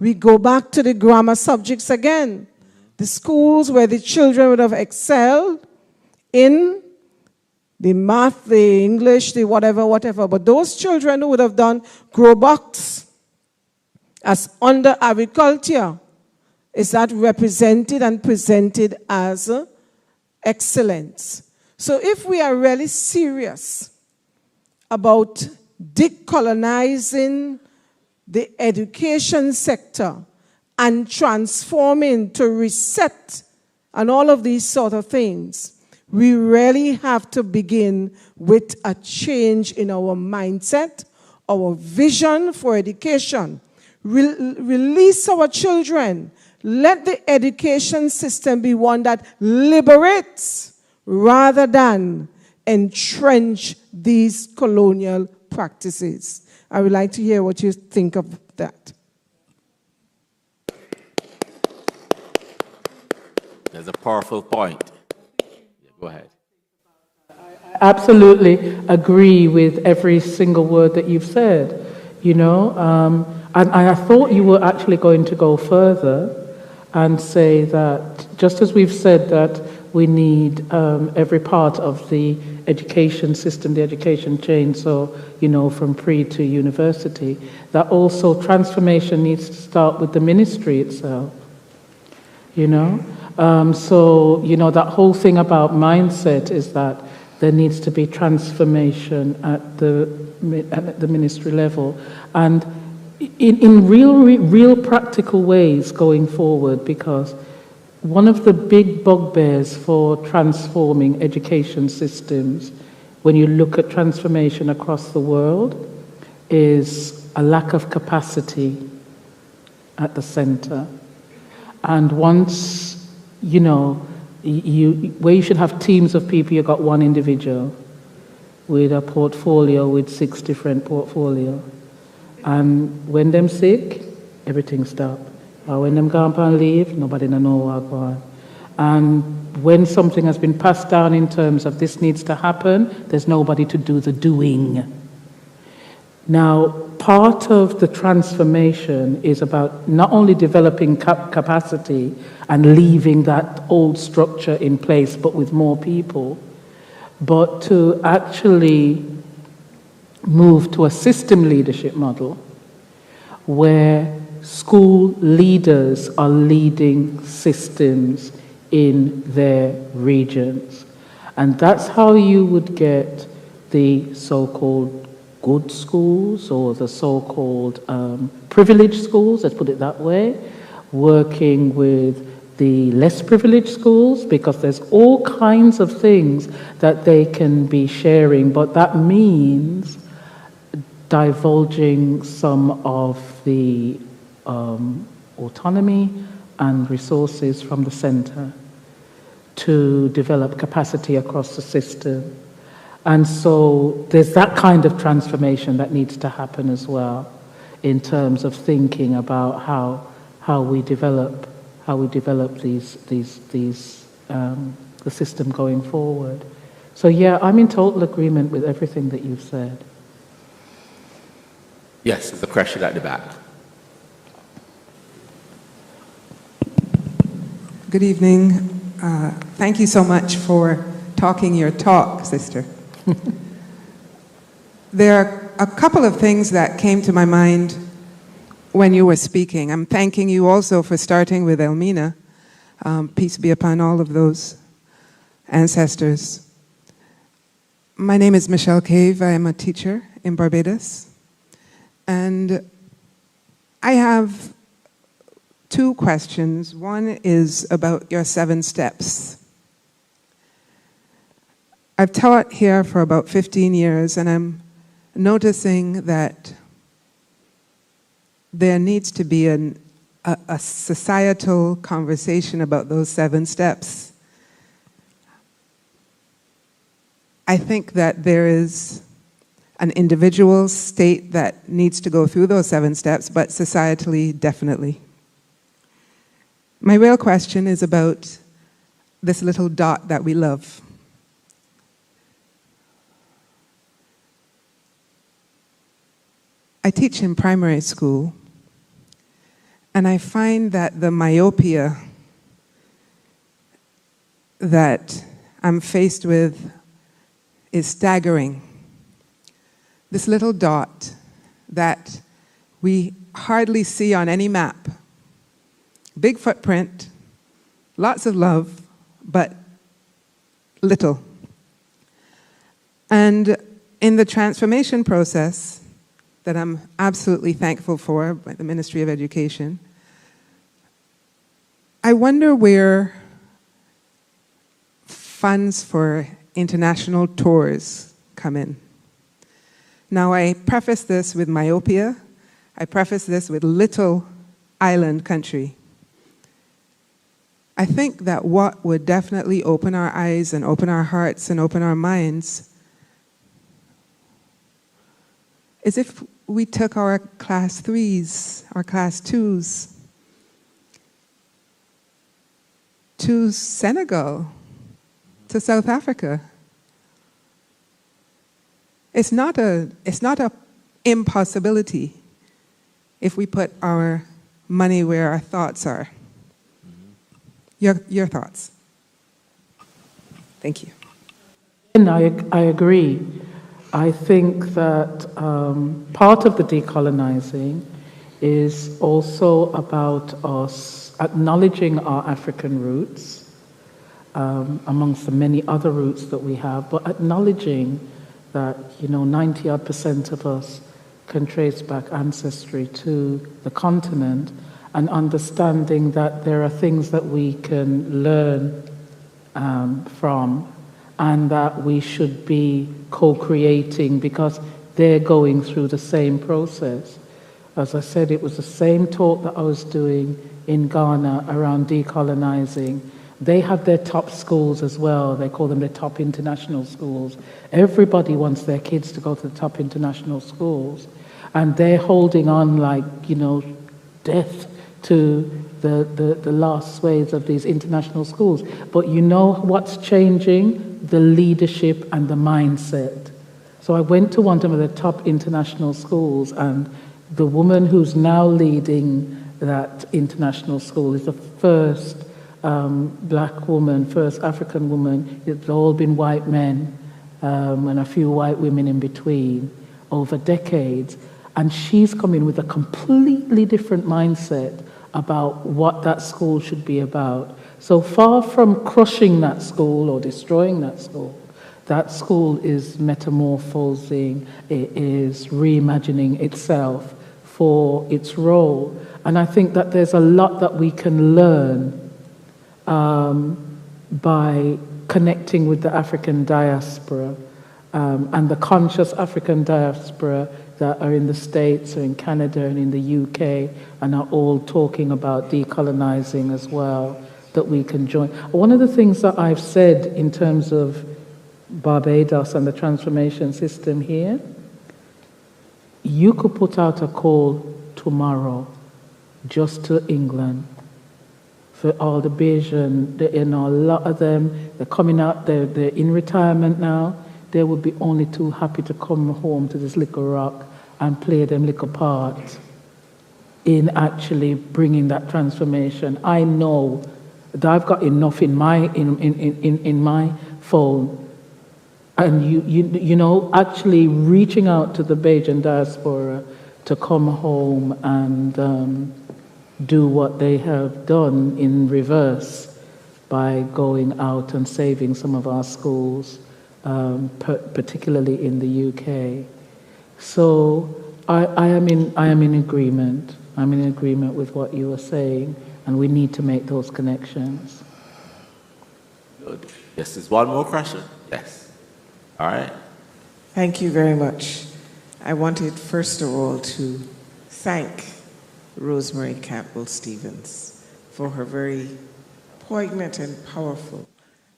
We go back to the grammar subjects again. The schools where the children would have excelled in the math, the English, the whatever. But those children who would have done grow box as under agriculture, is that represented and presented as excellence? So if we are really serious about decolonizing the education sector and transforming to reset and all of these sort of things, we really have to begin with a change in our mindset, our vision for education. Release our children. Let the education system be one that liberates rather than entrench these colonial practices. I would like to hear what you think of that. There's a powerful point. Yeah, go ahead. I absolutely agree with every single word that you've said, and I thought you were actually going to go further and say that just as we've said that we need every part of the education system, the education chain, so, from pre to university, that also transformation needs to start with the ministry itself, So, that whole thing about mindset is that there needs to be transformation at the ministry level. And in real practical ways going forward, because one of the big bugbears for transforming education systems, when you look at transformation across the world, is a lack of capacity at the center. And once, where you should have teams of people, you've got one individual with a portfolio with 6 different portfolios. And when them sick, everything stop. Or when them gone on leave, nobody know what going. And when something has been passed down in terms of this needs to happen, there's nobody to do the doing. Now, part of the transformation is about not only developing capacity and leaving that old structure in place, but with more people, but to actually move to a system leadership model where school leaders are leading systems in their regions. And that's how you would get the so-called good schools or the so-called privileged schools, let's put it that way, working with the less privileged schools, because there's all kinds of things that they can be sharing, but that means divulging some of the autonomy and resources from the center to develop capacity across the system. And so there's that kind of transformation that needs to happen as well in terms of thinking about how we develop the system going forward. So yeah, I'm in total agreement with everything that you've said. Yes, the question at the back. Good evening. Thank you so much for talking your talk, sister. There are a couple of things that came to my mind when you were speaking. I'm thanking you also for starting with Elmina. Peace be upon all of those ancestors. My name is Michelle Cave. I am a teacher in Barbados. And I have 2 questions. One is about your 7 steps. I've taught here for about 15 years, and I'm noticing that there needs to be a societal conversation about those 7 steps. I think that there is an individual state that needs to go through those 7 steps, but societally, definitely. My real question is about this little dot that we love. I teach in primary school, and I find that the myopia that I'm faced with is staggering. This little dot that we hardly see on any map. Big footprint, lots of love, but little. And in the transformation process that I'm absolutely thankful for by the Ministry of Education, I wonder where funds for international tours come in. Now, I preface this with myopia. I preface this with little island country. I think that what would definitely open our eyes and open our hearts and open our minds is if we took our class 3s, our class 2s, to Senegal, to South Africa. It's not a impossibility if we put our money where our thoughts are. Your thoughts. Thank you. And I agree. I think that part of the decolonizing is also about us acknowledging our African roots, amongst the many other roots that we have, but acknowledging that, 90-odd% of us can trace back ancestry to the continent, and understanding that there are things that we can learn from, and that we should be co-creating because they're going through the same process. As I said, it was the same talk that I was doing in Ghana around decolonizing. They have their top schools as well. They call them their top international schools. Everybody wants their kids to go to the top international schools. And they're holding on like, death to the last sways of these international schools. But you know what's changing? The leadership and the mindset. So I went to one of the top international schools, and the woman who's now leading that international school is the first black woman, first African woman. It's all been white men and a few white women in between over decades. And she's coming with a completely different mindset about what that school should be about. So far from crushing that school or destroying that school is metamorphosing, it is reimagining itself for its role. And I think that there's a lot that we can learn by connecting with the African diaspora and the conscious African diaspora that are in the States or in Canada and in the UK and are all talking about decolonizing as well, that we can join. One of the things that I've said in terms of Barbados and the transformation system here, you could put out a call tomorrow just to England for all the Bayesian, a lot of them, they're coming out, they're in retirement now. They would be only too happy to come home to this little rock and play them little part in actually bringing that transformation. I know that I've got enough in my phone, and actually reaching out to the Bajan diaspora to come home and do what they have done in reverse by going out and saving some of our schools, particularly in the UK. So I am in agreement. I'm in agreement with what you were saying, and we need to make those connections. Good. Yes, there's one more question. Yes. All right. Thank you very much. I wanted, first of all, to thank Rosemary Campbell-Stephens for her very poignant and powerful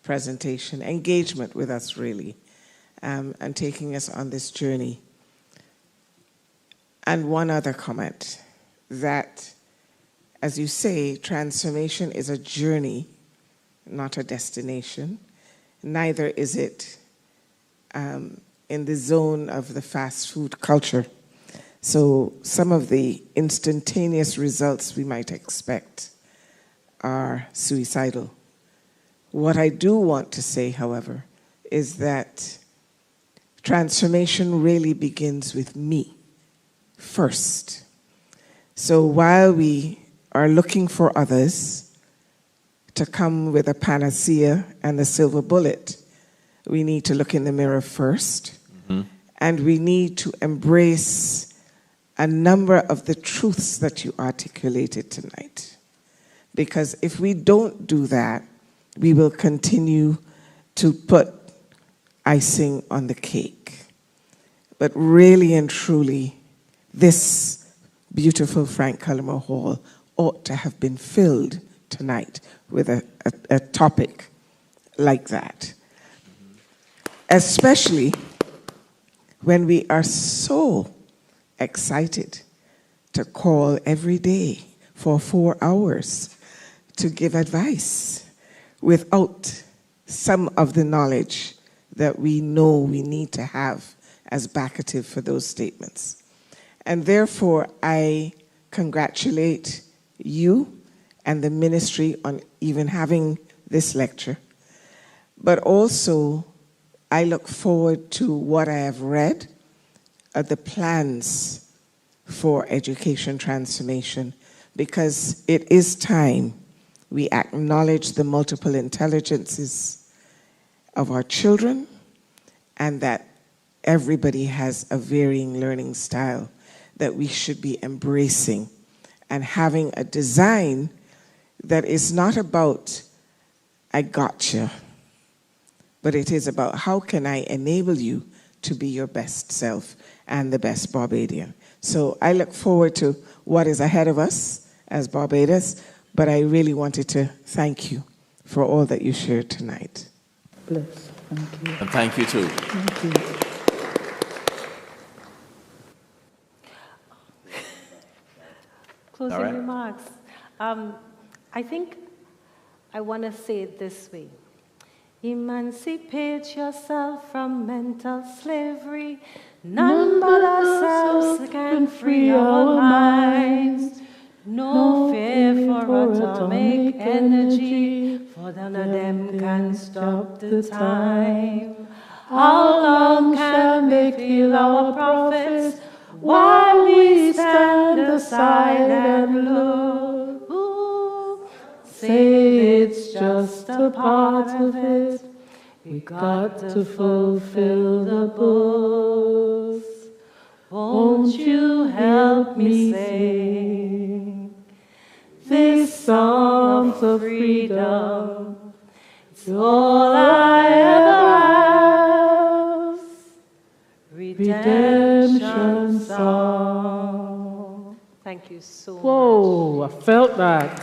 presentation, engagement with us, really, and taking us on this journey. And one other comment, that, as you say, transformation is a journey, not a destination. Neither is it in the zone of the fast food culture. So some of the instantaneous results we might expect are suicidal. What I do want to say, however, is that transformation really begins with me first. So while we are looking for others to come with a panacea and a silver bullet, we need to look in the mirror first, and we need to embrace a number of the truths that you articulated tonight. Because if we don't do that, we will continue to put icing on the cake. But really and truly, this beautiful Frank Cullimore Hall ought to have been filled tonight with a topic like that. Especially when we are so excited to call every day for 4 hours to give advice without some of the knowledge that we know we need to have as backative for those statements. And therefore, I congratulate you and the ministry on even having this lecture, but also I look forward to what I have read, the plans for education transformation, because it is time we acknowledge the multiple intelligences of our children and that everybody has a varying learning style that we should be embracing and having a design that is not about I gotcha, but it is about how can I enable you to be your best self and the best Barbadian. So I look forward to what is ahead of us as Barbados, but I really wanted to thank you for all that you shared tonight. Bless. Thank you. And thank you too. Thank you. Closing Laurette? remarks. I think I want to say it this way. Emancipate yourself from mental slavery. None but ourselves can free our minds. No fear for atomic energy, for none of them can stop the time. How long can they kill our prophets while we stand aside and look? Ooh, say it's just a part of it. We got to fulfill the books. Won't you help me sing this song of freedom? It's all I ever ask. Redemption song. Thank you so much. Whoa, I felt that.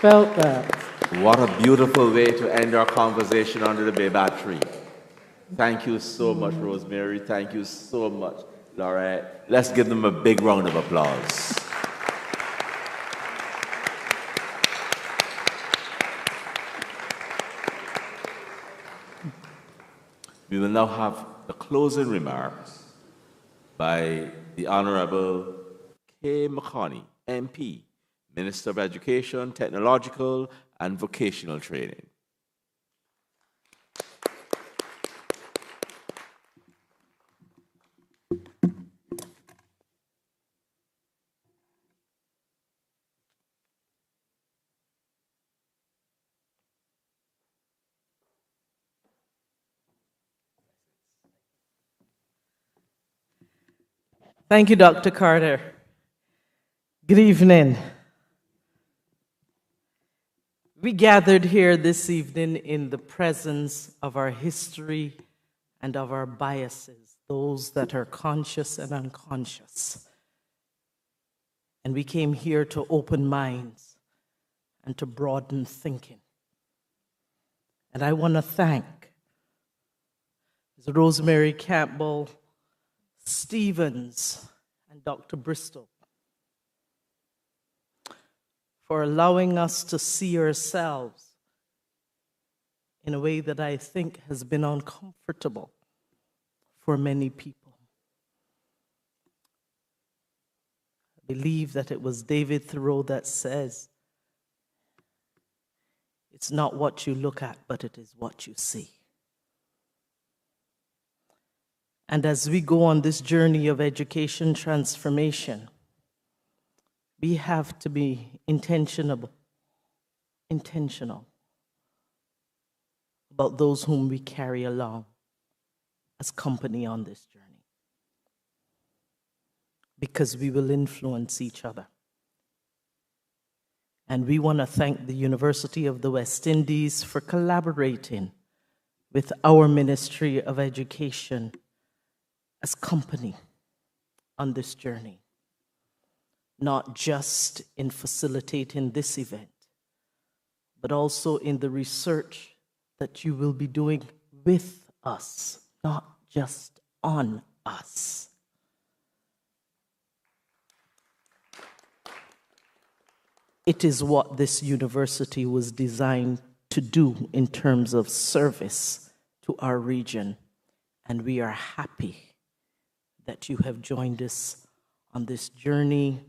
Felt that. What a beautiful way to end our conversation under the Baobab tree. Thank you so much, Rosemary. Thank you so much, Laurette. Let's give them a big round of applause. We will now have the closing remarks by the Honorable Kay McConney, MP, Minister of Education, Technological and Vocational Training. Thank you, Dr. Carter. Good evening. We gathered here this evening in the presence of our history and of our biases, those that are conscious and unconscious. And we came here to open minds and to broaden thinking. And I want to thank Ms. Rosemary Campbell-Stephens and Dr. Bristol for allowing us to see ourselves in a way that I think has been uncomfortable for many people. I believe that it was David Thoreau that says, "It's not what you look at, but it is what you see." And as we go on this journey of education transformation, we have to be intentional about those whom we carry along as company on this journey, because we will influence each other. And we want to thank the University of the West Indies for collaborating with our Ministry of Education as company on this journey, not just in facilitating this event, but also in the research that you will be doing with us, not just on us. It is what this university was designed to do in terms of service to our region, and we are happy that you have joined us on this journey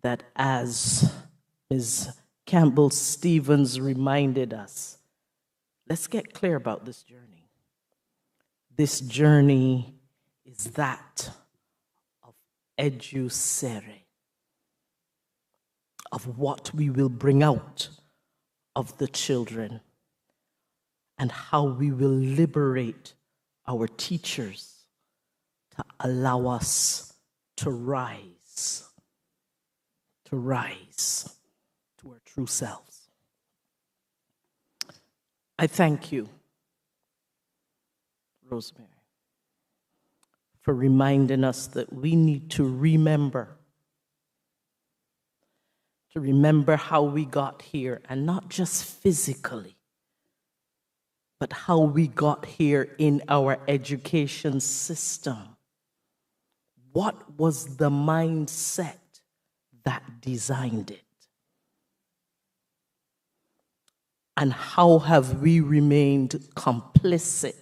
that, as Ms. Campbell-Stephens reminded us, let's get clear about this journey. This journey is that of educere, of what we will bring out of the children and how we will liberate our teachers to allow us to rise to our true selves. I thank you, Rosemary, for reminding us that we need to remember how we got here, and not just physically, but how we got here in our education system. What was the mindset that designed it? And how have we remained complicit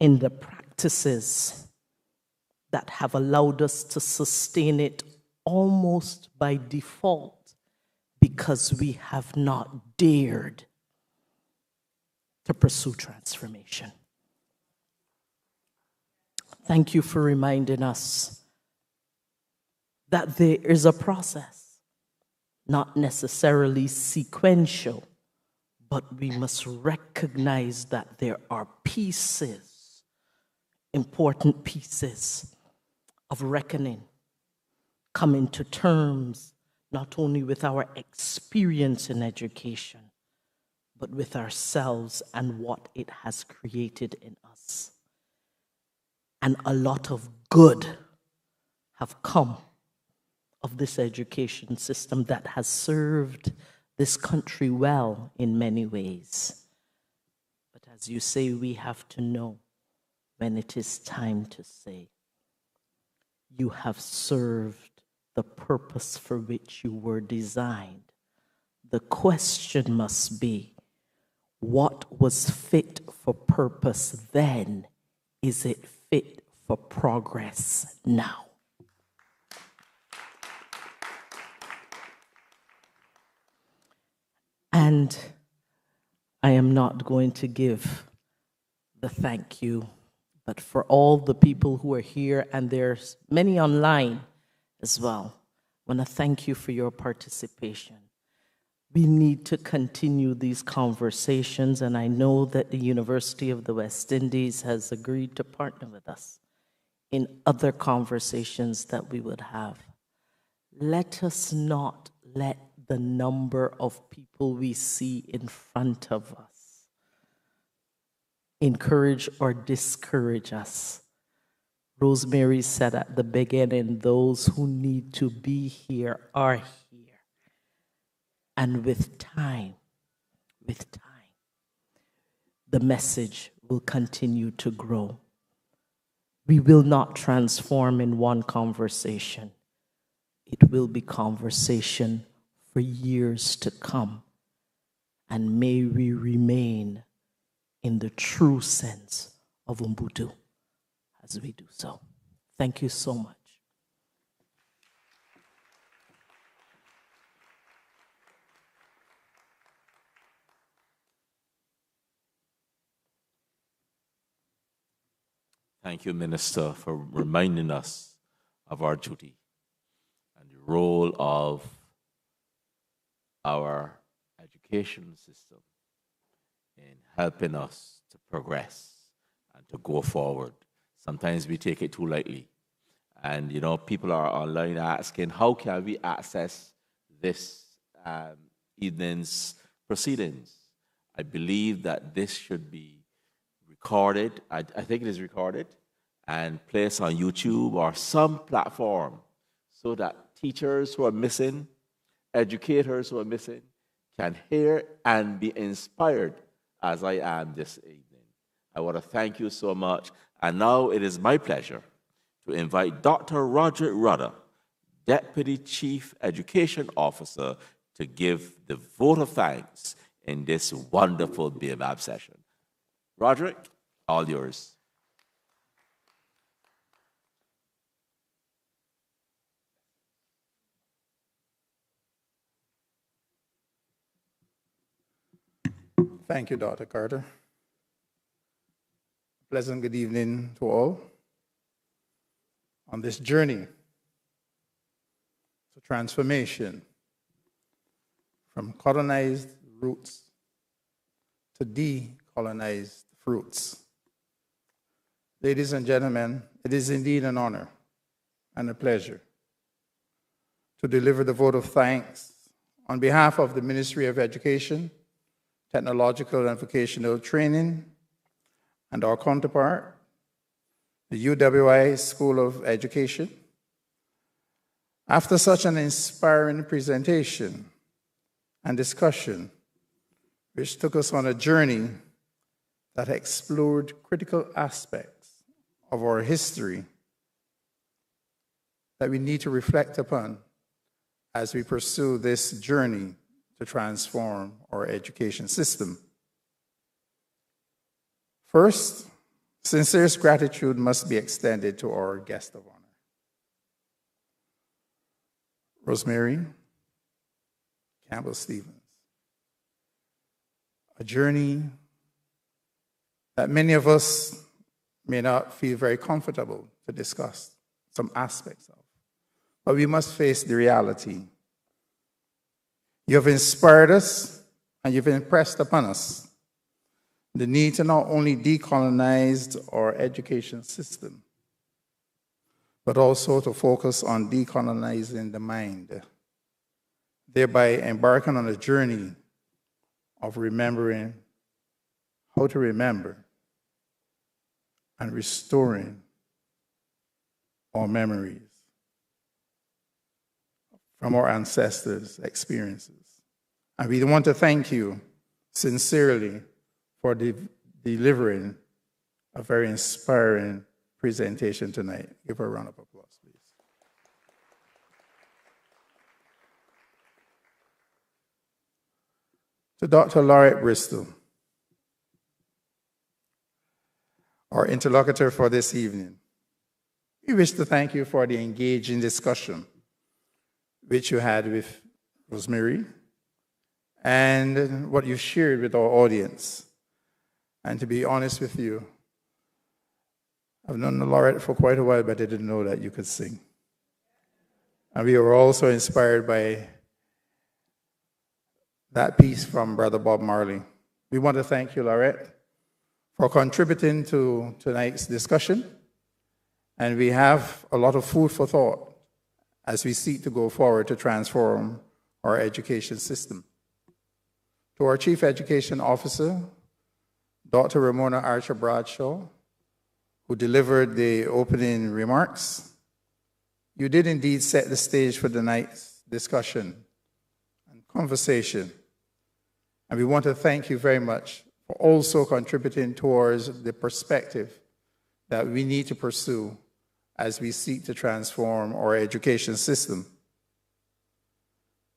in the practices that have allowed us to sustain it almost by default because we have not dared to pursue transformation? Thank you for reminding us that there is a process, not necessarily sequential, but we must recognize that there are pieces, important pieces of reckoning, coming to terms not only with our experience in education, but with ourselves and what it has created in us. And a lot of good have come of this education system that has served this country well in many ways. But as you say, we have to know when it is time to say, you have served the purpose for which you were designed. The question must be, what was fit for purpose then? Is it fit for progress now? And I am not going to give the thank you, but for all the people who are here, and there's many online as well, I want to thank you for your participation. We need to continue these conversations, and I know that the University of the West Indies has agreed to partner with us in other conversations that we would have. Let us not let the number of people we see in front of us encourage or discourage us. Rosemary said at the beginning, those who need to be here are here. And with time, the message will continue to grow. We will not transform in one conversation. It will be conversation for years to come. And may we remain in the true sense of Ubuntu as we do so. Thank you so much. Thank you, Minister, for reminding us of our duty and the role of our education system in helping us to progress and to go forward. Sometimes we take it too lightly. And, you know, people are online asking, how can we access this evening's proceedings? I believe that this should be recorded, I think it is recorded, and placed on YouTube or some platform so that teachers who are missing, educators who are missing, can hear and be inspired as I am this evening. I want to thank you so much. And now it is my pleasure to invite Dr. Roderick Rudder, Deputy Chief Education Officer, to give the vote of thanks in this wonderful BMAB session. Roderick, all yours. Thank you, Dr. Carter. Pleasant good evening to all on this journey to transformation from colonized roots to decolonized fruits. Ladies and gentlemen, it is indeed an honor and a pleasure to deliver the vote of thanks on behalf of the Ministry of Education, Technological and Vocational Training, and our counterpart, the UWI School of Education. After such an inspiring presentation and discussion, which took us on a journey that explored critical aspects of our history that we need to reflect upon as we pursue this journey to transform our education system. First, sincerest gratitude must be extended to our guest of honor, Rosemary, Campbell-Stephens. A journey that many of us may not feel very comfortable to discuss some aspects of, but we must face the reality. You have inspired us and you've impressed upon us the need to not only decolonize our education system, but also to focus on decolonizing the mind, thereby embarking on a journey of remembering how to remember and restoring our memories from our ancestors' experiences. And we want to thank you sincerely for delivering a very inspiring presentation tonight. Give her a round of applause, please. To Dr. Laurette Bristol, our interlocutor for this evening, we wish to thank you for the engaging discussion which you had with Rosemary and what you shared with our audience. And to be honest with you, I've known Laurette for quite a while, but I didn't know that you could sing. And we were also inspired by that piece from Brother Bob Marley. We want to thank you, Laurette, for contributing to tonight's discussion. And we have a lot of food for thought as we seek to go forward to transform our education system. To our Chief Education Officer, Dr. Ramona Archer Bradshaw, who delivered the opening remarks, you did indeed set the stage for tonight's discussion and conversation. And we want to thank you very much for also contributing towards the perspective that we need to pursue as we seek to transform our education system.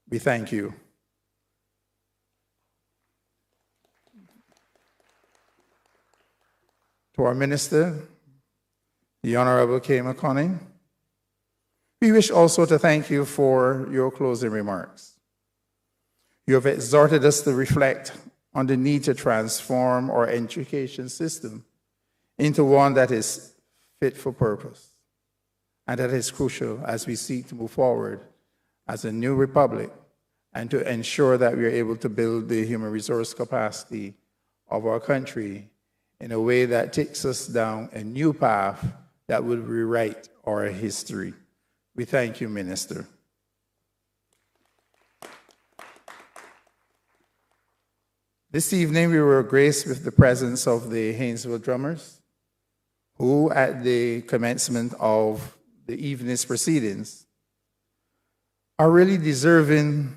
We thank you. To our minister, the Honorable Kay McConney, we wish also to thank you for your closing remarks. You have exhorted us to reflect on the need to transform our education system into one that is fit for purpose, and that is crucial as we seek to move forward as a new republic and to ensure that we are able to build the human resource capacity of our country in a way that takes us down a new path that will rewrite our history. We thank you, Minister. This evening, we were graced with the presence of the Haynesville Drummers, who, at the commencement of the evening's proceedings, are really deserving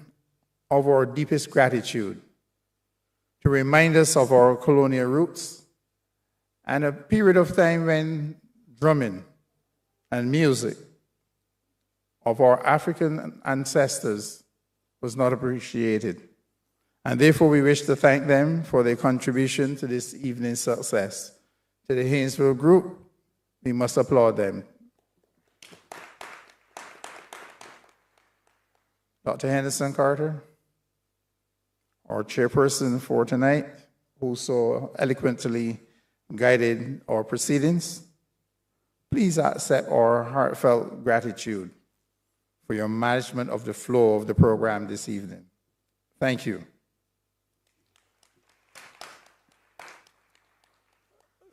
of our deepest gratitude to remind us of our colonial roots and a period of time when drumming and music of our African ancestors was not appreciated. And therefore, we wish to thank them for their contribution to this evening's success. To the Haynesville group, we must applaud them. Dr. Henderson Carter, our chairperson for tonight, who so eloquently guided our proceedings, please accept our heartfelt gratitude for your management of the flow of the program this evening. Thank you.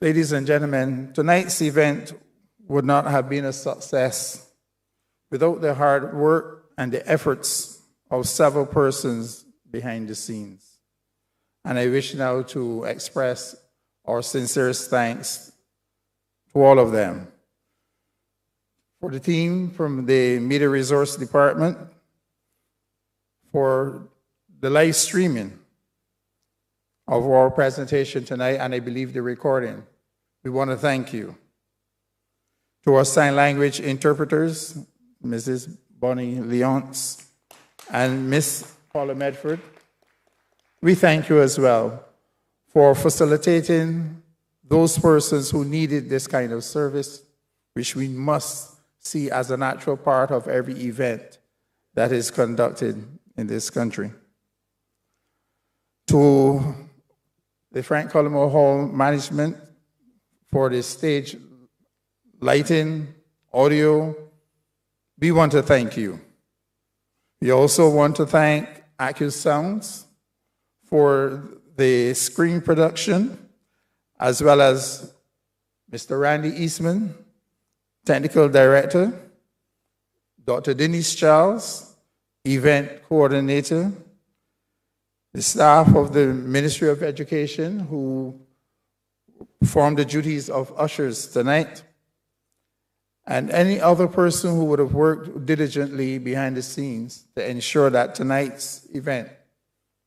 Ladies and gentlemen, tonight's event would not have been a success without the hard work and the efforts of several persons behind the scenes. And I wish now to express our sincerest thanks to all of them. For the team from the Media Resource Department, for the live streaming of our presentation tonight, and I believe the recording. We want to thank you. To our sign language interpreters, Mrs. Bonnie Leonce and Miss Paula Medford, we thank you as well for facilitating those persons who needed this kind of service, which we must see as a natural part of every event that is conducted in this country. To the Frank Cullimore Hall management for the stage lighting, audio, we want to thank you. We also want to thank AccuSounds for the screen production, as well as Mr. Randy Eastman, Technical Director, Dr. Denise Charles, Event Coordinator, the staff of the Ministry of Education who performed the duties of ushers tonight, and any other person who would have worked diligently behind the scenes to ensure that tonight's event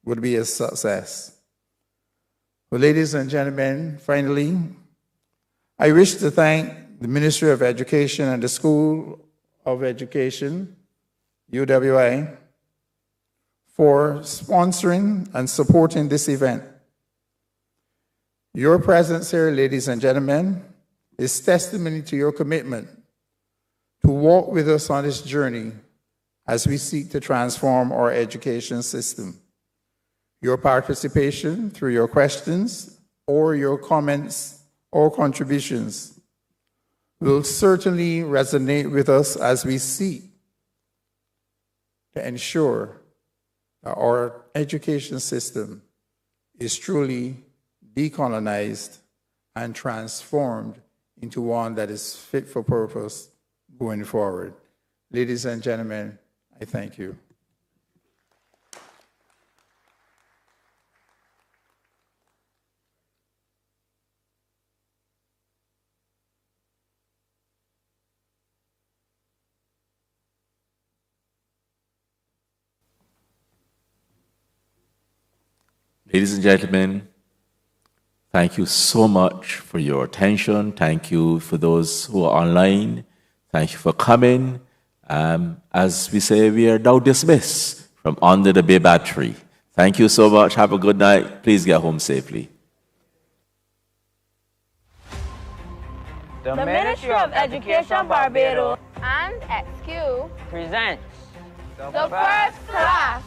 would be a success. Well, ladies and gentlemen, finally, I wish to thank the Ministry of Education and the School of Education, UWI, for sponsoring and supporting this event. Your presence here, ladies and gentlemen, is testimony to your commitment to walk with us on this journey as we seek to transform our education system. Your participation through your questions or your comments or contributions will certainly resonate with us as we seek to ensure that our education system is truly decolonized and transformed into one that is fit for purpose going forward. Ladies and gentlemen, I thank you. Ladies and gentlemen, thank you so much for your attention. Thank you for those who are online. Thank you for coming. As we say, we are now dismissed from under the baobab tree. Thank you so much. Have a good night. Please get home safely. The Ministry of Education Barbados and XQ presents the first class.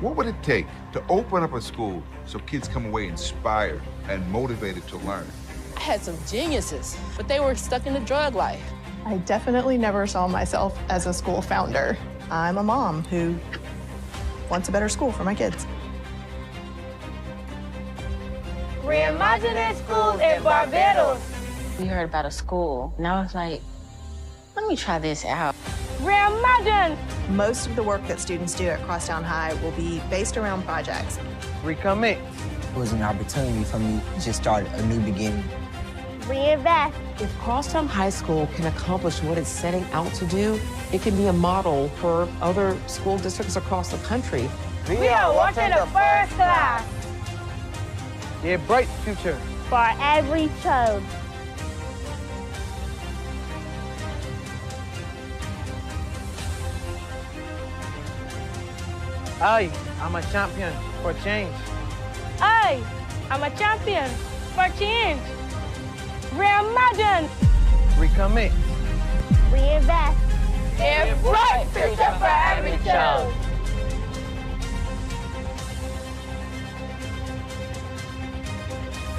What would it take to open up a school so kids come away inspired and motivated to learn? I had some geniuses, but they were stuck in the drug life. I definitely never saw myself as a school founder. I'm a mom who wants a better school for my kids. Reimagining schools in Barbados. We heard about a school, and I was like, let me try this out. Reimagine! Most of the work that students do at Crosstown High will be based around projects. Recommit. It was an opportunity for me to just start a new beginning. Reinvest. If Crosstown High School can accomplish what it's setting out to do, it can be a model for other school districts across the country. We are watching the first class. A bright future for every child. I am a champion for change. I am a champion for change. Reimagine. Recommit. Reinvest. A bright future for every child.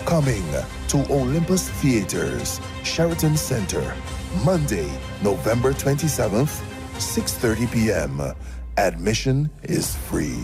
Coming to Olympus Theaters, Sheraton Center, Monday, November 27th, 6:30 p.m. Admission is free.